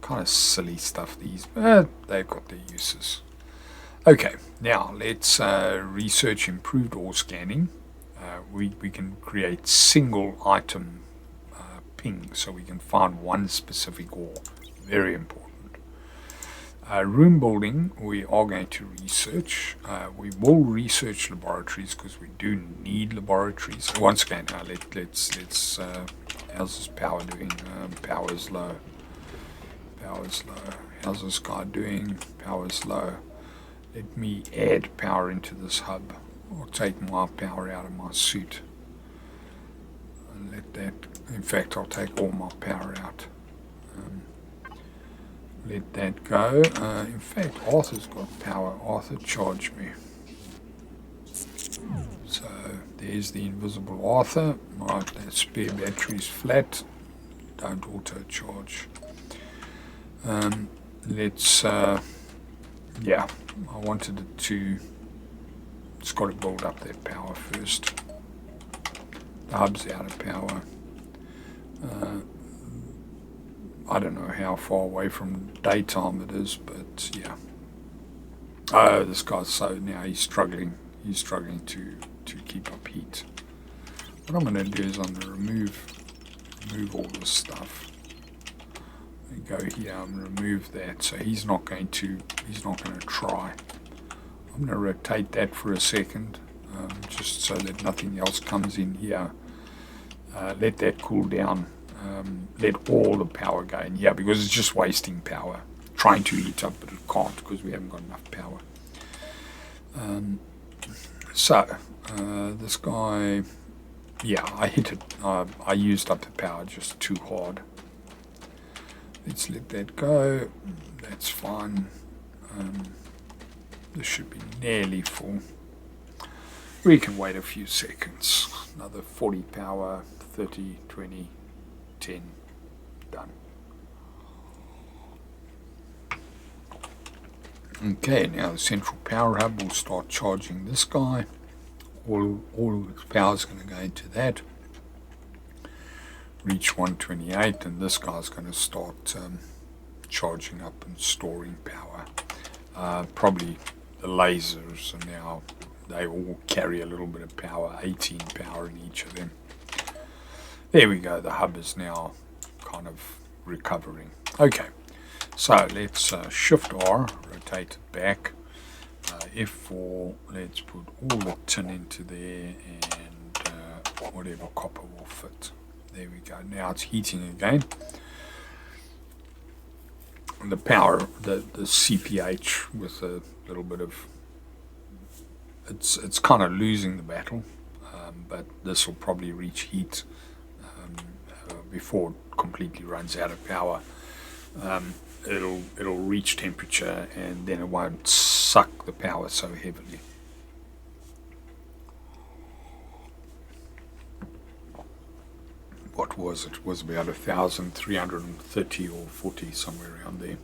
Speaker 1: Kind of silly stuff, these, but they've got their uses. Okay, now let's research improved ore scanning. We can create single item ping, so we can find one specific ore. Very important. Room building, we are going to research. We will research laboratories, because we do need laboratories. Once again, let's how's this power doing? Power's low. Power's low. How's this guy doing? Power's low. Let me add power into this hub. I'll take my power out of my suit. Let that. In fact, I'll take all my power out. Let that go. In fact, Arthur's got power. Arthur, charge me. So there's the invisible Arthur. Right, that spare battery's flat. Don't auto charge. Let's. Yeah, I wanted it to. It's got to build up that power first. The hub's out of power. I don't know how far away from daytime it is, but yeah. Oh, this guy's so now he's struggling. He's struggling to keep up heat. What I'm going to do is I'm going to remove all this stuff. Go here. I'm going to remove that, so he's not going to try. I'm going to rotate that for a second, just so that nothing else comes in here. Let that cool down. Let all the power go in here, because it's just wasting power. Trying to heat up, but it can't, because we haven't got enough power. This guy, yeah, I hit it. I used up the power just too hard. Let's let that go. That's fine. This should be nearly full. We can wait a few seconds. Another 40 power, 30, 20, 10. Done. Okay, now the central power hub will start charging this guy. All of the power is going to go into that. Reach 128, and this guy's going to start charging up and storing power. Probably the lasers are now they all carry a little bit of power, 18 power in each of them. There we go, the hub is now kind of recovering. Okay, so let's Shift R, rotate it back. F4, let's put all the tin into there, and whatever copper will fit. There we go, now it's heating again. The power, the CPH with a little bit of, it's kind of losing the battle, but this will probably reach heat before it completely runs out of power. It'll reach temperature, and then it won't suck the power so heavily. What was it? It was about 1,330 or 40, somewhere around there.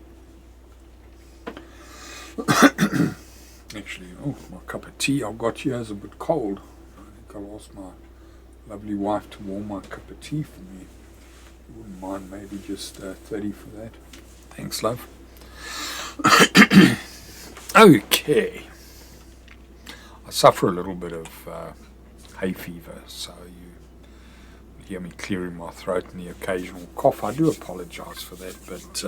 Speaker 1: Actually, oh, my cup of tea I've got here is a bit cold. I think I asked my lovely wife to warm my cup of tea for me. You wouldn't mind maybe just 30 for that? Thanks, love. Okay. I suffer a little bit of hay fever, so you hear me clearing my throat and the occasional cough. I do apologize for that, but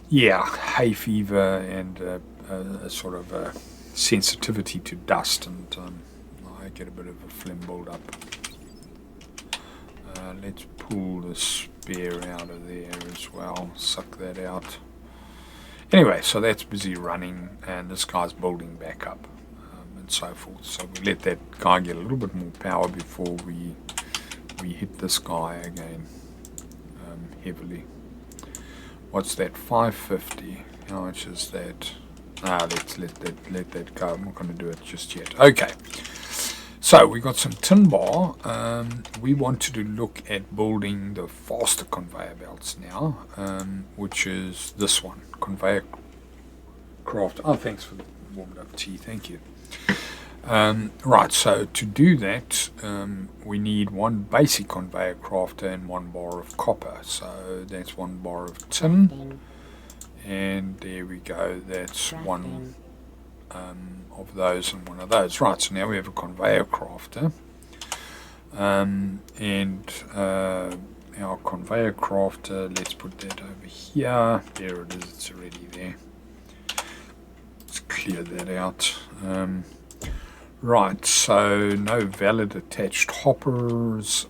Speaker 1: yeah, hay fever and a sort of a sensitivity to dust, and I get a bit of a phlegm build up. Let's pull the spare out of there as well, suck that out. Anyway, so that's busy running, and this guy's building back up, and so forth. So we let that guy get a little bit more power before we hit this guy again heavily. What's that? 550. How much is that? Let's let that go. I'm not going to do it just yet. Okay. So we got some tin bar. We wanted to look at building the faster conveyor belts now, which is this one, Conveyor Craft. Oh, thanks for the warmed up tea. Thank you. Right, so to do that, we need one basic conveyor crafter and 1 bar of copper. So that's 1 bar of tin, and there we go. That's one of those and one of those. Right, so now we have a conveyor crafter, and our conveyor crafter, let's put that over here. There it is, it's already there. Let's clear that out. Right, so no valid attached hoppers.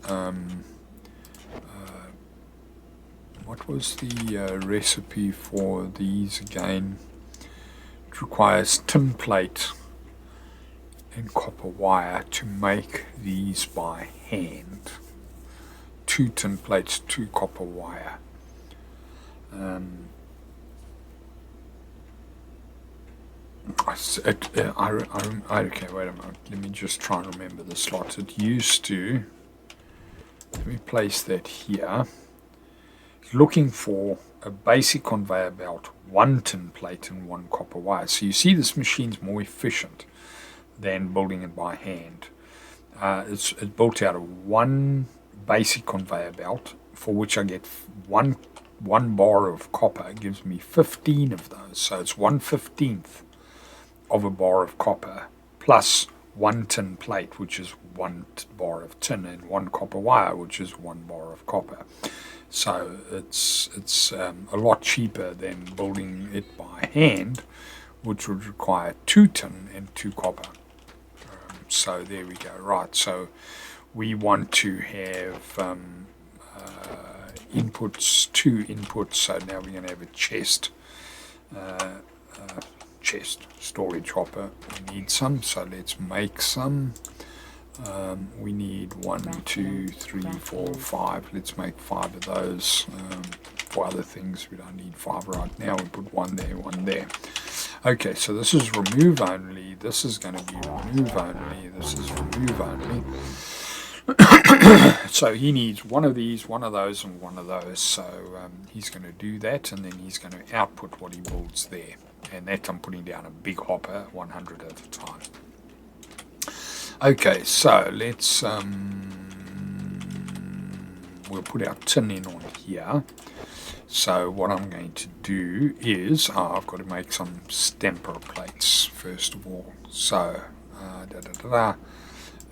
Speaker 1: What was the recipe for these again? It requires tin plate and copper wire to make these by hand. 2 tin plates, 2 copper wire. Okay, wait a minute. Let me just try and remember the slot. It used to, let me place that here. Looking for a basic conveyor belt, 1 tin plate and 1 copper wire. So you see this machine's more efficient than building it by hand. It's built out of 1 basic conveyor belt, for which I get one bar of copper. It gives me 15 of those. So it's 1/15 of a bar of copper, plus 1 tin plate, which is 1 bar of tin, and 1 copper wire, which is 1 bar of copper. So it's a lot cheaper than building it by hand, which would require 2 tin and 2 copper. So there we go. Right, so we want to have inputs, 2 inputs. So now we're going to have a chest storage hopper. We need some, so let's make some. We need 1, 2, 3, 4, 5. Let's make 5 of those. For other things, we don't need 5 right now. We put 1 there, 1 there. Okay, so this is remove only. This is going to be remove only. This is remove only. So he needs 1 of these, 1 of those, and 1 of those. So he's going to do that, and then he's going to output what he builds there. And that I'm putting down a big hopper, 100 at a time. Okay, so let's we'll put our tin in on here. So what I'm going to do is I've got to make some stamper plates first of all. So a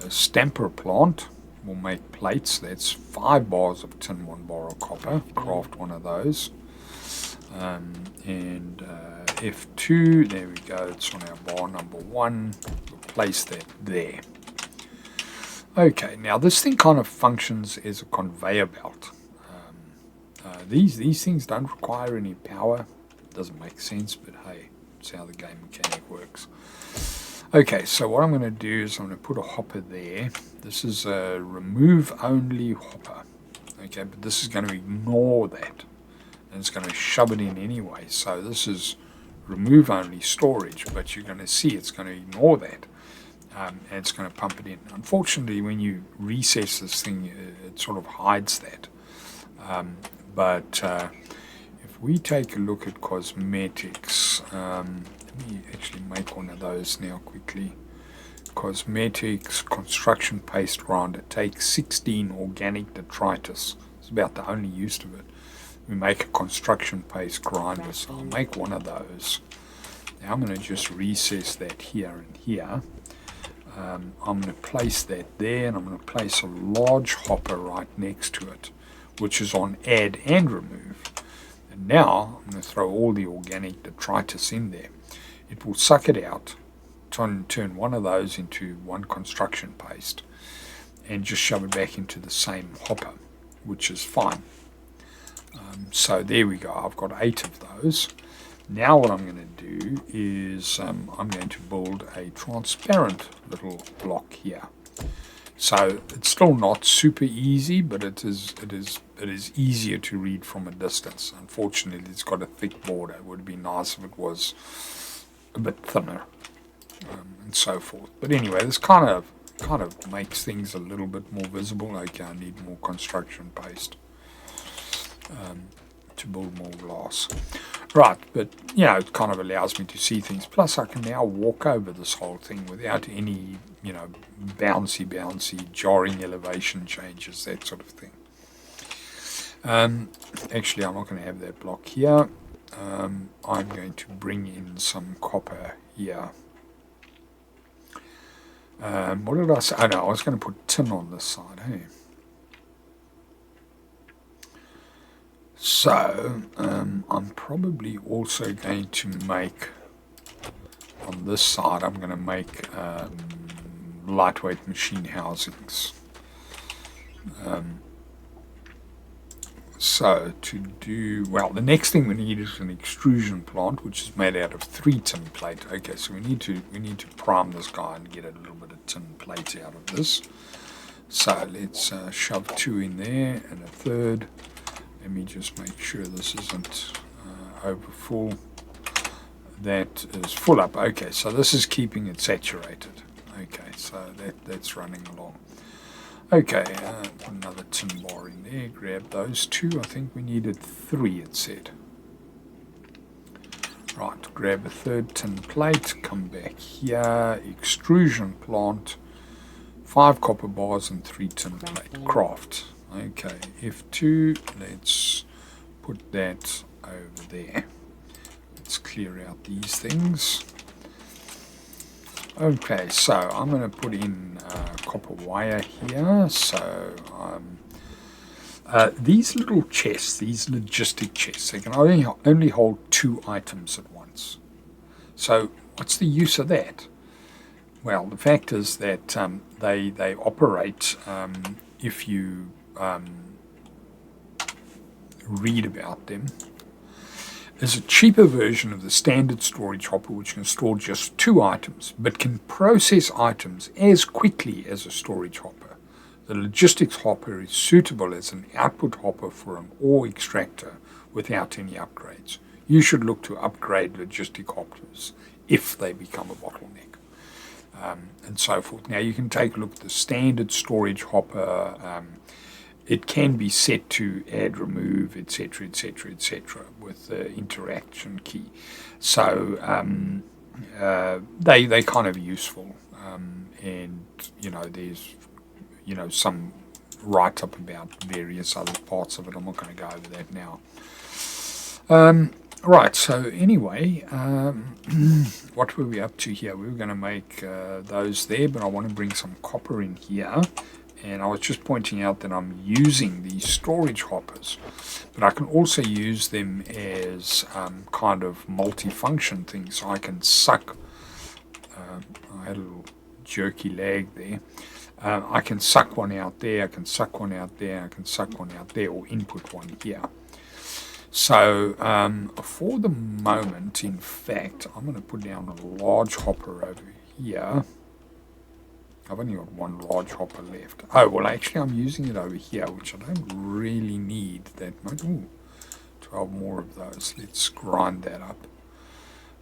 Speaker 1: stamper plant will make plates. That's 5 bars of tin, 1 bar of copper. Craft one of those. And F2, there we go, it's on our bar number 1. We'll place that there. Okay, now this thing kind of functions as a conveyor belt. These things don't require any power. Doesn't make sense, but hey, it's how the game mechanic works. Okay, so what I'm going to do is I'm going to put a hopper there. This is a remove only hopper. Okay, but this is going to ignore that. And it's going to shove it in anyway. So this is remove only storage, but you're going to see it's going to ignore that. And it's going to pump it in. Unfortunately, when you recess this thing, it sort of hides that. But if we take a look at cosmetics, let me actually make one of those now quickly. Cosmetics, construction paste grinder, take 16 organic detritus. It's about the only use of it. We make a construction paste grinder, so I'll make one of those. Now I'm going to just recess that here and here. I'm going to place that there, and I'm going to place a large hopper right next to it, which is on add and remove. And now I'm going to throw all the organic detritus in there. It will suck it out, turn one of those into one construction paste, and just shove it back into the same hopper, which is fine. So there we go, I've got 8 of those. Now what I'm going to do is I'm going to build a transparent little block here. So it's still not super easy, but it is easier to read from a distance. Unfortunately, it's got a thick border. It would be nice if it was a bit thinner, and so forth. But anyway, this kind of makes things a little bit more visible. Okay, I need more construction paste to build more glass. Right, but it kind of allows me to see things. Plus, I can now walk over this whole thing without any, bouncy, jarring elevation changes, that sort of thing. Actually, I'm not going to have that block here. I'm going to bring in some copper here. What did I say? Oh no, I was going to put tin on this side, hey? So, I'm probably also going to make, on this side, I'm going to make lightweight machine housings. So, to do, well, the next thing we need is an extrusion plant, which is made out of 3 tin plate. Okay, so we need to prime this guy and get a little bit of tin plate out of this. So, let's shove 2 in there and a third. Let me just make sure this isn't over full. That is full up. Okay, so this is keeping it saturated. Okay, so that's running along. Okay, put another tin bar in there. Grab those 2. I think we needed 3, it said. Right, grab a third tin plate. Come back here. Extrusion plant. 5 copper bars and 3 tin plate. Craft. Okay, F2, let's put that over there. Let's clear out these things. Okay, so I'm going to put in copper wire here. So these little chests, these logistic chests, they can only hold 2 items at once. So what's the use of that? Well, the fact is that they operate if you read about them. There's a cheaper version of the standard storage hopper which can store just 2 items but can process items as quickly as a storage hopper. The logistics hopper is suitable as an output hopper for an ore extractor without any upgrades. You should look to upgrade logistic hoppers if they become a bottleneck, and so forth. Now you can take a look at the standard storage hopper. It can be set to add, remove, etc., etc., etc., with the interaction key. So they kind of useful, and there's some write-up about various other parts of it. I'm not going to go over that now. Right, so anyway, what were we up to here? We were going to make those there, but I want to bring some copper in here. And I was just pointing out that I'm using these storage hoppers, but I can also use them as kind of multi-function things. So I can suck, I had a little jerky lag there. I can suck one out there, I can suck one out there, I can suck one out there, or input one here. So for the moment, in fact, I'm going to put down a large hopper over here. I've only got one large hopper left. Oh, well, actually, I'm using it over here, which I don't really need that much. Ooh, 12 more of those. Let's grind that up.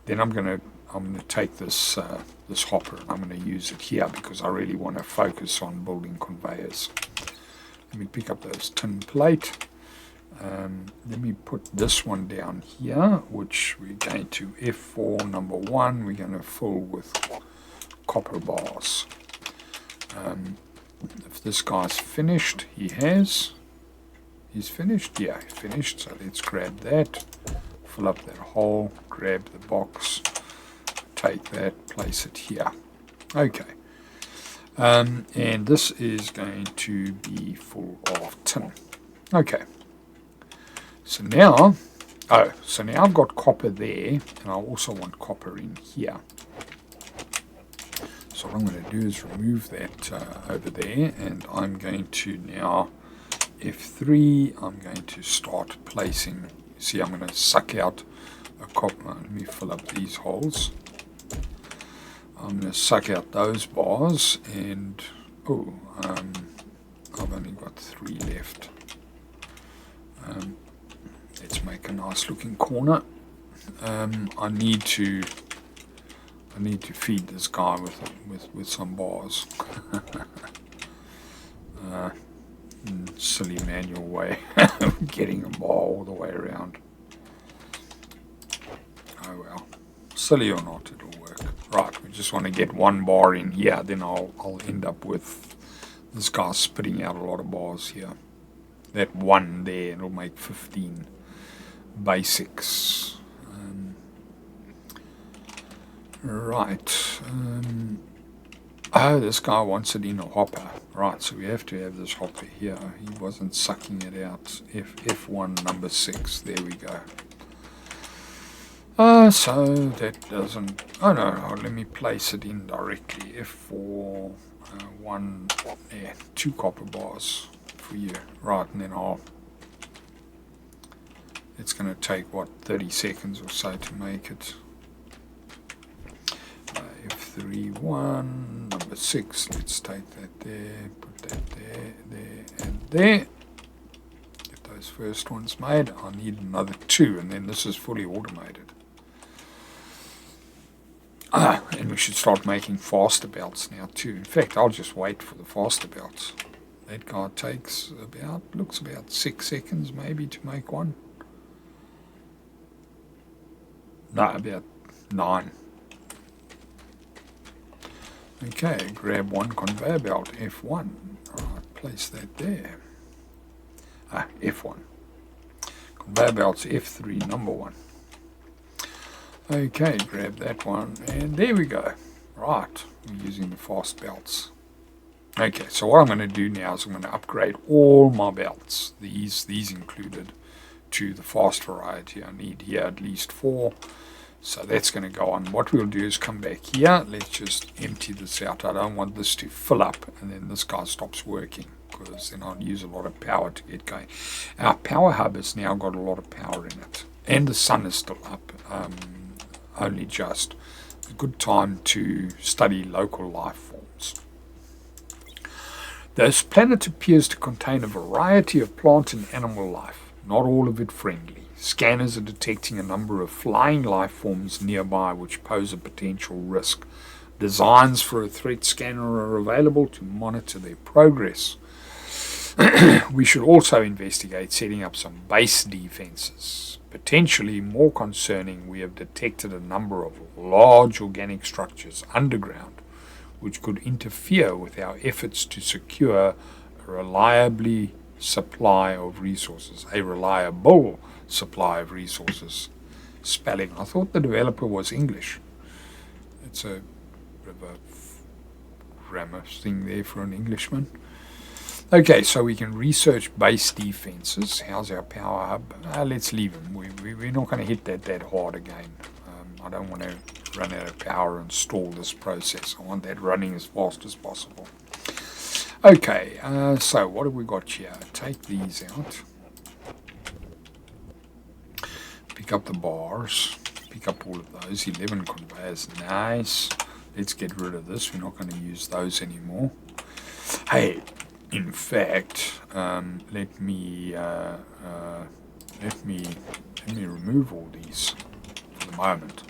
Speaker 1: Then I'm going to take this this hopper and I'm going to use it here because I really want to focus on building conveyors. Let me pick up those tin plate. Let me put this one down here, which we're going to F4 number 1. We're going to fill with copper bars. If this guy's finished, he has. He's finished? Yeah, he's finished. So let's grab that, fill up that hole, grab the box, take that, place it here. Okay. And this is going to be full of tin. Okay. So now I've got copper there, and I also want copper in here. So what I'm going to do is remove that over there, and I'm going to now F3, I'm going to start placing, see, I'm going to suck out a copper. Let me fill up these holes. I'm going to suck out those bars, and I've only got 3 left. Let's make a nice looking corner. I need to feed this guy with some bars. Silly manual way of getting a bar all the way around. Oh well, silly or not, it'll work. Right, we just want to get one bar in here, then I'll end up with this guy spitting out a lot of bars here. That one there, it'll make 15 basics. Right. Oh, this guy wants it in a hopper. Right, so we have to have this hopper here. He wasn't sucking it out. F1 number 6. There we go. So that doesn't... Oh no, let me place it in directly. F4, 1, yeah, 2 copper bars for you. Right, and then it's going to take, what, 30 seconds or so to make it. F3, 1, number 6, let's take that there, put that there, there, and there. Get those first ones made. I need another 2, and then this is fully automated. And we should start making faster belts now too. In fact, I'll just wait for the faster belts. That guy takes looks about 6 seconds maybe to make one. No, about 9. Okay, grab one conveyor belt, F1. Alright, place that there. F1. Conveyor belt's F3, number 1. Okay, grab that one, and there we go. Right, we're using the fast belts. Okay, so what I'm going to do now is I'm going to upgrade all my belts, these included, to the fast variety. I need here at least 4. So that's going to go on. What we'll do is come back here. Let's just empty this out. I don't want this to fill up and then this guy stops working, because then I'll use a lot of power to get going. Our power hub has now got a lot of power in it. And the sun is still up, only just. A good time to study local life forms. This planet appears to contain a variety of plant and animal life, not all of it friendly. Scanners are detecting a number of flying life forms nearby which pose a potential risk. Designs for a threat scanner are available to monitor their progress. We should also investigate setting up some base defenses. Potentially more concerning, we have detected a number of large organic structures underground which could interfere with our efforts to secure a reliably supply of resources. A reliable supply of resources. Spelling. I thought the developer was English. It's a bit of a grammar thing there for an Englishman. Okay, so we can research base defenses. How's our power hub? Let's leave them. We're not going to hit that hard again. I don't want to run out of power and stall this process. I want that running as fast as possible. Okay, so what have we got here? Take these out. Pick up the bars. Pick up all of those. 11 conveyors. Nice. Let's get rid of this. We're not going to use those anymore. Hey, in fact, let me remove all these for the moment.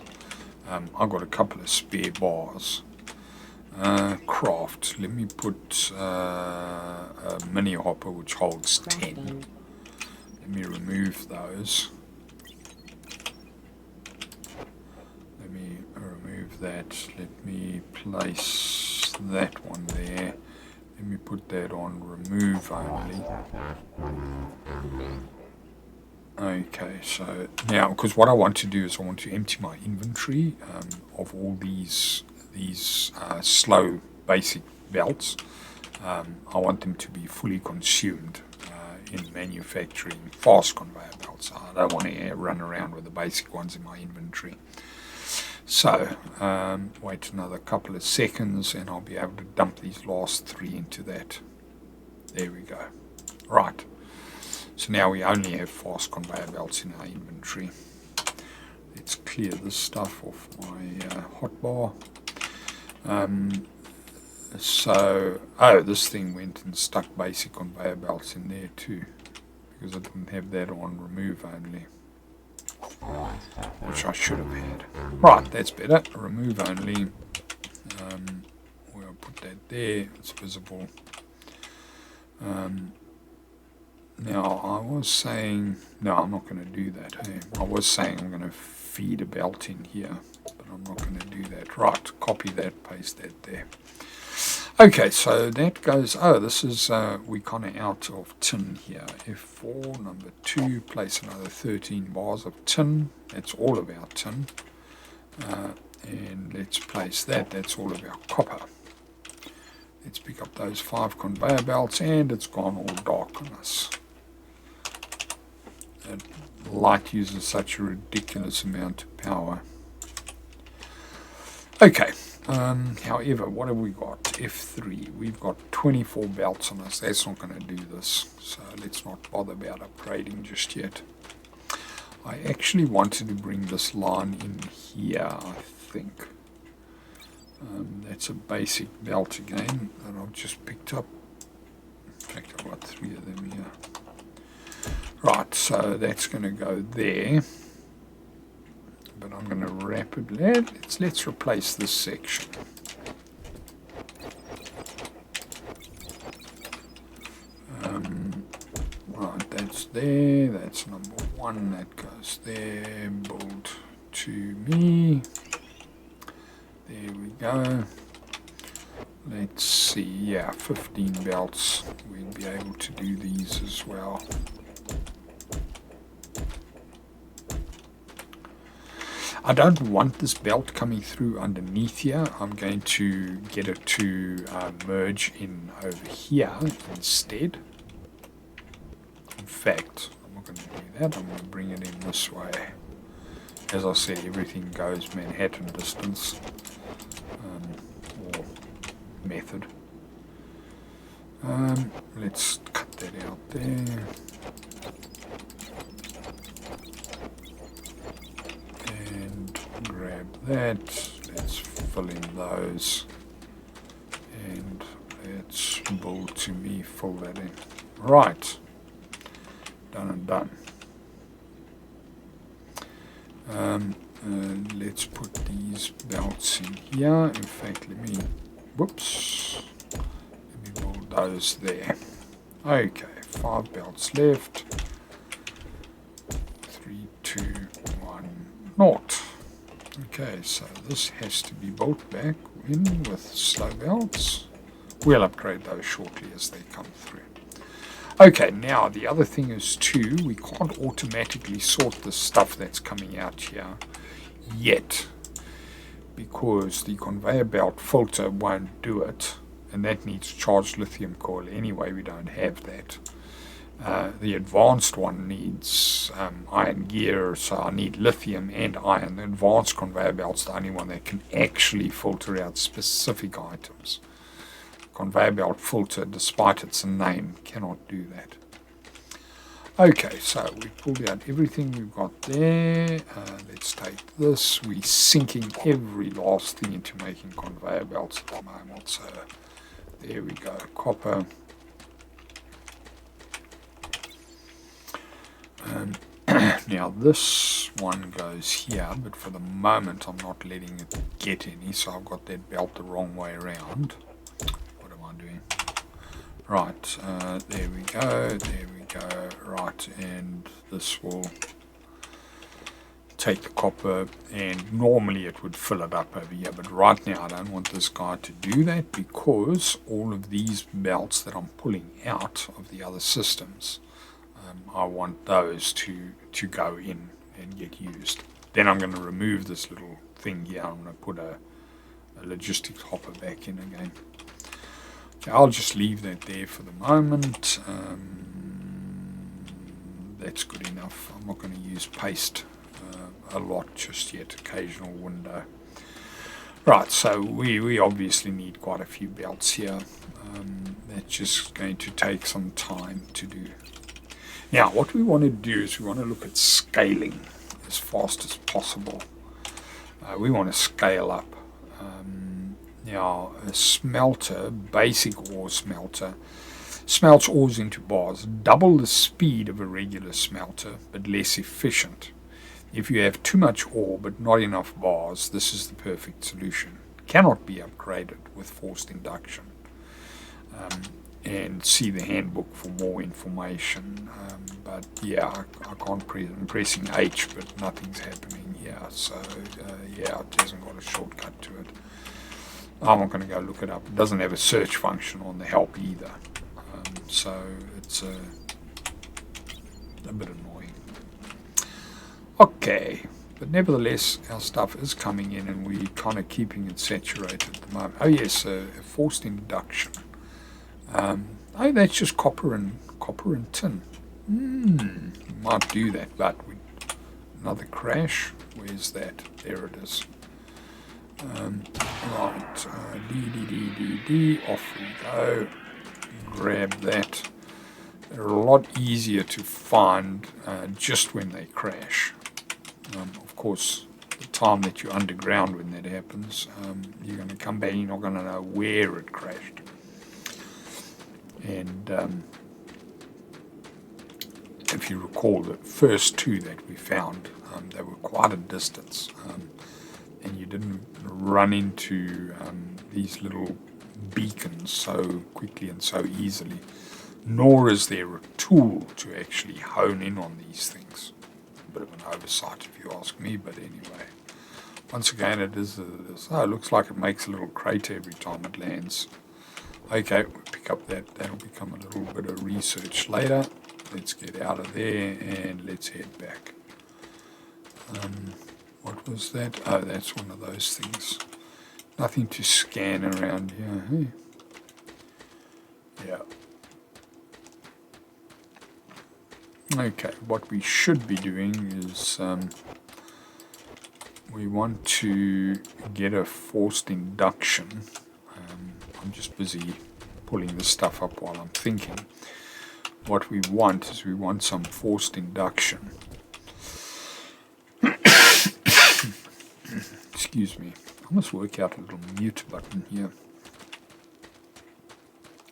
Speaker 1: I've got a couple of spare bars. Craft. Let me put a mini hopper which holds 10. Let me remove those. Let me remove that. Let me place that one there. Let me put that on remove only. Okay, so now, because what I want to do is I want to empty my inventory of all these slow basic belts. I want them to be fully consumed in manufacturing fast conveyor belts. I don't want to run around with the basic ones in my inventory. So, wait another couple of seconds and I'll be able to dump these last 3 into that. There we go. Right. So now we only have fast conveyor belts in our inventory. Let's clear this stuff off my hotbar. This thing went and stuck basic conveyor belts in there too, because I didn't have that on remove only, which I should have had. Right, that's better. Remove only. We'll put that there. It's visible. Now, I was saying, no, I'm not going to do that. Hey? I was saying I'm going to feed a belt in here, but I'm not going to do that. Right, copy that, paste that there. Okay, so that goes, this is, we kind of out of tin here. F4, number 2, place another 13 bars of tin. That's all of our tin. And let's place that. That's all of our copper. Let's pick up those 5 conveyor belts, and it's gone all dark on us. That light uses such a ridiculous amount of power. Okay, however, what have we got? F3, we've got 24 belts on us. That's not going to do this, so let's not bother about upgrading just yet. I actually wanted to bring this line in here, I think. That's a basic belt again that I've just picked up. In fact, I've got 3 of them here. Right, so that's going to go there. But I'm going to wrap it. Let's replace this section. Right, that's there. That's number 1. That goes there. Build to me. There we go. Let's see. Yeah, 15 belts. We'll be able to do these as well. I don't want this belt coming through underneath here. I'm going to get it to merge in over here instead. In fact, I'm not going to do that. I'm going to bring it in this way. As I said, everything goes Manhattan distance or method. Let's cut that out there. Grab that, let's fill in those, and let's build to me, fill that in. Right, done and done. Let's put these belts in here. In fact, let me build those there. Okay, 5 belts left. 3, 2, 1, naught. Okay, so this has to be built back in with slow belts. We'll upgrade those shortly as they come through. Okay, now the other thing is too, we can't automatically sort the stuff that's coming out here yet, because the conveyor belt filter won't do it, and that needs charged lithium coil anyway. We don't have that. The advanced one needs iron gear, so I need lithium and iron. The advanced conveyor belt's the only one that can actually filter out specific items. Conveyor belt filter, despite its name, cannot do that. Okay, so we pulled out everything we've got there. Let's take this. We're sinking every last thing into making conveyor belts at the moment. So there we go, copper. Now this one goes here, but for the moment I'm not letting it get any, so I've got that belt the wrong way around. What am I doing? Right, there we go, right, and this will take the copper, and normally it would fill it up over here, but right now I don't want this guy to do that, because all of these belts that I'm pulling out of the other systems, I want those to go in and get used. Then I'm going to remove this little thing here. I'm going to put a logistics hopper back in again. Okay, I'll just leave that there for the moment. That's good enough. I'm not going to use paste a lot just yet. Occasional window. Right, so we obviously need quite a few belts here. That's just going to take some time to do. Now, what we want to do is we want to look at scaling as fast as possible. We want to scale up. Now, a smelter, basic ore smelter, smelts ores into bars, double the speed of a regular smelter, but less efficient. If you have too much ore but not enough bars, this is the perfect solution. Cannot be upgraded with forced induction. And see the handbook for more information. But yeah, I can't I'm pressing H, but nothing's happening here. So yeah, it hasn't got a shortcut to it. I'm not going to go look it up. It doesn't have a search function on the help either. So it's a bit annoying. Okay, but nevertheless, our stuff is coming in, and we're kind of keeping it saturated at the moment. Oh yes, a forced induction. Oh, that's just copper and tin. Might do that, but another crash. Where's that? There it is. Right, D. Off we go. Grab that. They're a lot easier to find just when they crash. Of course, the time that you're underground when that happens, you're going to come back. You're not going to know where it crashed. And if you recall, the first two that we found, they were quite a distance, and you didn't run into these little beacons so quickly and so easily, nor is there a tool to actually hone in on these things. A bit of an oversight if you ask me, but anyway. Once again, it looks like it makes a little crater every time it lands. Okay, we'll pick up that. That'll become a little bit of research later. Let's get out of there and let's head back. What was that? Oh, that's one of those things. Nothing to scan around here. Hey? Yeah. Okay, what we should be doing is we want to get a forced induction. I'm just busy pulling this stuff up while I'm thinking. What we want is we want some forced induction. Excuse me. I must work out a little mute button here.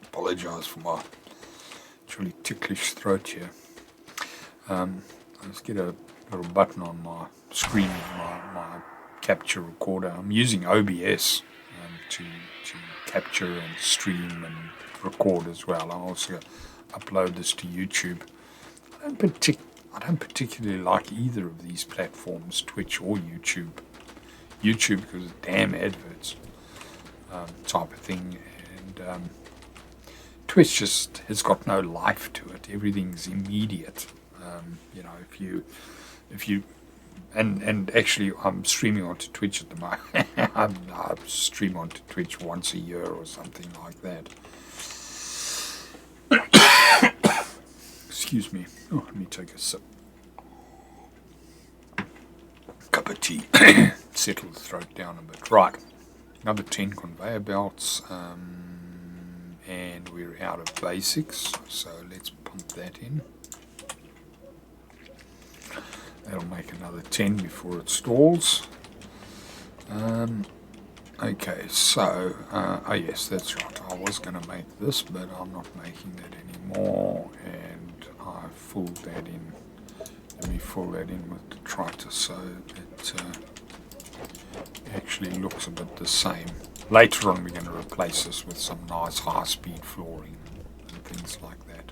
Speaker 1: Apologize for my truly ticklish throat here. Let's get a little button on my screen, my capture recorder. I'm using OBS to capture and stream and record as well. I also upload this to YouTube. I don't particularly like either of these platforms, Twitch or YouTube. YouTube because of damn adverts type of thing, and twist just has got no life to it. Everything's immediate. You know, if you and actually I'm streaming onto Twitch at the moment. I stream onto Twitch once a year or something like that. Excuse me. Oh, let me take a sip. Cup of tea. Settle the throat down a bit. Right. Another 10 conveyor belts. And we're out of basics. So let's pump that in. That'll make another 10 before it stalls. Okay, so, oh yes, that's right. I was going to make this, but I'm not making that anymore. And I filled that in. Let me fill that in with detritus so it actually looks a bit the same. Later on, we're going to replace this with some nice high-speed flooring and things like that.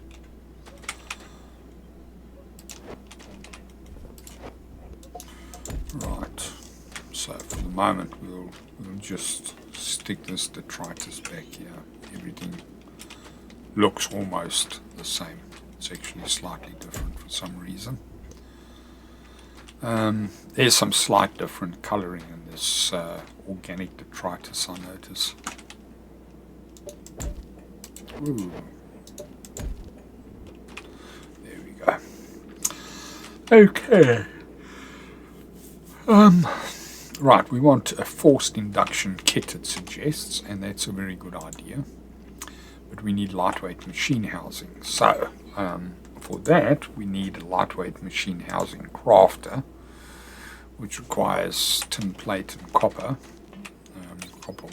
Speaker 1: Right, so for the moment we'll just stick this detritus back here. Everything looks almost the same. It's actually slightly different for some reason. There's some slight different colouring in this organic detritus, I notice. Ooh. There we go. Okay. Right, we want a forced induction kit, it suggests, and that's a very good idea. But we need lightweight machine housing. So, for that, we need a lightweight machine housing crafter, which requires tin plate and copper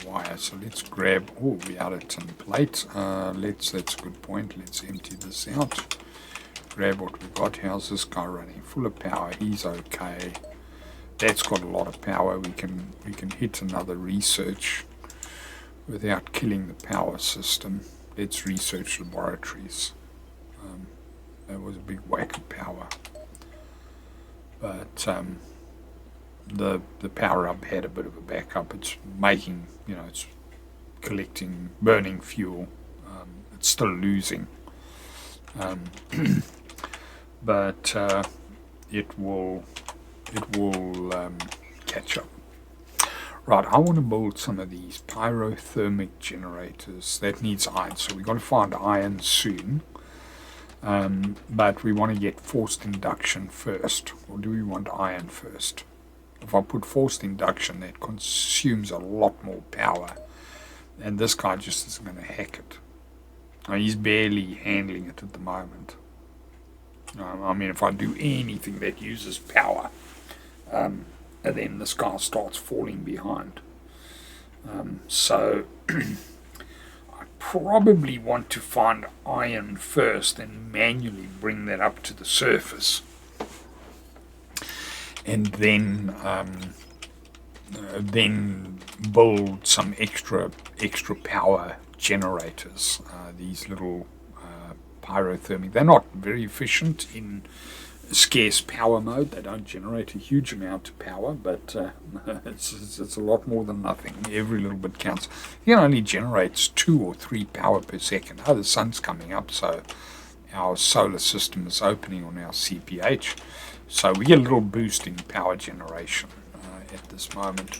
Speaker 1: wire. So let's grab, oh, we're out of tin plate. That's a good point. Let's empty this out. Grab what we've got. How's this guy running? Full of power. He's okay. That's got a lot of power. We can hit another research without killing the power system. Let's research laboratories. That was a big whack of power. But the power up had a bit of a backup. It's making, you know, it's collecting, burning fuel. It's still losing. But it will catch up. Right, I want to build some of these pyrothermic generators. That needs iron, so we've got to find iron soon. But we want to get forced induction first. Or do we want iron first? If I put forced induction, that consumes a lot more power. And this guy just isn't going to hack it. I mean, he's barely handling it at the moment. I mean, if I do anything that uses power, and then this guy starts falling behind. So I probably want to find iron first and manually bring that up to the surface, and then build some extra power generators. These little pyrothermic. They're not very efficient in scarce power mode. They don't generate a huge amount of power, but it's a lot more than nothing. Every little bit counts. It only generates 2 or 3 power per second. Oh, the sun's coming up, so our solar system is opening on our CPH. So we get a little boost in power generation at this moment.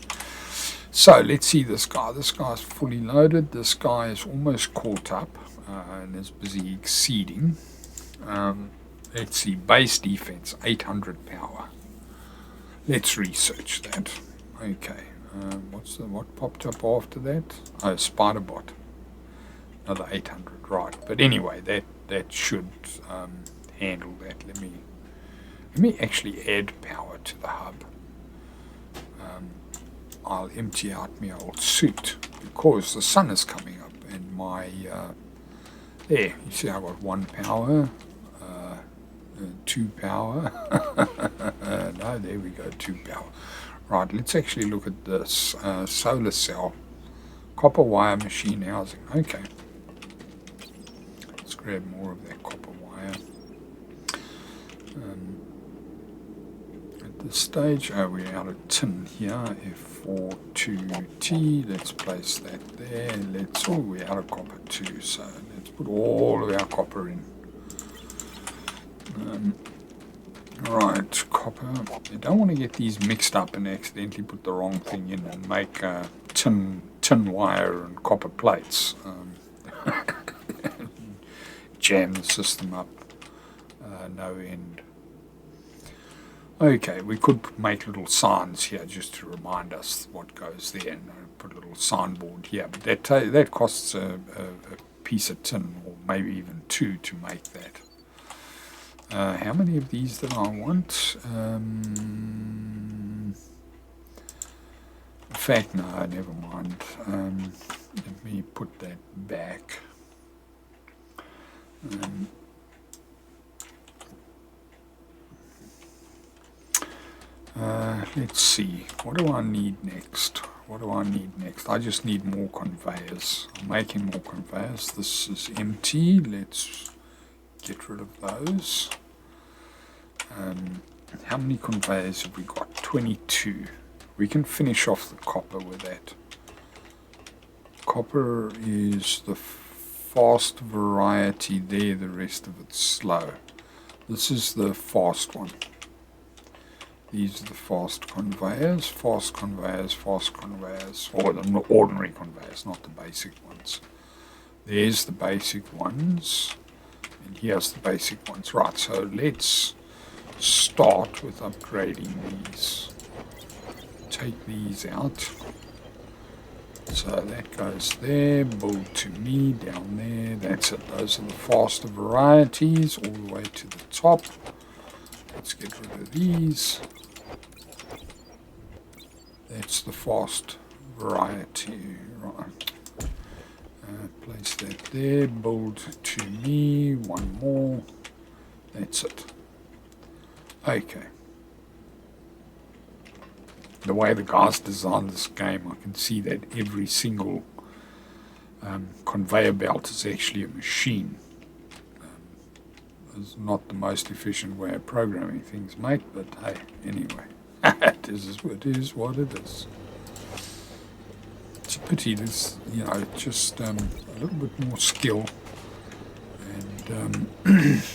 Speaker 1: So let's see this guy. This guy's fully loaded. This guy is almost caught up and is busy exceeding. Let's see, base defense, 800 power. Let's research that. Okay, what popped up after that? Oh, Spiderbot. Another 800, right. But anyway, that should handle that. Let me actually add power to the hub. I'll empty out my old suit because the sun is coming up and my there, you see I got 1 power, 2 power. No, there we go, 2 power. Right, let's actually look at this. Solar cell, copper wire machine housing. Okay, let's grab more of that copper wire. At this stage, we're out of tin here. F42T, let's place that there. We're out of copper too, so Let's put all of our copper in. Right, copper. You don't want to get these mixed up and accidentally put the wrong thing in and make tin wire and copper plates. Jam the system up no end. Okay, we could make little signs here just to remind us what goes there, and put a little signboard here, but that costs a piece of tin, or maybe even two, to make that. How many of these did I want? In fact, no, never mind. Let me put that back. Let's see, what do I need next? I just need more conveyors. I'm making more conveyors. This is empty. Let's get rid of those. How many conveyors have we got? 22. We can finish off the copper with that. Copper is the fast variety there, the rest of it's slow. This is the fast one. These are the fast conveyors, or the ordinary conveyors, not the basic ones. There's the basic ones, and here's the basic ones. Right, so let's start with upgrading these. Take these out. So that goes there, build to me, down there, that's it. Those are the faster varieties, all the way to the top. Let's get rid of these. That's the fast variety, right. Place that there, build to me, one more, that's it. Okay. The way the guys designed this game, I can see that every single conveyor belt is actually a machine. It's not the most efficient way of programming things, mate, but hey, anyway. It is what it is. It's a pity there's, just a little bit more skill, and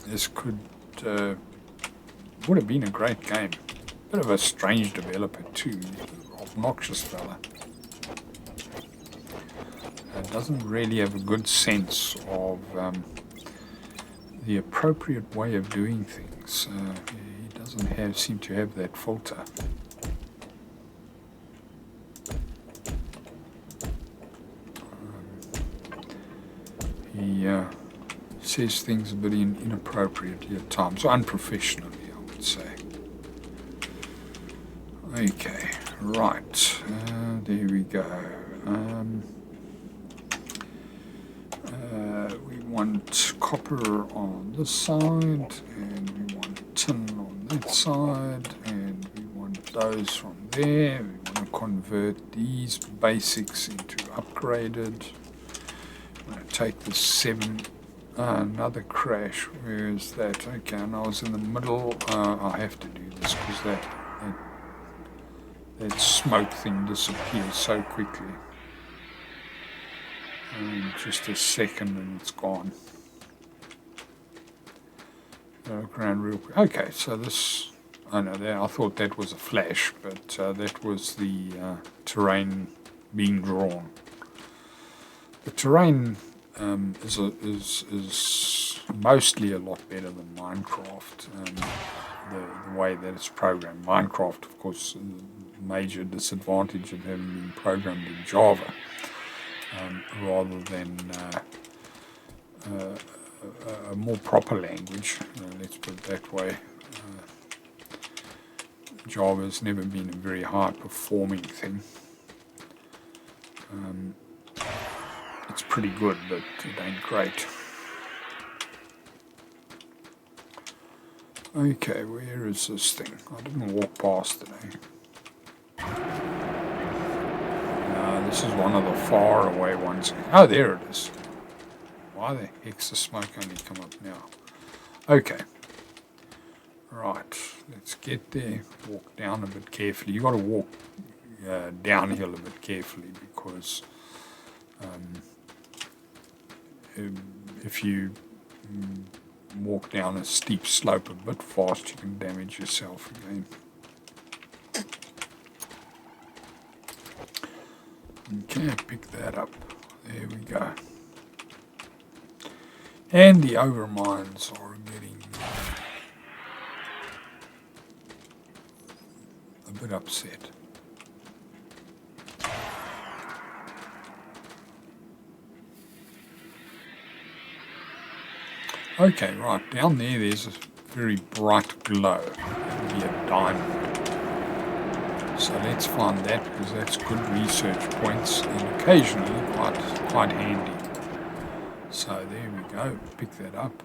Speaker 1: this would have been a great game. Bit of a strange developer too, obnoxious fella. Doesn't really have a good sense of the appropriate way of doing things. He doesn't seem to have that filter. He says things a bit inappropriately at times, or unprofessionally, I would say. Okay, right, there we go. We want copper on this side, and we want tin on that side, and we want those from there. We want to convert these basics into upgraded. I'm going to take the 7, another crash. Where is that? Okay, and I was in the middle. I have to do this because that smoke thing disappears so quickly. Just a second and it's gone. Look around real quick. Okay, so this, I thought that was a flash, but that was the terrain being drawn. The terrain is mostly a lot better than Minecraft. The way that it's programmed. Minecraft, of course, major disadvantage of having been programmed in Java rather than a more proper language, let's put it that way. Java has never been a very high performing thing. It's pretty good, but it ain't great. Okay, where is this thing? I didn't walk past it, eh? No, this is one of the far away ones. Oh, there it is. Why the heck's the smoke only come up now? Okay. Right, let's get there. Walk down a bit carefully. You got to walk downhill a bit carefully because if you walk down a steep slope a bit fast, you can damage yourself again. Okay, pick that up. There we go. And the overmines are getting a bit upset. Okay, right, down there's a very bright glow. That'll be a diamond. So let's find that, because that's good research points and occasionally quite handy. So there we go, pick that up.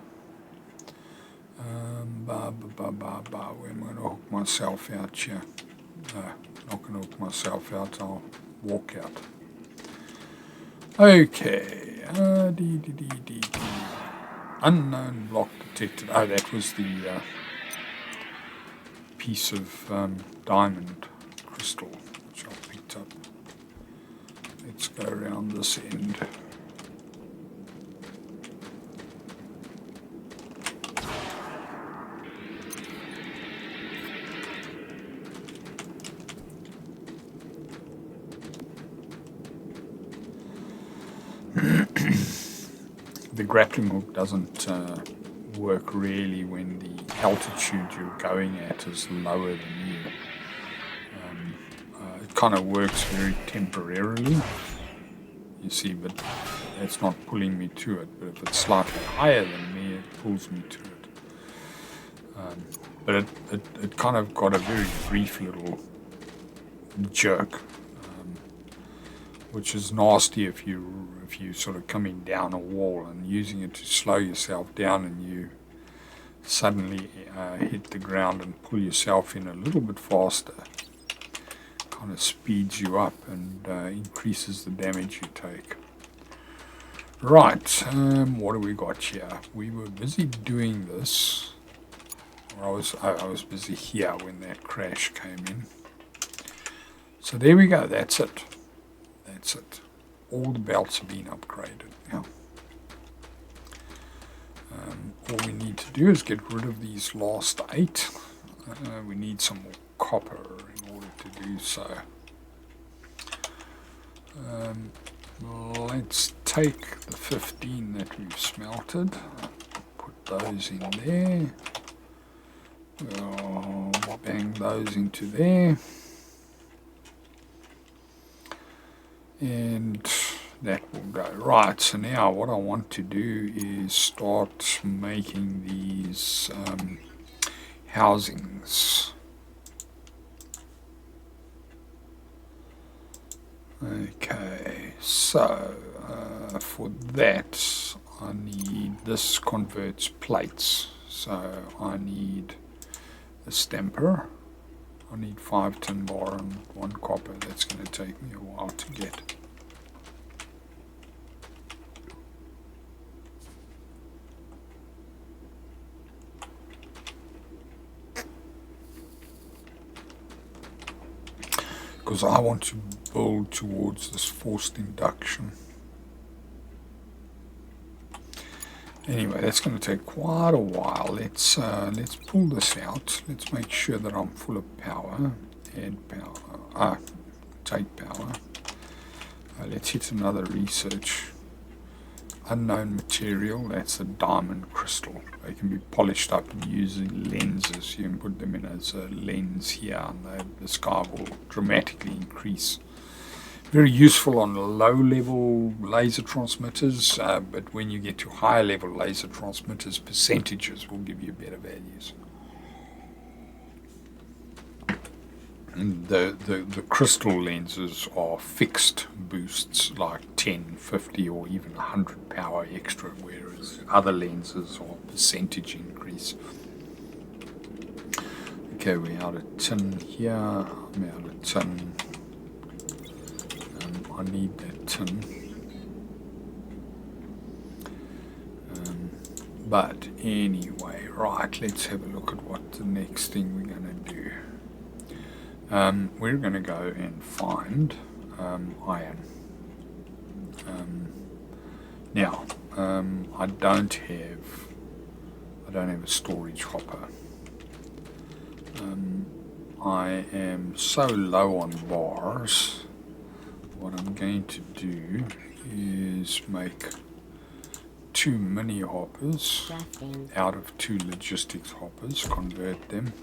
Speaker 1: Where am I going to hook myself out here? No, not going to hook myself out, I'll walk out. Okay, unknown block detected. Oh, that was the piece of diamond crystal which I picked up. Let's go around this end. The grappling hook doesn't work really when the altitude you're going at is lower than you. It kind of works very temporarily, you see, but it's not pulling me to it. But if it's slightly higher than me, it pulls me to it. But it kind of got a very brief little jerk, which is nasty if you sort of coming down a wall and using it to slow yourself down, and you suddenly hit the ground and pull yourself in a little bit faster. Kind of speeds you up and increases the damage you take. Right, what do we got here? We were busy doing this. Or I was busy here when that crash came in. So there we go, that's it. That's it. All the belts have been upgraded now. All we need to do is get rid of these last 8. We need some more copper in order to do so. Let's take the 15 that we've smelted, put those in there. We'll bang those into there. And that will go. Right, so now what I want to do is start making these housings. Okay, so for that I need, this converts plates, so I need a stamper. I need 5 tin bar and 1 copper. That's going to take me a while to get. Because I want to build towards this forced induction. Anyway, that's going to take quite a while. Let's pull this out. Let's make sure that I'm full of power. Add power. Take power. Let's hit another research. Unknown material. That's a diamond crystal. They can be polished up using lenses. You can put them in as a lens here, and the sky will dramatically increase. Very useful on low-level laser transmitters, but when you get to higher-level laser transmitters, percentages will give you better values. And the crystal lenses are fixed boosts, like 10, 50, or even 100 power extra, whereas other lenses are percentage increase. Okay, we're out of tin here. I'm out of tin. I need that tin. But anyway, right, let's have a look at what the next thing we're going to do. We're going to go and find iron. Now, I don't have a storage hopper. I am so low on bars. What I'm going to do is make 2 mini hoppers out of 2 logistics hoppers, convert them,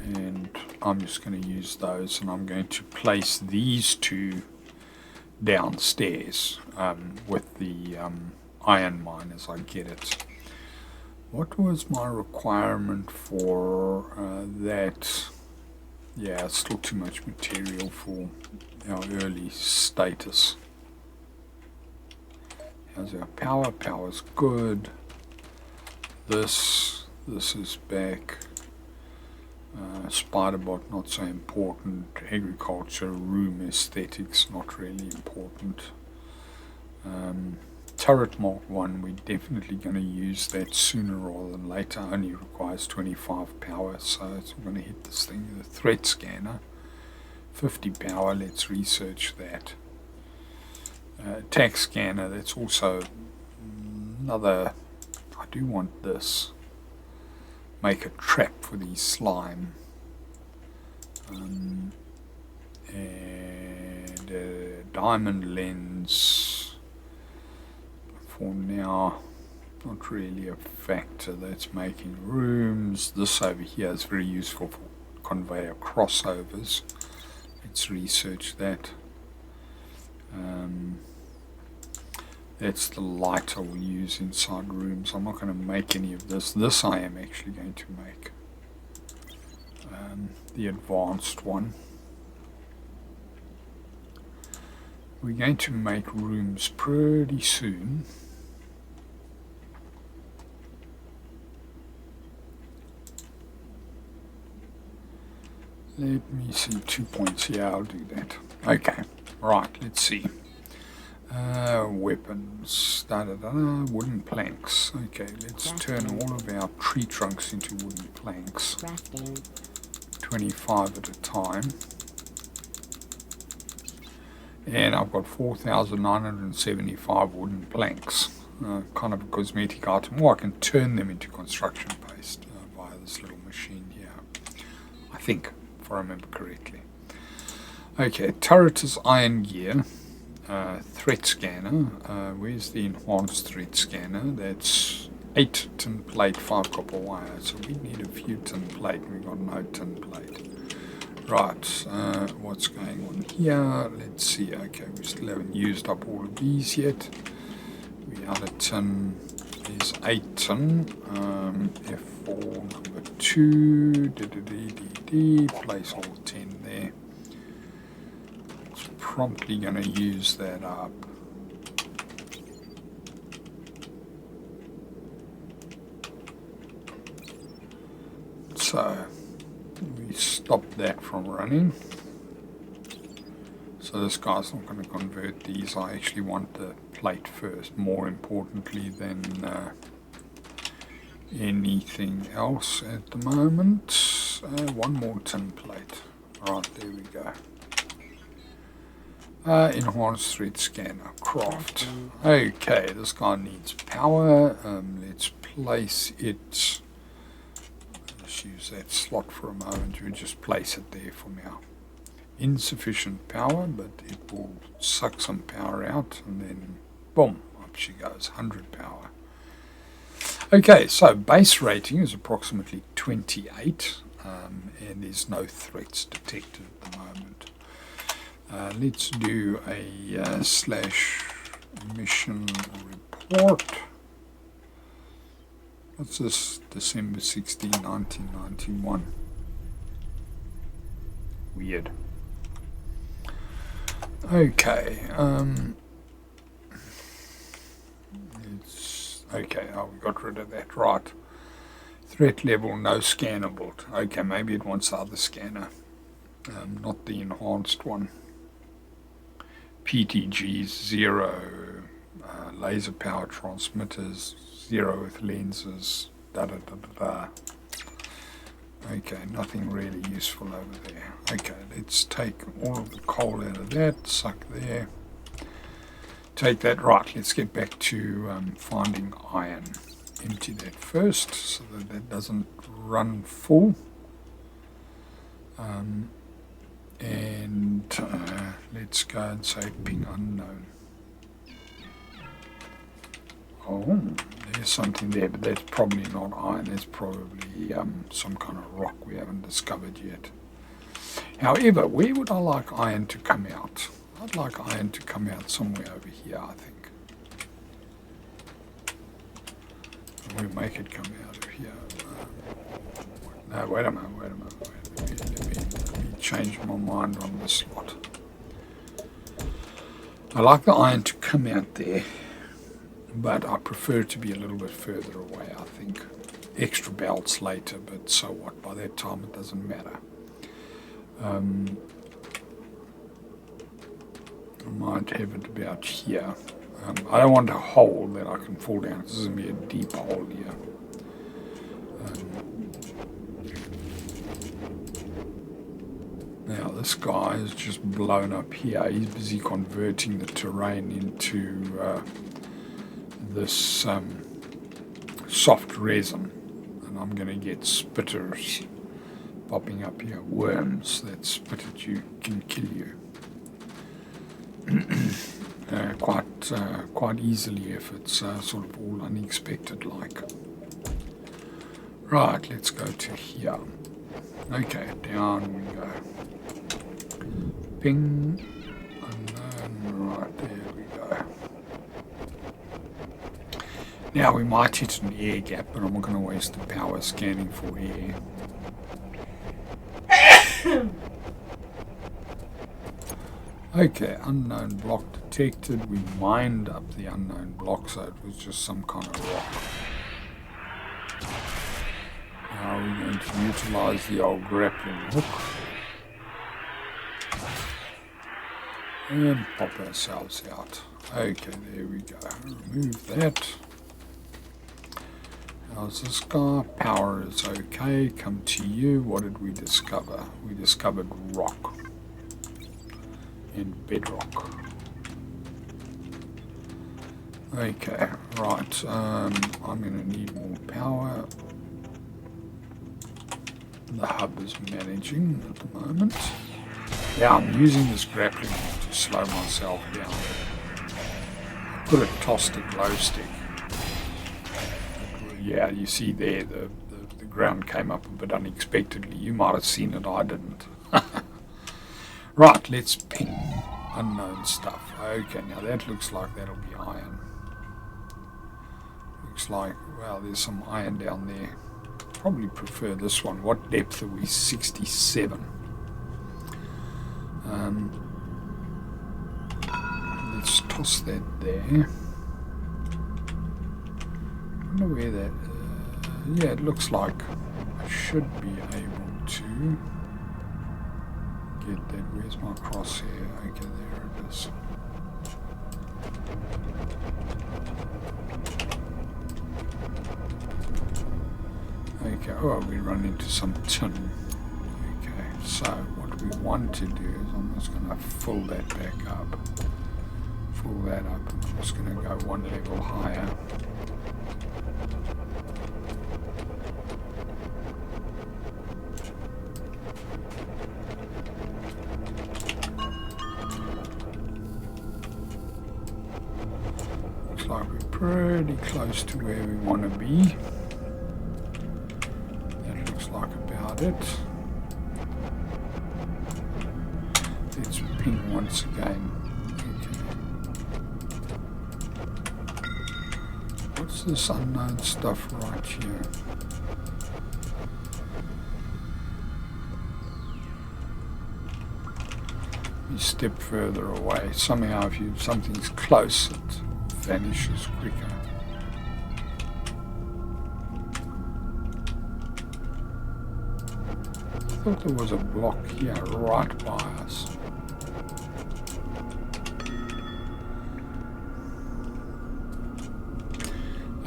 Speaker 1: and I'm just going to use those, and I'm going to place these 2 downstairs with the iron mine as I get it. What was my requirement for that? Yeah, it's still too much material for our early status. How's our power? Power's good. This is back. Spiderbot, not so important. Agriculture, room aesthetics, not really important. Turret Mark 1, we're definitely going to use that sooner rather than later. Only requires 25 power, so it's going to hit this thing. The threat scanner, 50 power, let's research that. Attack scanner, that's also another. I do want this. Make a trap for these slime. And a diamond lens. For now, not really a factor. That's making rooms. This over here is very useful for conveyor crossovers. Let's research that. That's the light I will use inside rooms. I'm not going to make any of this. This I am actually going to make. The advanced one. We're going to make rooms pretty soon. Let me see, 2 points. Yeah, I'll do that. Okay, right, let's see. Weapons, wooden planks. Okay, let's turn all of our tree trunks into wooden planks. 25 at a time. And I've got 4,975 wooden planks. Kind of a cosmetic item. Or I can turn them into construction paste via this little machine here. I think, if I remember correctly. Okay, turret is iron gear. Threat scanner. Where's the enhanced threat scanner? That's 8 tin plate, 5 copper wire. So we need a few tin plate. We've got no tin plate. Right, what's going on here? Let's see. Okay, we still haven't used up all of these yet. We had a tin is 8 tin. F4 number 2. Place all 10 there. Promptly going to use that up. So we stop that from running. So this guy's not going to convert these. I actually want the plate first, more importantly than anything else at the moment. One more tin plate. Right, there we go. Enhanced thread scanner, craft. Okay, this guy needs power. Let's place it. Let's use that slot for a moment. We'll just place it there for now. Insufficient power, but it will suck some power out, and then boom, up she goes, 100 power. Okay, so base rating is approximately 28, and there's no threats detected at the moment. Let's do a slash mission report. What's this? December 16, 1991. Weird. Okay. It's okay. Oh, we got rid of that. Right. Threat level, no scannable. Okay, maybe it wants the other scanner, not the enhanced one. PTGs 0, laser power transmitters 0 with lenses, Okay, nothing really useful over there. Okay, let's take all of the coal out of that, suck there. take that. Right, let's get back to finding iron. Empty that first so that that doesn't run full. And let's go and say ping unknown. Oh, there's something there, but that's probably not iron. That's probably some kind of rock we haven't discovered yet. However, where would I like iron to come out? I'd like iron to come out somewhere over here, I think. We'll make it come out of here. No, wait a minute. Let me change my mind on this lot. I like the iron to come out there, but I prefer it to be a little bit further away, I think. Extra belts later, but so what? By that time it doesn't matter. I might have it about here. I don't want a hole that I can fall down. This is going to be a deep hole here. Now this guy is just blown up here. He's busy converting the terrain into this soft resin, and I'm going to get spitters popping up here. Worms that spit at you can kill you quite easily if it's sort of all unexpected like. Right, let's go to here. Okay, down we go. Ping, and then right there we go. Now we might hit an air gap, but I'm not going to waste the power scanning for air. Okay, unknown block detected. We mined up the unknown block, so it was just some kind of rock. Now we're going to utilize the old grappling hook and pop ourselves out. Okay, there we go. Remove that. How's this guy? Power is okay. Come to you. What did we discover? We discovered rock and bedrock. Okay, right. I'm going to need more power. The hub is managing at the moment. Yeah, I'm using this grappling hook to slow myself down. Put a tossed a glow stick. Yeah, you see there, the ground came up a bit unexpectedly. You might have seen it, I didn't. Right, let's ping unknown stuff. Okay, now that looks like that'll be iron. Looks like, well, there's some iron down there. Probably prefer this one. What depth are we? 67. Let's toss that there. I wonder where that... yeah, it looks like I should be able to get that. Where's my crosshair? Okay, there it is. Okay, oh, we run into some tin. Okay, so what we want to do is I'm just going to fill that back up. Fill that up, and I'm just going to go one level higher. Looks like we're pretty close to where we want to be. That looks like about it. Let's ping once again. What's this unknown stuff right here? You step further away. Somehow if something's close, it vanishes quicker. I thought there was a block here right by us.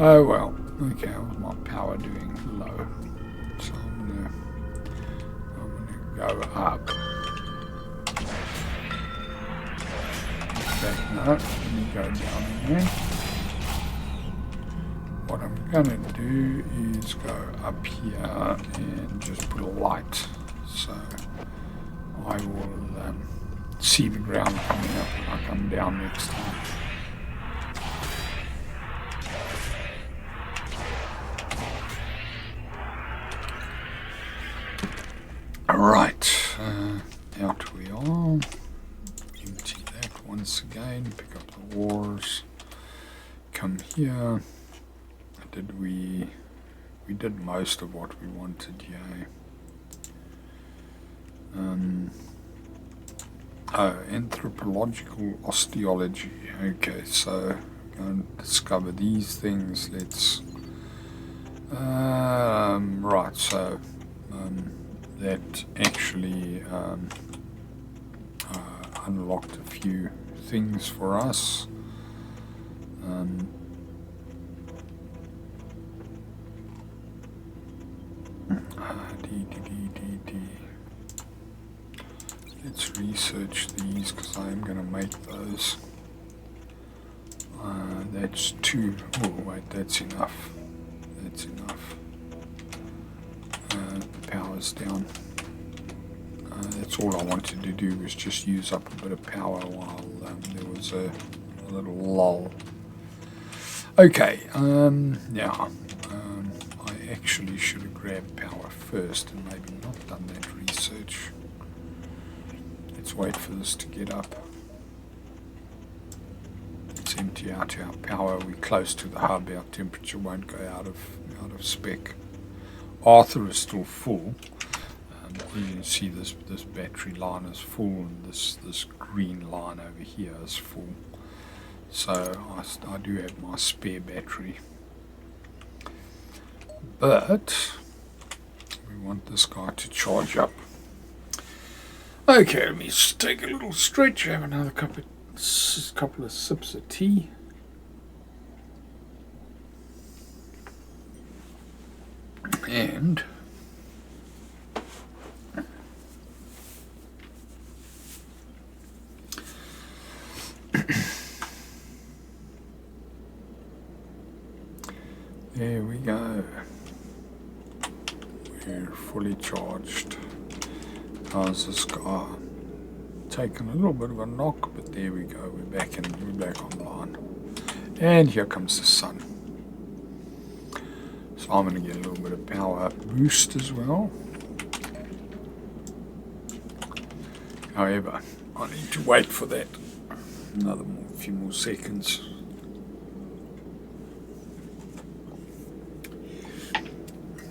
Speaker 1: Oh well, okay, what was my power doing? Low. So I'm gonna go up. back now. Let me go down again. What I'm going to do is go up here and just put a light. So I will see the ground coming up when I come down next time. Alright, out we are. Empty that once again, pick up the ores, come here. We did most of what we wanted here. Anthropological osteology. Okay, so go and discover these things. Let's right, so that actually unlocked a few things for us. Let's research these because I am going to make those. That's 2. Oh wait, that's enough. That's enough. The power's down. That's all I wanted to do was just use up a bit of power while there was a little lull. Okay, now I actually should have grabbed power first and maybe not done that research. Let's wait for this to get up. Let's empty out our power. We're close to the hub. Our temperature won't go out of spec. Arthur is still full. You can see this battery line is full, and this green line over here is full. So I do have my spare battery, but we want this guy to charge up. Okay, let me just take a little stretch. Have another couple of sips of tea. And there we go. We're fully charged. How's this guy? Taken a little bit of a knock, but there we go. We're back online. And here comes the sun. So I'm going to get a little bit of power boost as well. However, I need to wait for that. Few more seconds.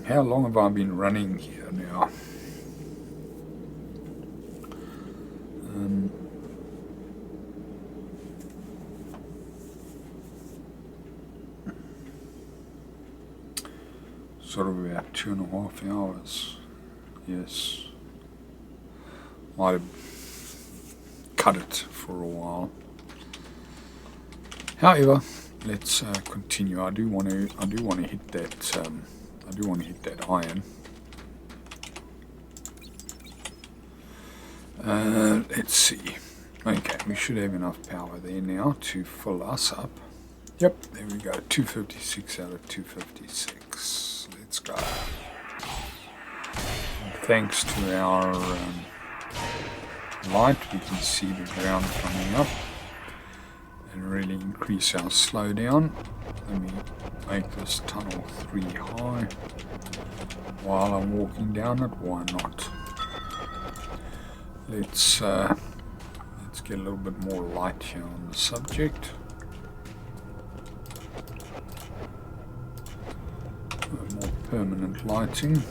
Speaker 1: How long have I been running here now? Sort of about 2.5 hours. Yes. Might have cut it for a while. However, let's continue. I do want to hit that. I do want to hit that iron. Let's see. Okay, we should have enough power there now to fill us up. Yep, there we go. 256 out of 256. Let's go. And thanks to our light, we can see the ground coming up and really increase our slowdown. Let me make this tunnel 3 high while I'm walking down it. Why not? Let's get a little bit more light here on the subject. More permanent lighting.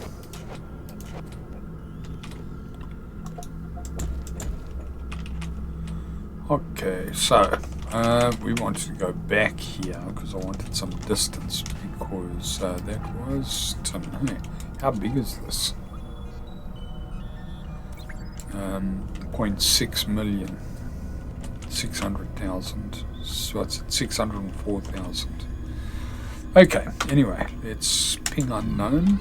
Speaker 1: Okay, so we wanted to go back here because I wanted some distance, because that was, hey, how big is this? 0.6 million, 600,000, so it's at 604,000. Okay, anyway, let's ping unknown.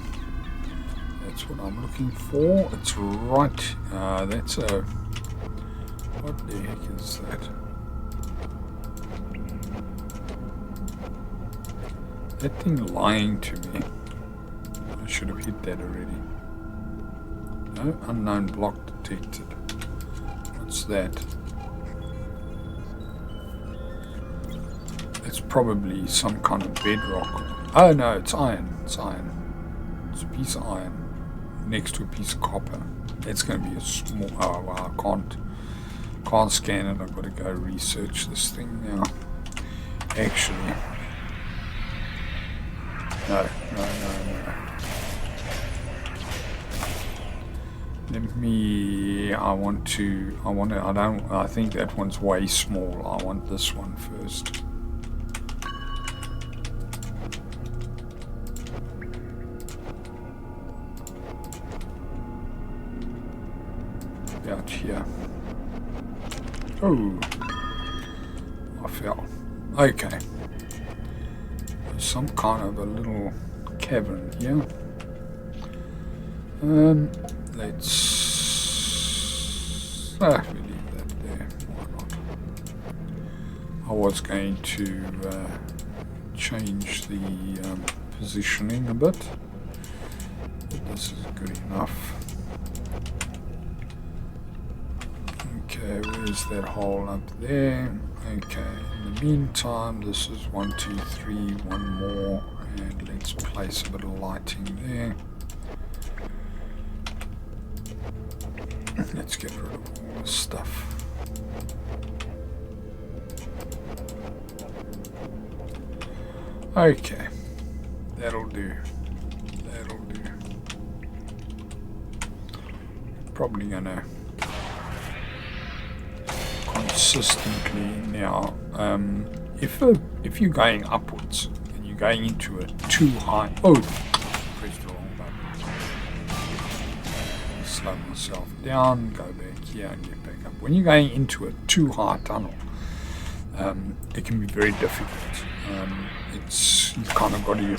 Speaker 1: That's what I'm looking for. It's right, that's a, what the heck is that? That thing lying to me. I should have hit that already. No, unknown block detected. What's that? It's probably some kind of bedrock. Oh no, it's iron. It's iron. It's a piece of iron next to a piece of copper. That's going to be a small... Oh, well, I can't scan it. I've got to go research this thing now. Actually... No. Let me... I think that one's way small. I want this one first. About here. Oh, I fell. Okay. There's some kind of a little cavern here. Let's leave that there. Why not? I was going to change the positioning a bit, but this is good enough. Okay, where's that hole up there? Okay, in the meantime, this is 1, 2, 3, one more, and let's place a bit of lighting there. Let's get rid of all this stuff. Okay, that'll do. Probably gonna consistently now, if you're going upwards and you're going into a too high, pressed the wrong button. Slow myself down, go back here and get back up. When you're going into a too high tunnel, it can be very difficult. You kind of got to,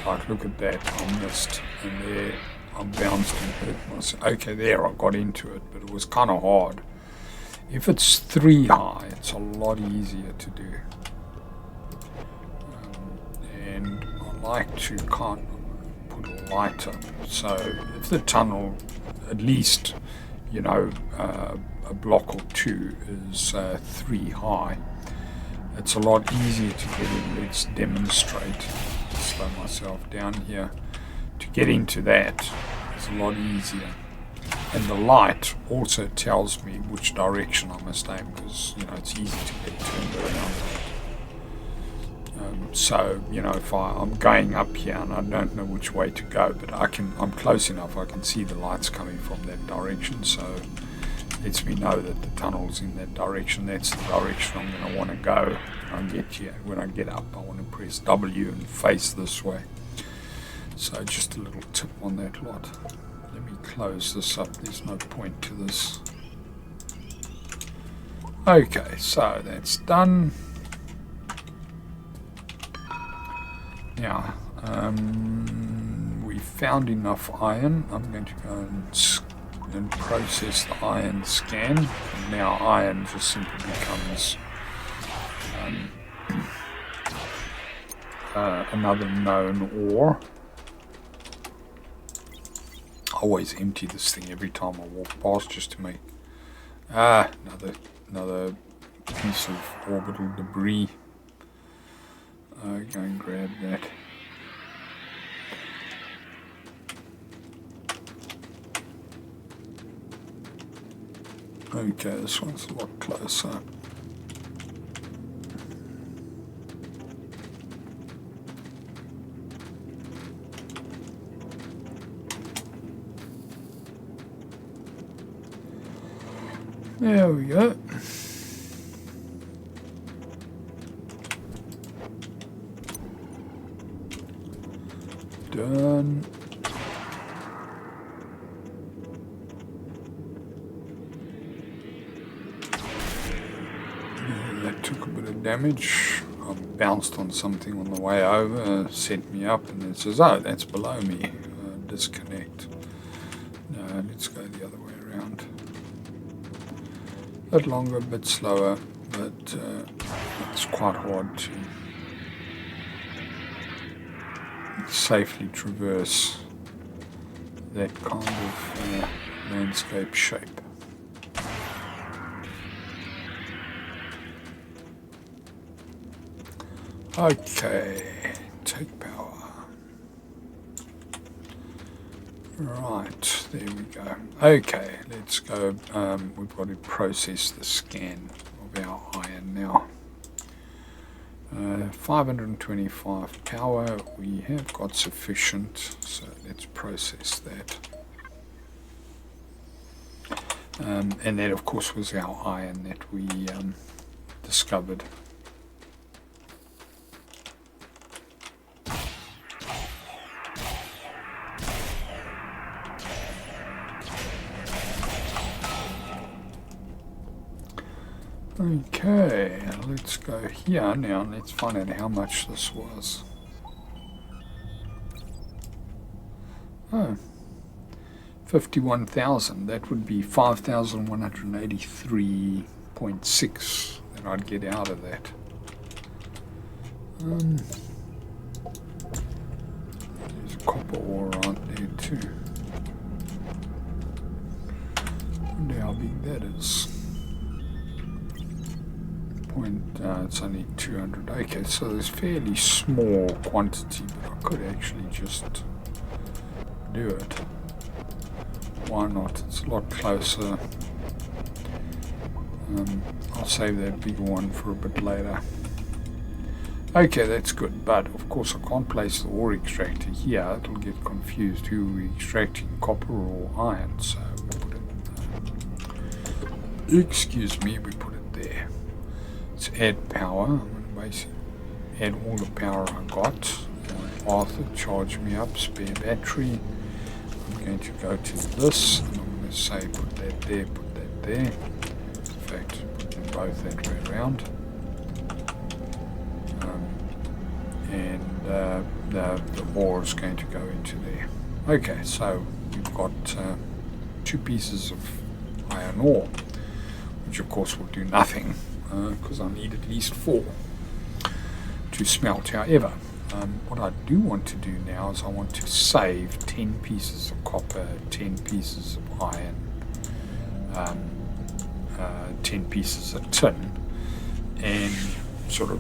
Speaker 1: like, look at that, I missed, and there I bounced and hurt myself. Okay, there I got into it, but it was kind of hard. If it's 3 high, it's a lot easier to do. And I like to kind of put a light up. So if the tunnel, at least, a block or 2 is 3 high, it's a lot easier to get in. Let's demonstrate. Slow myself down here. To get into that is a lot easier. And the light also tells me which direction I must aim, because it's easy to get turned around. So if I'm going up here and I don't know which way to go, but I'm close enough. I can see the lights coming from that direction, so it lets me know that the tunnel's in that direction. That's the direction I'm going to want to go when I get here. When I get up, I want to press W and face this way. So just a little tip on that lot. Let me close this up, there's no point to this. Okay, so that's done. Now, we found enough iron. I'm going to go and process the iron scan. And now iron just simply becomes another known ore. I always empty this thing every time I walk past just to make another piece of orbital debris. Go and grab that. Okay, this one's a lot closer. There we go. Done. Yeah, that took a bit of damage. I bounced on something on the way over, set me up, and it says, oh, that's below me. Disconnect. No, let's go the other way around. A bit longer, a bit slower, but it's quite hard to safely traverse that kind of landscape shape. Okay, take power. Right, there we go. Okay, let's go. We've got to process the scan of our iron now. 525 power, we have got sufficient, so let's process that. And that of course was our iron that we discovered. Okay, let's go here now and let's find out how much this was. Oh, 51,000. That would be 5,183.6 that I'd get out of that. There's copper ore right there too. Wonder how big that is. It's only 200. Okay, so there's fairly small quantity, but I could actually just do it. Why not? It's a lot closer. I'll save that bigger one for a bit later. Okay, that's good, but of course I can't place the ore extractor here. It'll get confused. Who are we extracting, copper or iron? So we put it, excuse me, we put it there. Let's add power. I'm going to basically add all the power I got. Arthur, charge me up, spare battery. I'm going to go to this, and I'm going to say put that there, put that there. In fact, put them both that way around. And the ore is going to go into there. Okay, so we've got 2 pieces of iron ore, which of course will do nothing. Because I need at least 4 to smelt. However, what I do want to do now is I want to save 10 pieces of copper, 10 pieces of iron, 10 pieces of tin, and sort of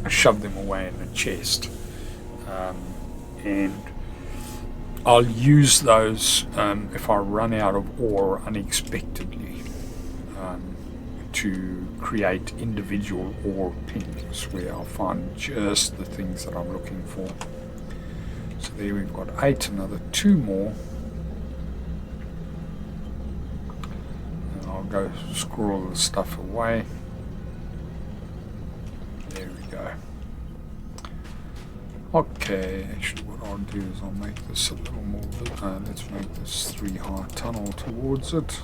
Speaker 1: shove them away in a chest. And I'll use those if I run out of ore unexpectedly. To create individual ore pins where I'll find just the things that I'm looking for. So there we've got 8, another 2 more. And I'll go scroll the stuff away. There we go. Okay, actually what I'll do is I'll make this a little more, let's make this 3 high tunnel towards it.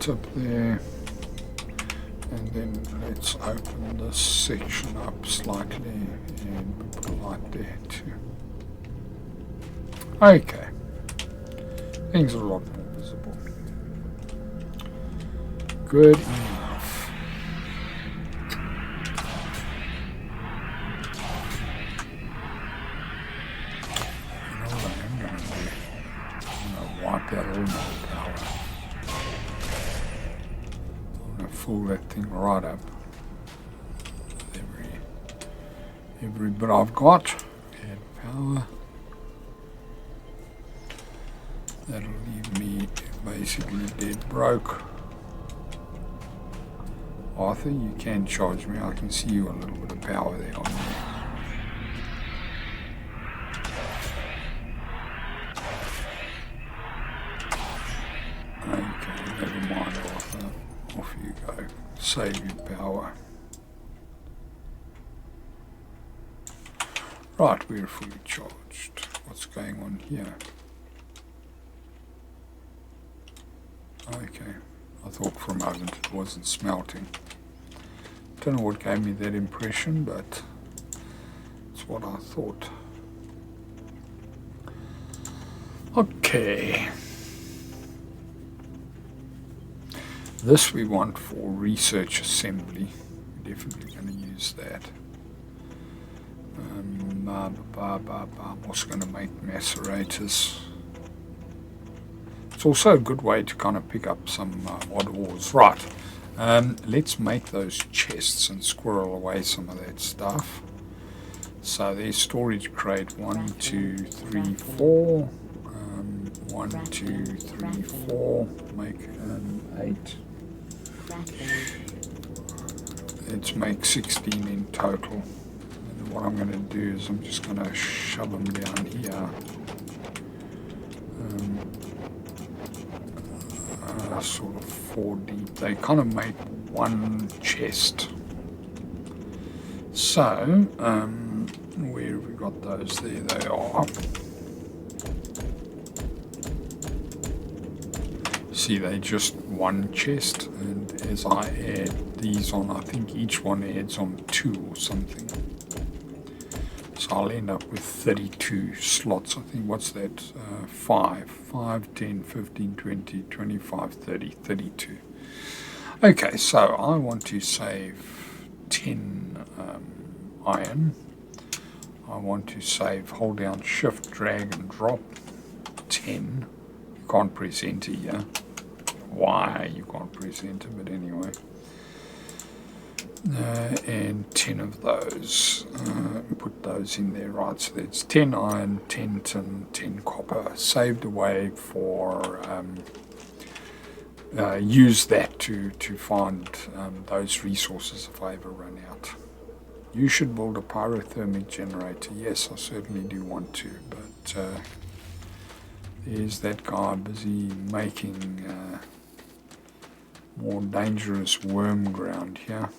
Speaker 1: Up there, and then let's open this section up slightly and put a light there too. Okay, things are a lot more visible. Good enough. You know what I am going to do? I'm going to wipe out all my power. Fill that thing right up. Every bit I've got. Add power. That'll leave me basically dead broke. Arthur, you can charge me. I can see you a little bit of power there on me. Okay, never mind, Arthur. Off you go. Save your power. Right, we're fully charged. What's going on here? Okay, I thought for a moment it wasn't smelting. Don't know what gave me that impression, but That's what I thought. Okay. This we want for research assembly. We're definitely going to use that. I'm also going to make macerators. It's also a good way to kind of pick up some odd ores. Right, let's make those chests and squirrel away some of that stuff. So there's storage crate 1, 2, 3, 4. 1, 2, 3, 4. Make 8. Let's make 16 in total. And what I'm going to do is I'm just going to shove them down here. Sort of 4 deep. They kind of make one chest. So, where have we got those? There they are. See, they just one chest, and as I add these on, I think each one adds on 2 or something. So I'll end up with 32 slots. I think, what's that? 5, 10, 15, 20, 25, 30, 32. Okay, so I want to save 10 iron. I want to save, hold down shift, drag and drop 10. You can't press enter here. Why you can't press enter, but anyway. And 10 of those. Put those in there, right? So that's 10 iron, 10 tin, 10 copper. Saved away for use that to find those resources if I ever run out. You should build a pyrothermic generator. Yes, I certainly do want to, but there's that guy busy making more dangerous worm ground here.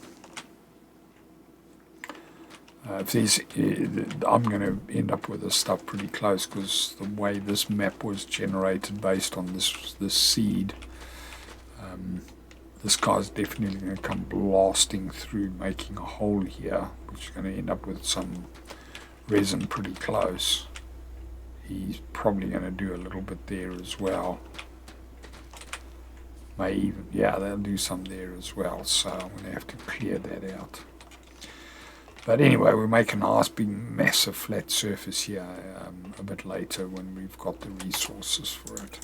Speaker 1: I'm going to end up with this stuff pretty close because the way this map was generated based on this seed, this guy's definitely going to come blasting through, making a hole here, which is going to end up with some resin pretty close. He's probably going to do a little bit there as well. May even, yeah, they'll do some there as well, so I'm going to have to clear that out. But anyway, we'll make a nice big massive flat surface here a bit later when we've got the resources for it.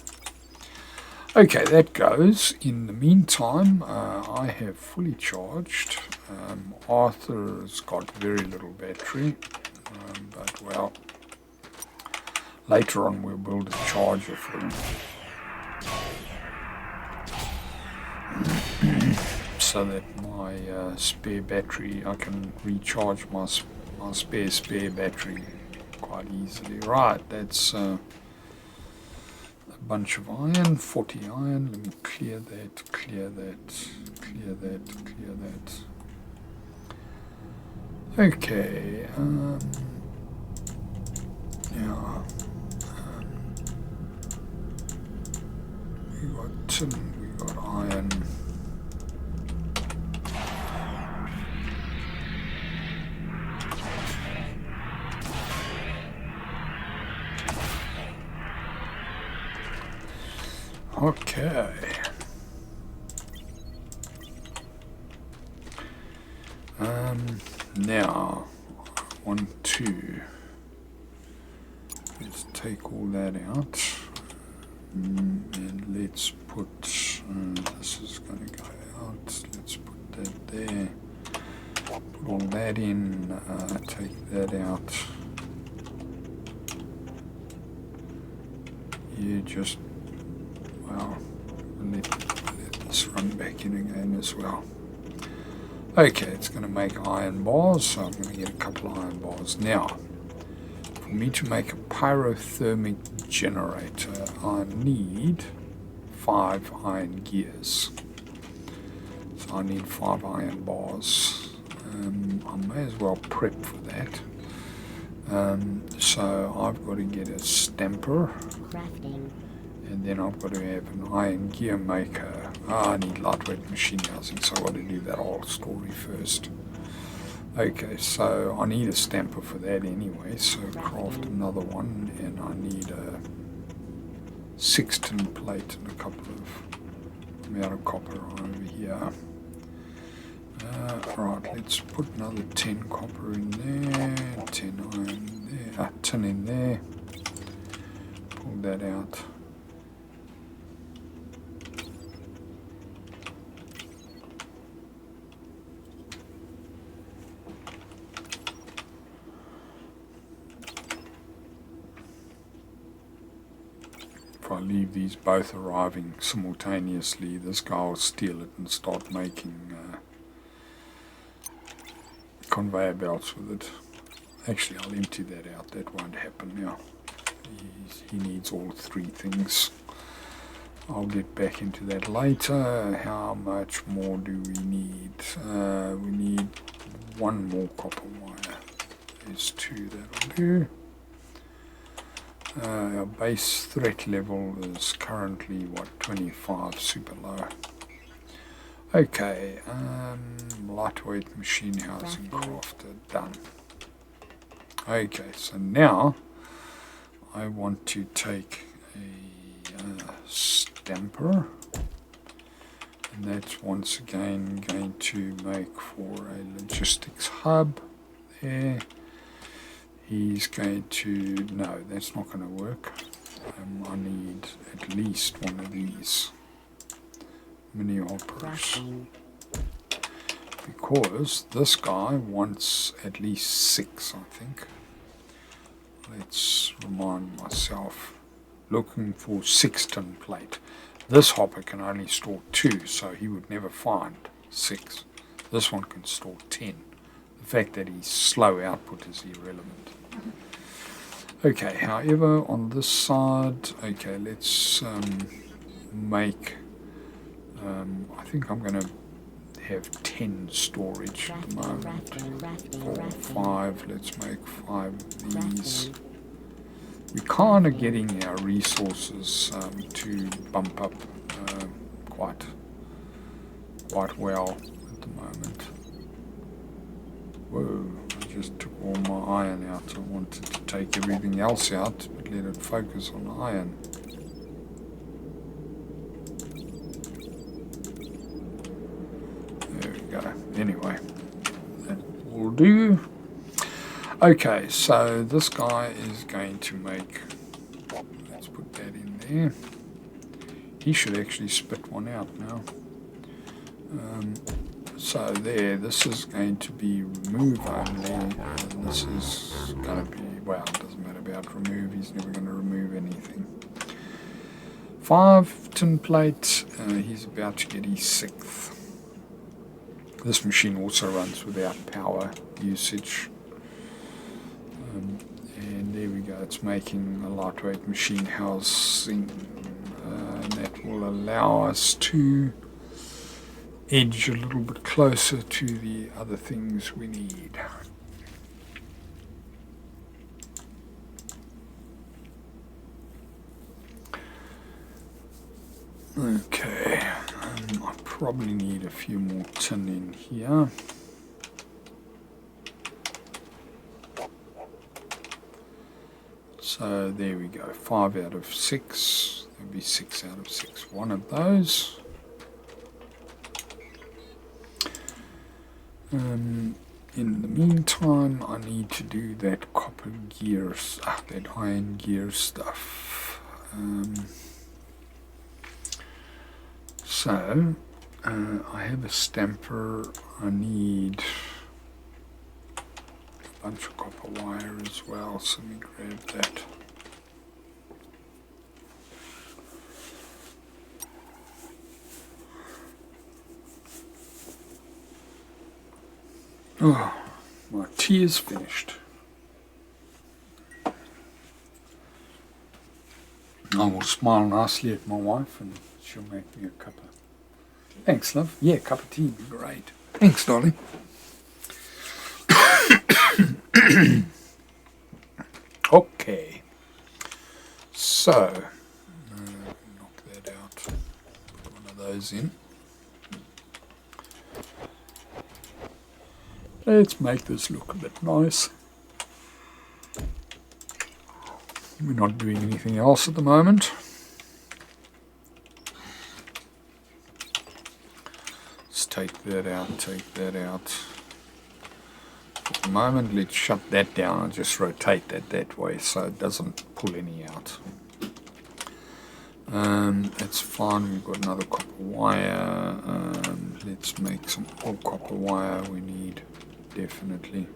Speaker 1: Okay, that goes. In the meantime, I have fully charged. Arthur's got very little battery, but well, later on we'll build a charger for him. So that my spare battery, I can recharge my spare battery quite easily. Right, that's a bunch of iron, 40 iron. Let me clear that, clear that, clear that, clear that. Okay, yeah. We got tin, we got iron. Okay. Now, 1, 2. Let's take all that out. And let's put, this is going to go out. Let's put that there. Put all that in. Take that out. You just, well, let this run back in again as well. Okay, it's going to make iron bars, so I'm going to get a couple of iron bars. Now, for me to make a pyrothermic generator, I need 5 iron gears. So I need 5 iron bars. I may as well prep for that. So I've got to get a stamper. Crafting. And then I've got to have an iron gear maker. I need lightweight machine housing, so I've got to do that whole story first. Okay, so I need a stamper for that anyway, so craft another one, and I need a 6-tin plate and a couple of amount of copper over here. Right, let's put another 10 copper in there, 10 iron there, tin in there, pull that out. If I leave these both arriving simultaneously, this guy will steal it and start making conveyor belts with it. Actually, I'll empty that out. That won't happen now. He needs all 3 things. I'll get back into that later. How much more do we need? We need 1 more copper wire. There's 2, that'll do. Our base threat level is currently, what, 25, super low. Okay, lightweight machine housing crafted, done. Okay, so now I want to take a stamper, and that's once again going to make for a logistics hub there. He's going to, no, that's not going to work. I need at least one of these mini hoppers, because this guy wants at least 6, I think. Let's remind myself, looking for 6-tin plate. This hopper can only store 2, so he would never find 6. This one can store 10. The fact that he's slow output is irrelevant. Okay, however, on this side, okay, let's make, I think I'm going to have 10 storage at the moment. 4, 5, let's make 5 of these. We're kind of getting our resources to bump up quite well at the moment. Whoa, I just took all my iron out. I wanted to take everything else out, but let it focus on iron. There we go. Anyway, that will do. Okay, so this guy is going to make, let's put that in there. He should actually spit one out now. So there, this is going to be remove only, and this is going to be, well, it doesn't matter about remove, he's never going to remove anything. 5 tin plate, he's about to get his 6th. This machine also runs without power usage. And there we go, it's making a lightweight machine housing, and that will allow us to edge a little bit closer to the other things we need. Okay, I probably need a few more tin in here. So there we go, 5 out of 6, there'll be 6 out of 6, one of those. In the meantime, I need to do that copper gears, that iron gear stuff. So, I have a stamper. I need a bunch of copper wire as well, so let me grab that. Oh, my tea is finished. I will smile nicely at my wife and she'll make me a cup of... Thanks, love. Yeah, a cup of tea would be great. Thanks, darling. Okay. So, knock that out. Put one of those in. Let's make this look a bit nice. We're not doing anything else at the moment. Let's take that out, take that out. At the moment, let's shut that down and just rotate that way so it doesn't pull any out. That's fine. We've got another copper wire. Let's make some more copper wire. We need definitely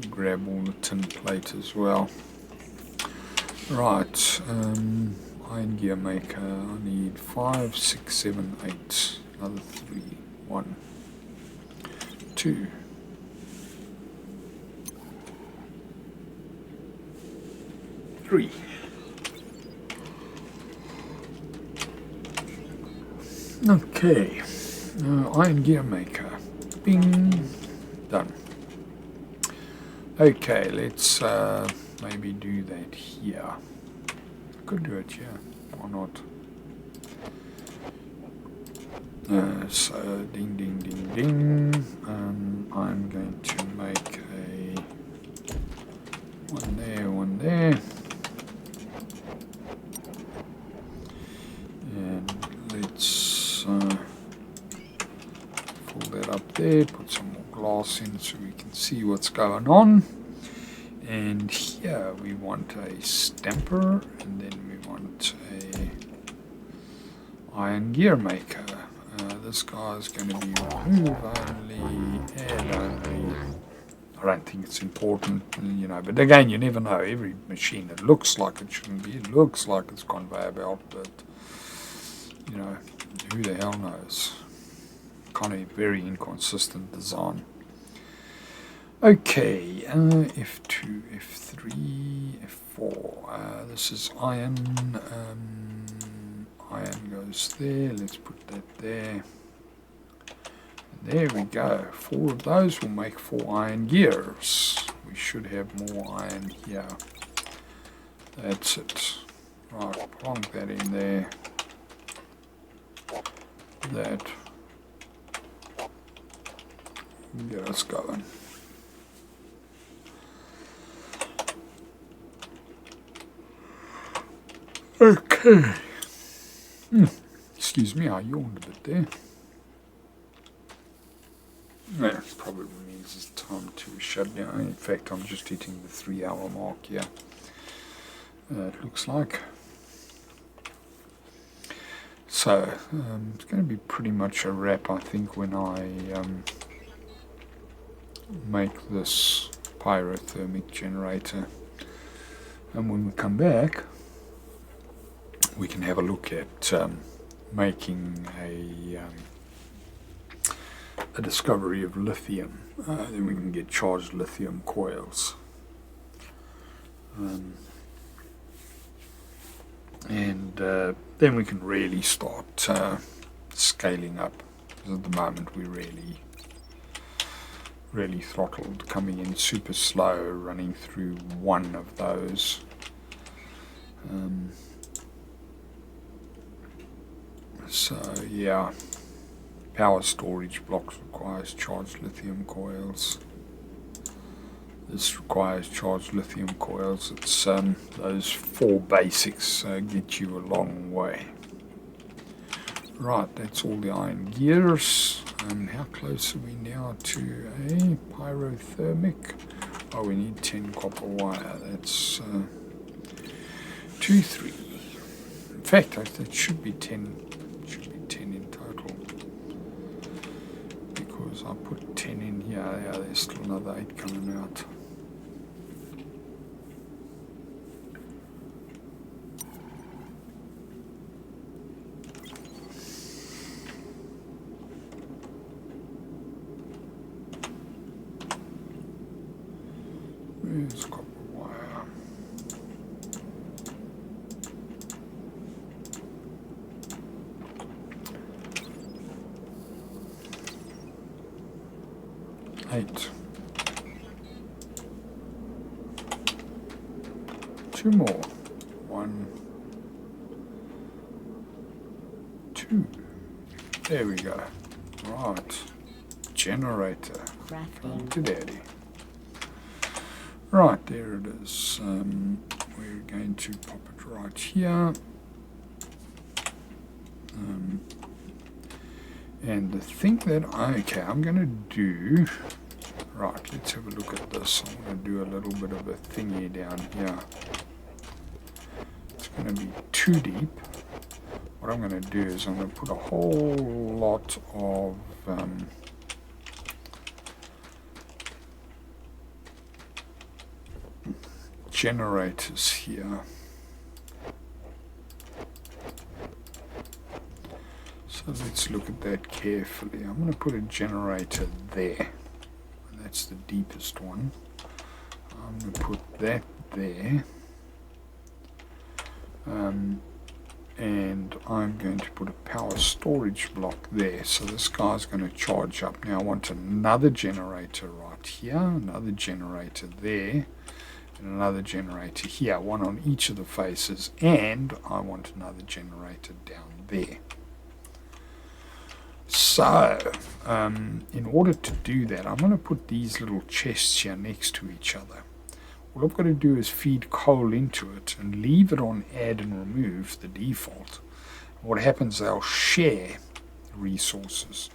Speaker 1: grab all the tin plate as well. Right, iron gear maker. I need 5, 6, 7, 8. Another 3. 1, 2. 3. Okay, iron gear maker. Bing. Done. Okay, let's maybe do that here. I could do it here. Why not? So ding ding ding ding. I'm going to make a one there, and let's pull that up there. Put some more glass in so we can see what's going on. And here we want a stamper, and then we want a iron gear maker. This guy is going to be remove only, add only. I don't think it's important, you know, but again, you never know. Every machine, it looks like it shouldn't be. It looks like it's conveyor belt, but, you know, who the hell knows? Kind of very inconsistent design. Okay, F2, F3, F4. This is iron. Iron goes there. Let's put that there. There we go. 4 of those will make 4 iron gears. We should have more iron here. That's it. Right, plonk that in there. That. Get us going. Okay. Excuse me, I yawned a bit there. Yeah, probably means it's time to shut down. In fact, I'm just hitting the 3-hour mark here. It looks like. So, it's going to be pretty much a wrap, I think, when I make this pyrothermic generator. And when we come back, we can have a look at making a discovery of lithium. Then we can get charged lithium coils. And then we can really start scaling up. Because at the moment we're really throttled, coming in super slow, running through one of those. So yeah, power storage blocks requires charged lithium coils. This requires charged lithium coils. It's those 4 basics get you a long way. Right, that's all the iron gears. How close are we now to a pyrothermic? Oh, we need 10 copper wire. That's 2, 3. In fact, it should be 10. In total, because I put 10 in here. Yeah, there's still another 8 coming out. Where's copper wire? Eight. 2 more. 1, 2. There we go. Right. Generator.
Speaker 2: Crafting.
Speaker 1: to daddy. Right, there it is. We're going to pop it right here. And the thing that I'm going to do, right, let's have a look at this. I'm going to do a little bit of a thingy down here. It's going to be too deep. What I'm going to do is I'm going to put a whole lot of generators here. So let's look at that carefully. I'm going to put a generator there. And that's the deepest one. I'm going to put that there. And I'm going to put a power storage block there. So this guy's going to charge up. Now I want another generator right here, another generator there, and another generator here, one on each of the faces, and I want another generator down there. So, in order to do that, I'm going to put these little chests here next to each other. All I've got to do is feed coal into it and leave it on add and remove, the default. What happens, they'll share resources.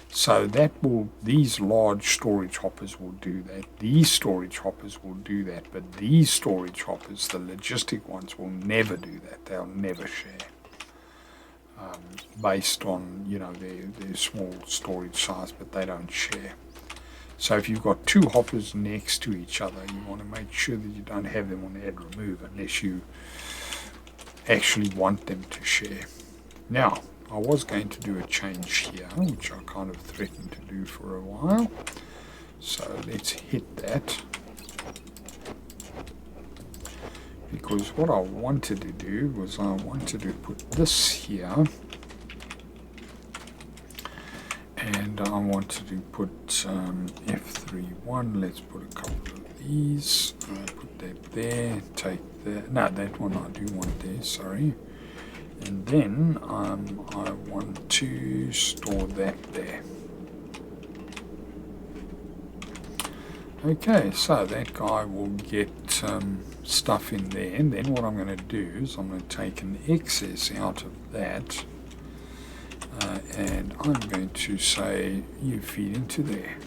Speaker 1: So that will, these large storage hoppers will do that. These storage hoppers will do that. But these storage hoppers, the logistic ones, will never do that. They'll never share. Based on, you know, their small storage size, but they don't share. So if you've got two hoppers next to each other, you want to make sure that you don't have them on add remove unless you actually want them to share. Now, I was going to do a change here, which I kind of threatened to do for a while. So let's hit that. Because what I wanted to do was I wanted to put this here. And I wanted to put F31. Let's put a couple of these. Put that there. Take that. No, that one I do want there. Sorry. And then I want to store that there. Okay, so that guy will get stuff in there. And then what I'm going to do is I'm going to take an excess out of that. And I'm going to say you feed into there.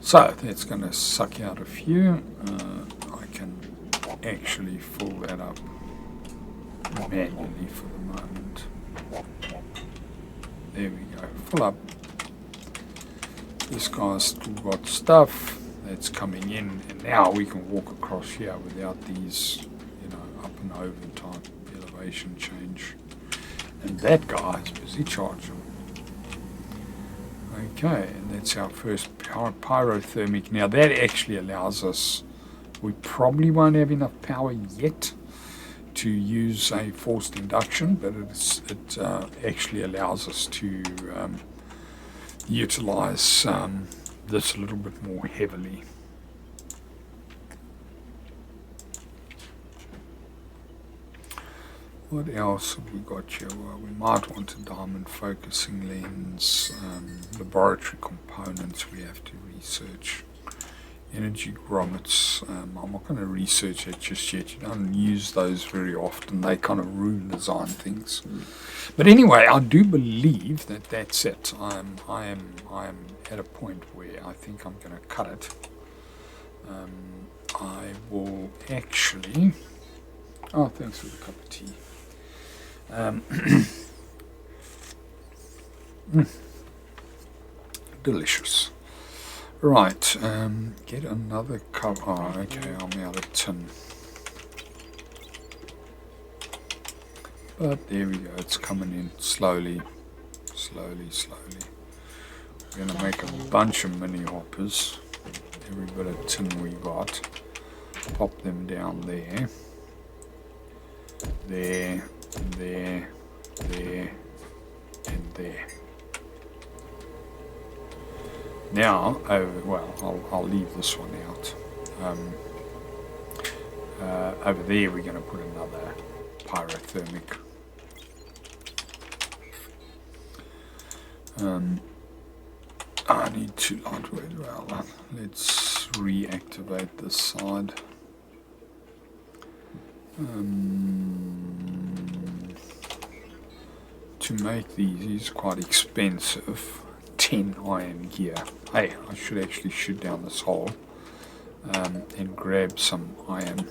Speaker 1: So that's going to suck out a few. I can actually fill that up manually for the moment. There we go. Fill up. This guy's still got stuff that's coming in, and now we can walk across here without these, up and over type elevation change. And that guy is busy charging. Okay, and that's our first pyrothermic. Now that actually allows us, we probably won't have enough power yet to use a forced induction, but it actually allows us to utilize this a little bit more heavily. What else have we got here? Well, we might want a diamond focusing lens, laboratory components we have to research, energy grommets. I'm not going to research it just yet. You don't use those very often. They kind of ruin design things. But anyway, I do believe that that's it. I am at a point where I think I'm going to cut it. I will actually. Oh, thanks for the cup of tea. Delicious. Right, get another cup. Oh, okay, I'm out of tin. But there we go, it's coming in slowly. We're going to make a bunch of mini hoppers. Every bit of tin we got. Pop them down there. There, and there. Now, I'll leave this one out. Over there we're going to put another pyrothermic. I need to lightweight. Well, let's reactivate this side. To make these is quite expensive. 10 iron gear. Hey, I should actually shoot down this hole and grab some iron.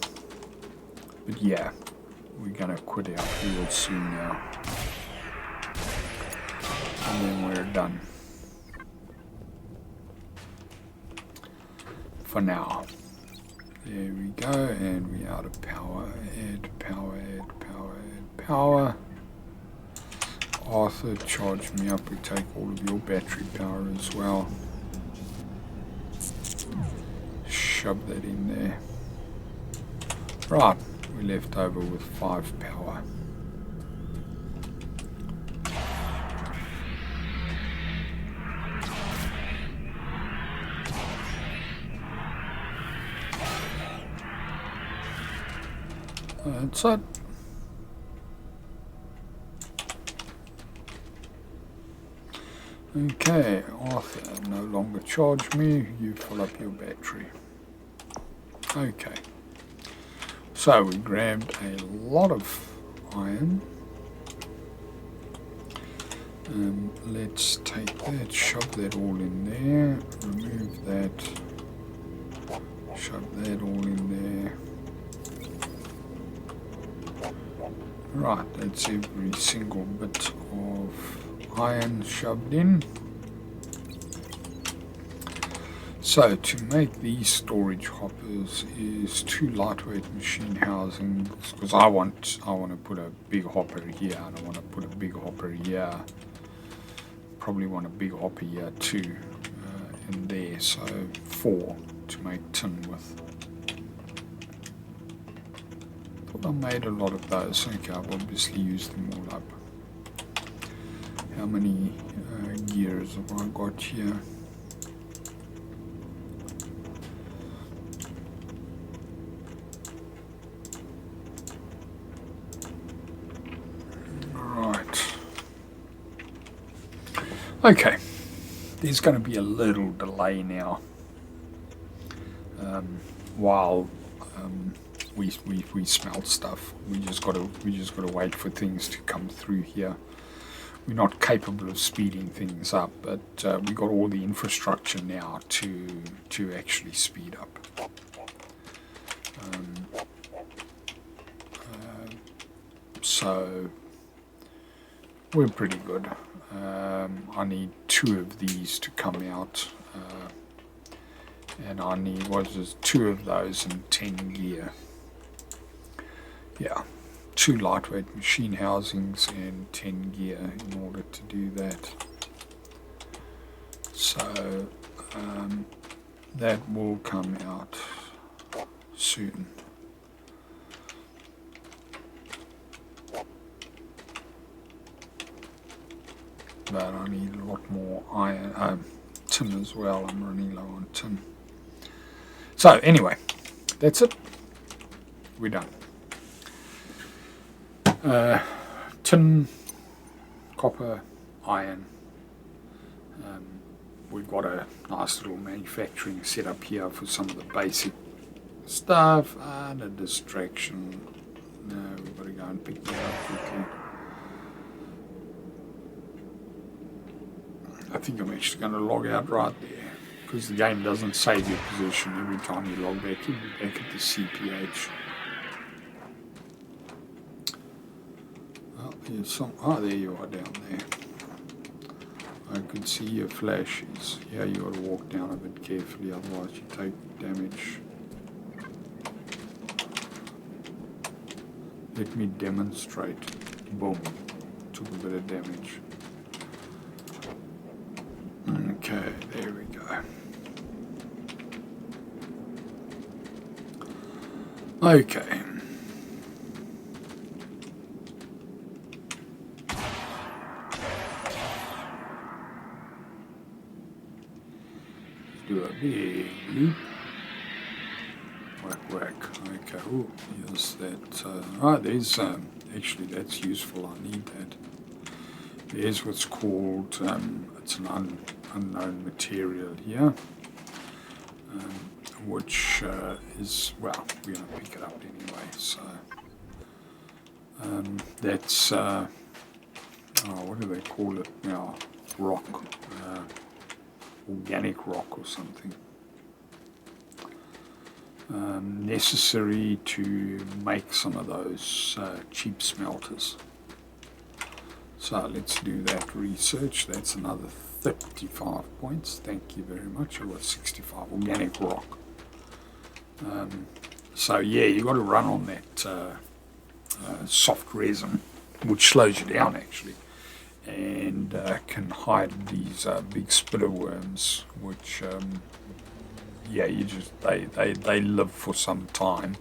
Speaker 1: But yeah, we're gonna quit out real soon now. And then we're done. For now. There we go, and we're out of power. Add power, add power, add power. Arthur, charge me up. We take all of your battery power as well. Shove that in there. Right, we're left over with 5 power. That's it. Okay, Arthur, no longer charge me. You fill up your battery. Okay. So we grabbed a lot of iron. Let's take that, shove that all in there, remove that, shove that all in there. Right, that's every single bit of iron shoved in. So to make these storage hoppers is 2 lightweight machine housings, because I want to put a big hopper here, and I want to put a big hopper here. Probably want a big hopper here too, in there. So 4 to make tin with. Thought I made a lot of those. Okay, I've obviously used them all up. How many gears have I got here? Okay, there's going to be a little delay now while we smelt stuff. We just got to wait for things to come through here. We're not capable of speeding things up, but we got all the infrastructure now to actually speed up. So we're pretty good. I need 2 of these to come out, and I need 2 of those and 10 gear. Yeah, 2 lightweight machine housings and 10 gear in order to do that. So that will come out soon. But I need a lot more iron, tin as well. I'm running low on tin. So anyway, that's it. We're done. Tin, copper, iron. We've got a nice little manufacturing setup here for some of the basic stuff, and a distraction. No, we've got to go and pick that up quickly. I think I'm actually going to log out right there, because the game doesn't save your position every time you log back in. You're back at the CPH. Oh, there you are down there. I could see your flashes. Yeah, you got to walk down a bit carefully, otherwise you take damage. Let me demonstrate. Boom. Took a bit of damage. Okay, there we go. Okay. Let's do a big loop. Whack, whack. Okay, oh, here's that. Right, there's, actually that's useful, I need that. there's what's called, it's an unknown material here, which is, well, we're going to pick it up anyway. So that's, what do they call it now? Rock, organic rock or something. Necessary to make some of those cheap smelters. So let's do that research. That's another 35 points. Thank you very much. I got 65 organic rock. So yeah, you got to run on that soft resin, which slows you down actually, and can hide these big spitter worms, which yeah, they live for some time,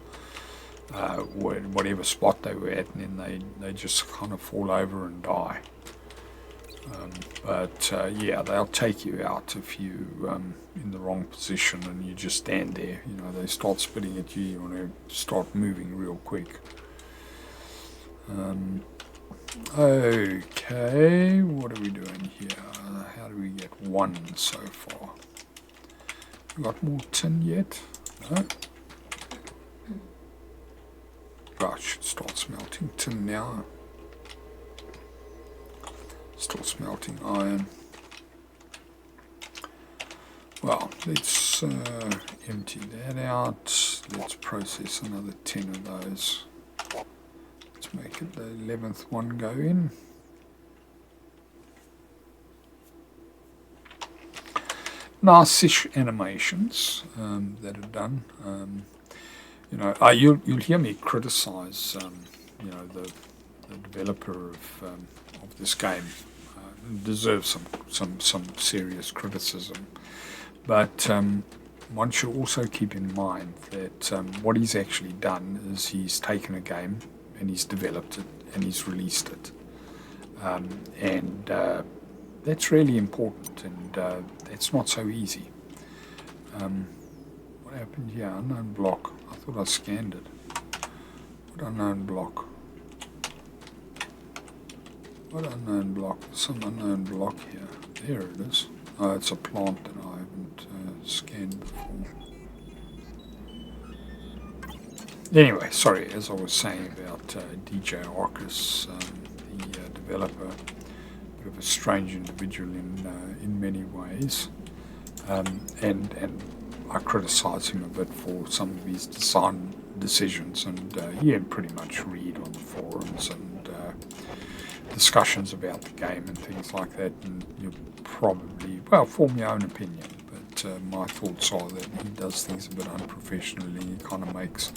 Speaker 1: whatever spot they were at, and then they just kind of fall over and die. But yeah, they'll take you out if you in the wrong position and you just stand there. You know, they start spitting at you, you want to start moving real quick. Okay, what are we doing here? How do we get 1 so far? We got more tin yet? No? I should start smelting tin now. Still smelting iron. Well, let's empty that out. Let's process another 10 of those. Let's make it the 11th one go in. Nice-ish animations that are done. You know, you'll hear me criticize, you know, the developer of this game. Deserves some serious criticism, but one should also keep in mind that what he's actually done is he's taken a game and he's developed it and he's released it, and that's really important, and it's not so easy. What happened here? Unknown block. I thought I scanned it. What unknown block? What unknown block? There's some unknown block here. There it is. Oh, it's a plant that I haven't scanned before. Anyway, sorry, as I was saying about DJ Arcus, the developer, a bit of a strange individual in many ways, and I criticise him a bit for some of his design decisions, and you can pretty much read on the forums and discussions about the game and things like that, and you'll probably, well, form your own opinion, but my thoughts are that he does things a bit unprofessionally. He kind of makes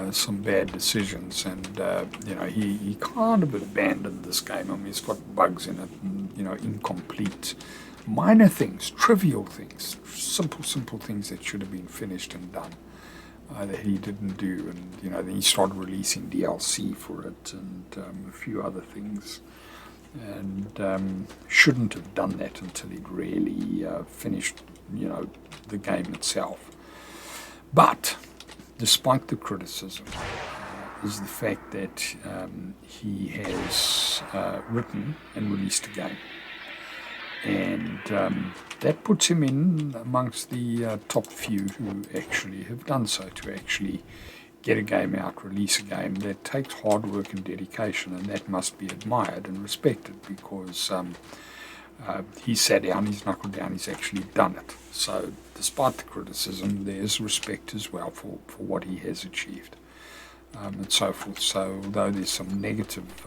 Speaker 1: some bad decisions, and you know, he kind of abandoned this game. I mean, it's got bugs in it, and, you know, incomplete, minor things, trivial things, simple things that should have been finished and done. That he didn't do, and you know, then he started releasing DLC for it and a few other things, and shouldn't have done that until he'd really finished, you know, the game itself. But despite the criticism, is the fact that he has written and released a game. And that puts him in amongst the top few who actually have done so, to actually get a game out, release a game that takes hard work and dedication, and that must be admired and respected, because he sat down, he's knuckled down, he's actually done it. So despite the criticism, there's respect as well for what he has achieved, and so forth. So although there's some negative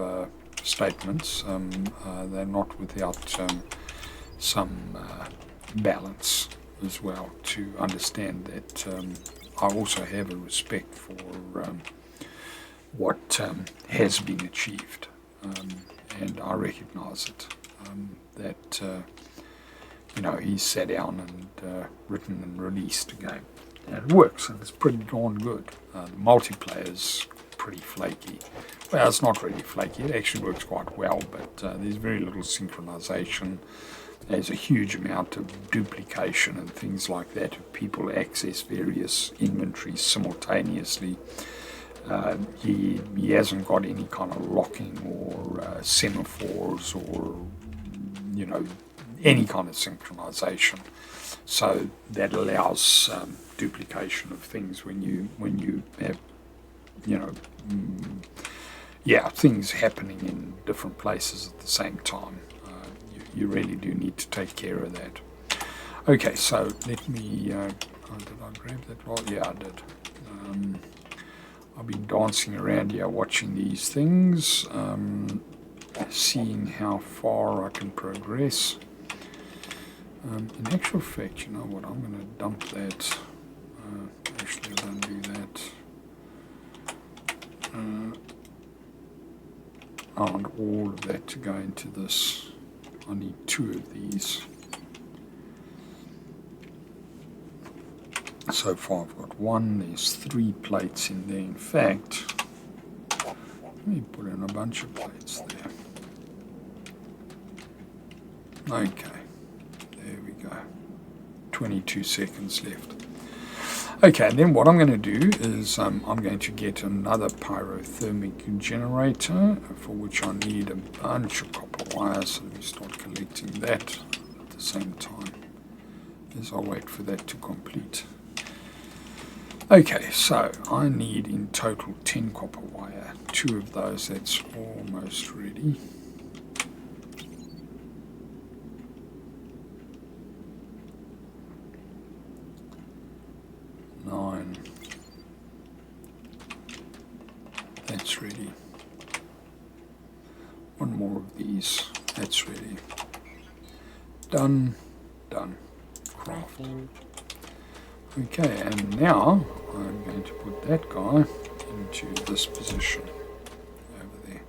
Speaker 1: statements, they're not without some balance as well, to understand that I also have a respect for what has been achieved, and I recognise it, that you know, he's sat down and written and released a game, and it works, and it's pretty darn good. The multiplayer's pretty flaky. Well, it's not really flaky, it actually works quite well, but there's very little synchronization. There's a huge amount of duplication and things like that. If people access various inventories simultaneously, He hasn't got any kind of locking or semaphores or, you know, any kind of synchronization. So that allows duplication of things when you have, you know, things happening in different places at the same time. You really do need to take care of that. Okay, so let me, did I grab that? Well, yeah, I did. I've been dancing around here watching these things, seeing how far I can progress. In actual fact, you know what, I'm going to dump that. Actually, I don't do that. I want all of that to go into this. I need 2 of these. So far I've got 1, there's 3 plates in there. In fact, let me put in a bunch of plates there. Okay, there we go. 22 seconds left. Okay, then what I'm going to do is I'm going to get another pyrothermic generator, for which I need a bunch of copper wires. So let me start collecting that at the same time as I wait for that to complete. Okay, so I need in total 10 copper wire. 2 of those, that's almost ready. That's ready. 1 more of these. That's ready. Done. Craft. Okay, and now I'm going to put that guy into this position over there.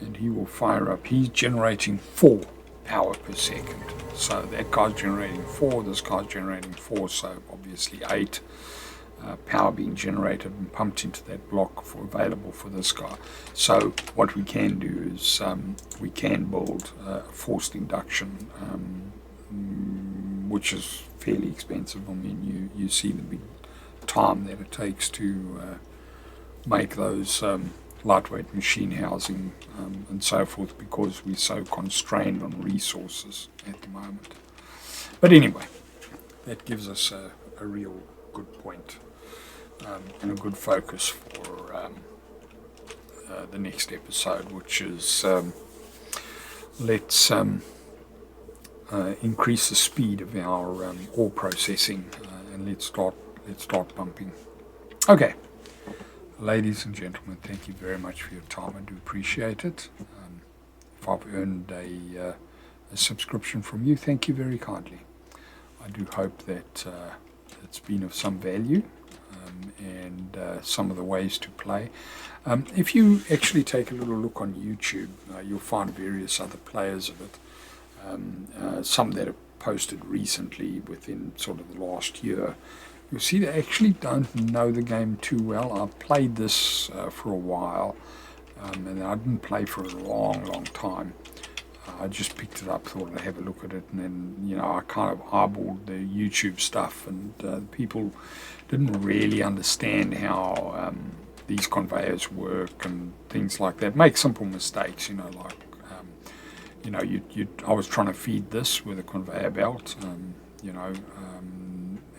Speaker 1: And he will fire up. He's generating 4 power per second. So that guy's generating 4, this guy's generating 4, so obviously 8. Power being generated and pumped into that block available for this guy. So what we can do is we can build forced induction, which is fairly expensive. I mean, you see the big time that it takes to make those lightweight machine housing and so forth, because we're so constrained on resources at the moment. But anyway, that gives us a real good point. And a good focus for the next episode, which is let's increase the speed of our ore processing, and let's start pumping. Okay, ladies and gentlemen, thank you very much for your time. I do appreciate it. If I've earned a subscription from you, thank you very kindly. I do hope that it's been of some value. And some of the ways to play. If you actually take a little look on YouTube, you'll find various other players of it. Some that have posted recently within sort of the last year. You'll see they actually don't know the game too well. I've played this for a while, and I didn't play for a long time. I just picked it up, thought I'd have a look at it, and then, you know, I kind of eyeballed the YouTube stuff, and people didn't really understand how these conveyors work and things like that. Make simple mistakes, you know, like, you know, I was trying to feed this with a conveyor belt, you know,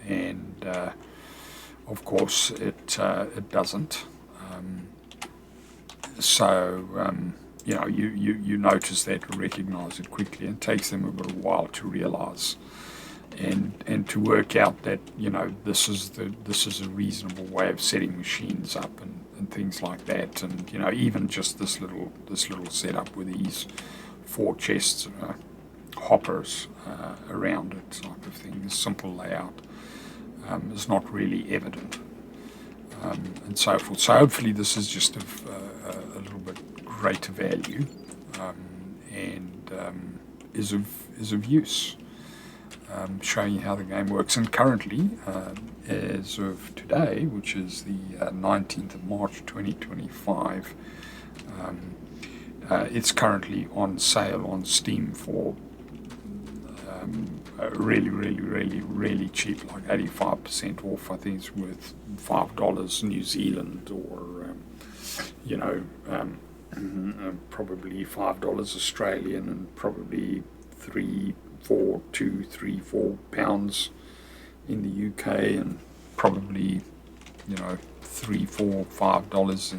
Speaker 1: and of course it doesn't. You know, you notice that, recognize it quickly, and it takes them a little while to realize and to work out that, you know, this is a reasonable way of setting machines up and things like that. And, you know, even just this little setup with these 4 chests, hoppers around it type of thing, this simple layout is not really evident, and so forth. So hopefully this is just of a little bit greater value, and is of use, showing you how the game works. And currently, as of today, which is the 19th of March 2025, it's currently on sale on Steam for really cheap, like 85% off. I think it's worth $5 New Zealand, or you know, probably $5 Australian, and probably 4 pounds in the UK, and probably, you know, $3, $4, $5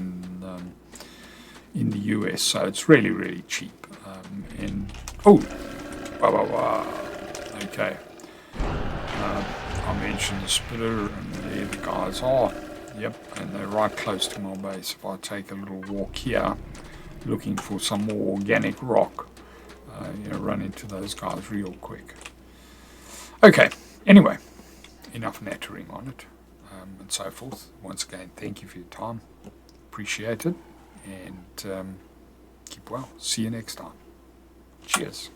Speaker 1: in the US. So it's really cheap. And oh, okay. I mentioned the spitter, and there the guys are. Yep, and they're right close to my base. If I take a little walk here, looking for some more organic rock, you know, run into those guys real quick. Okay, anyway, enough nattering on it, and so forth. Once again, thank you for your time. Appreciate it, and keep well. See you next time. Cheers.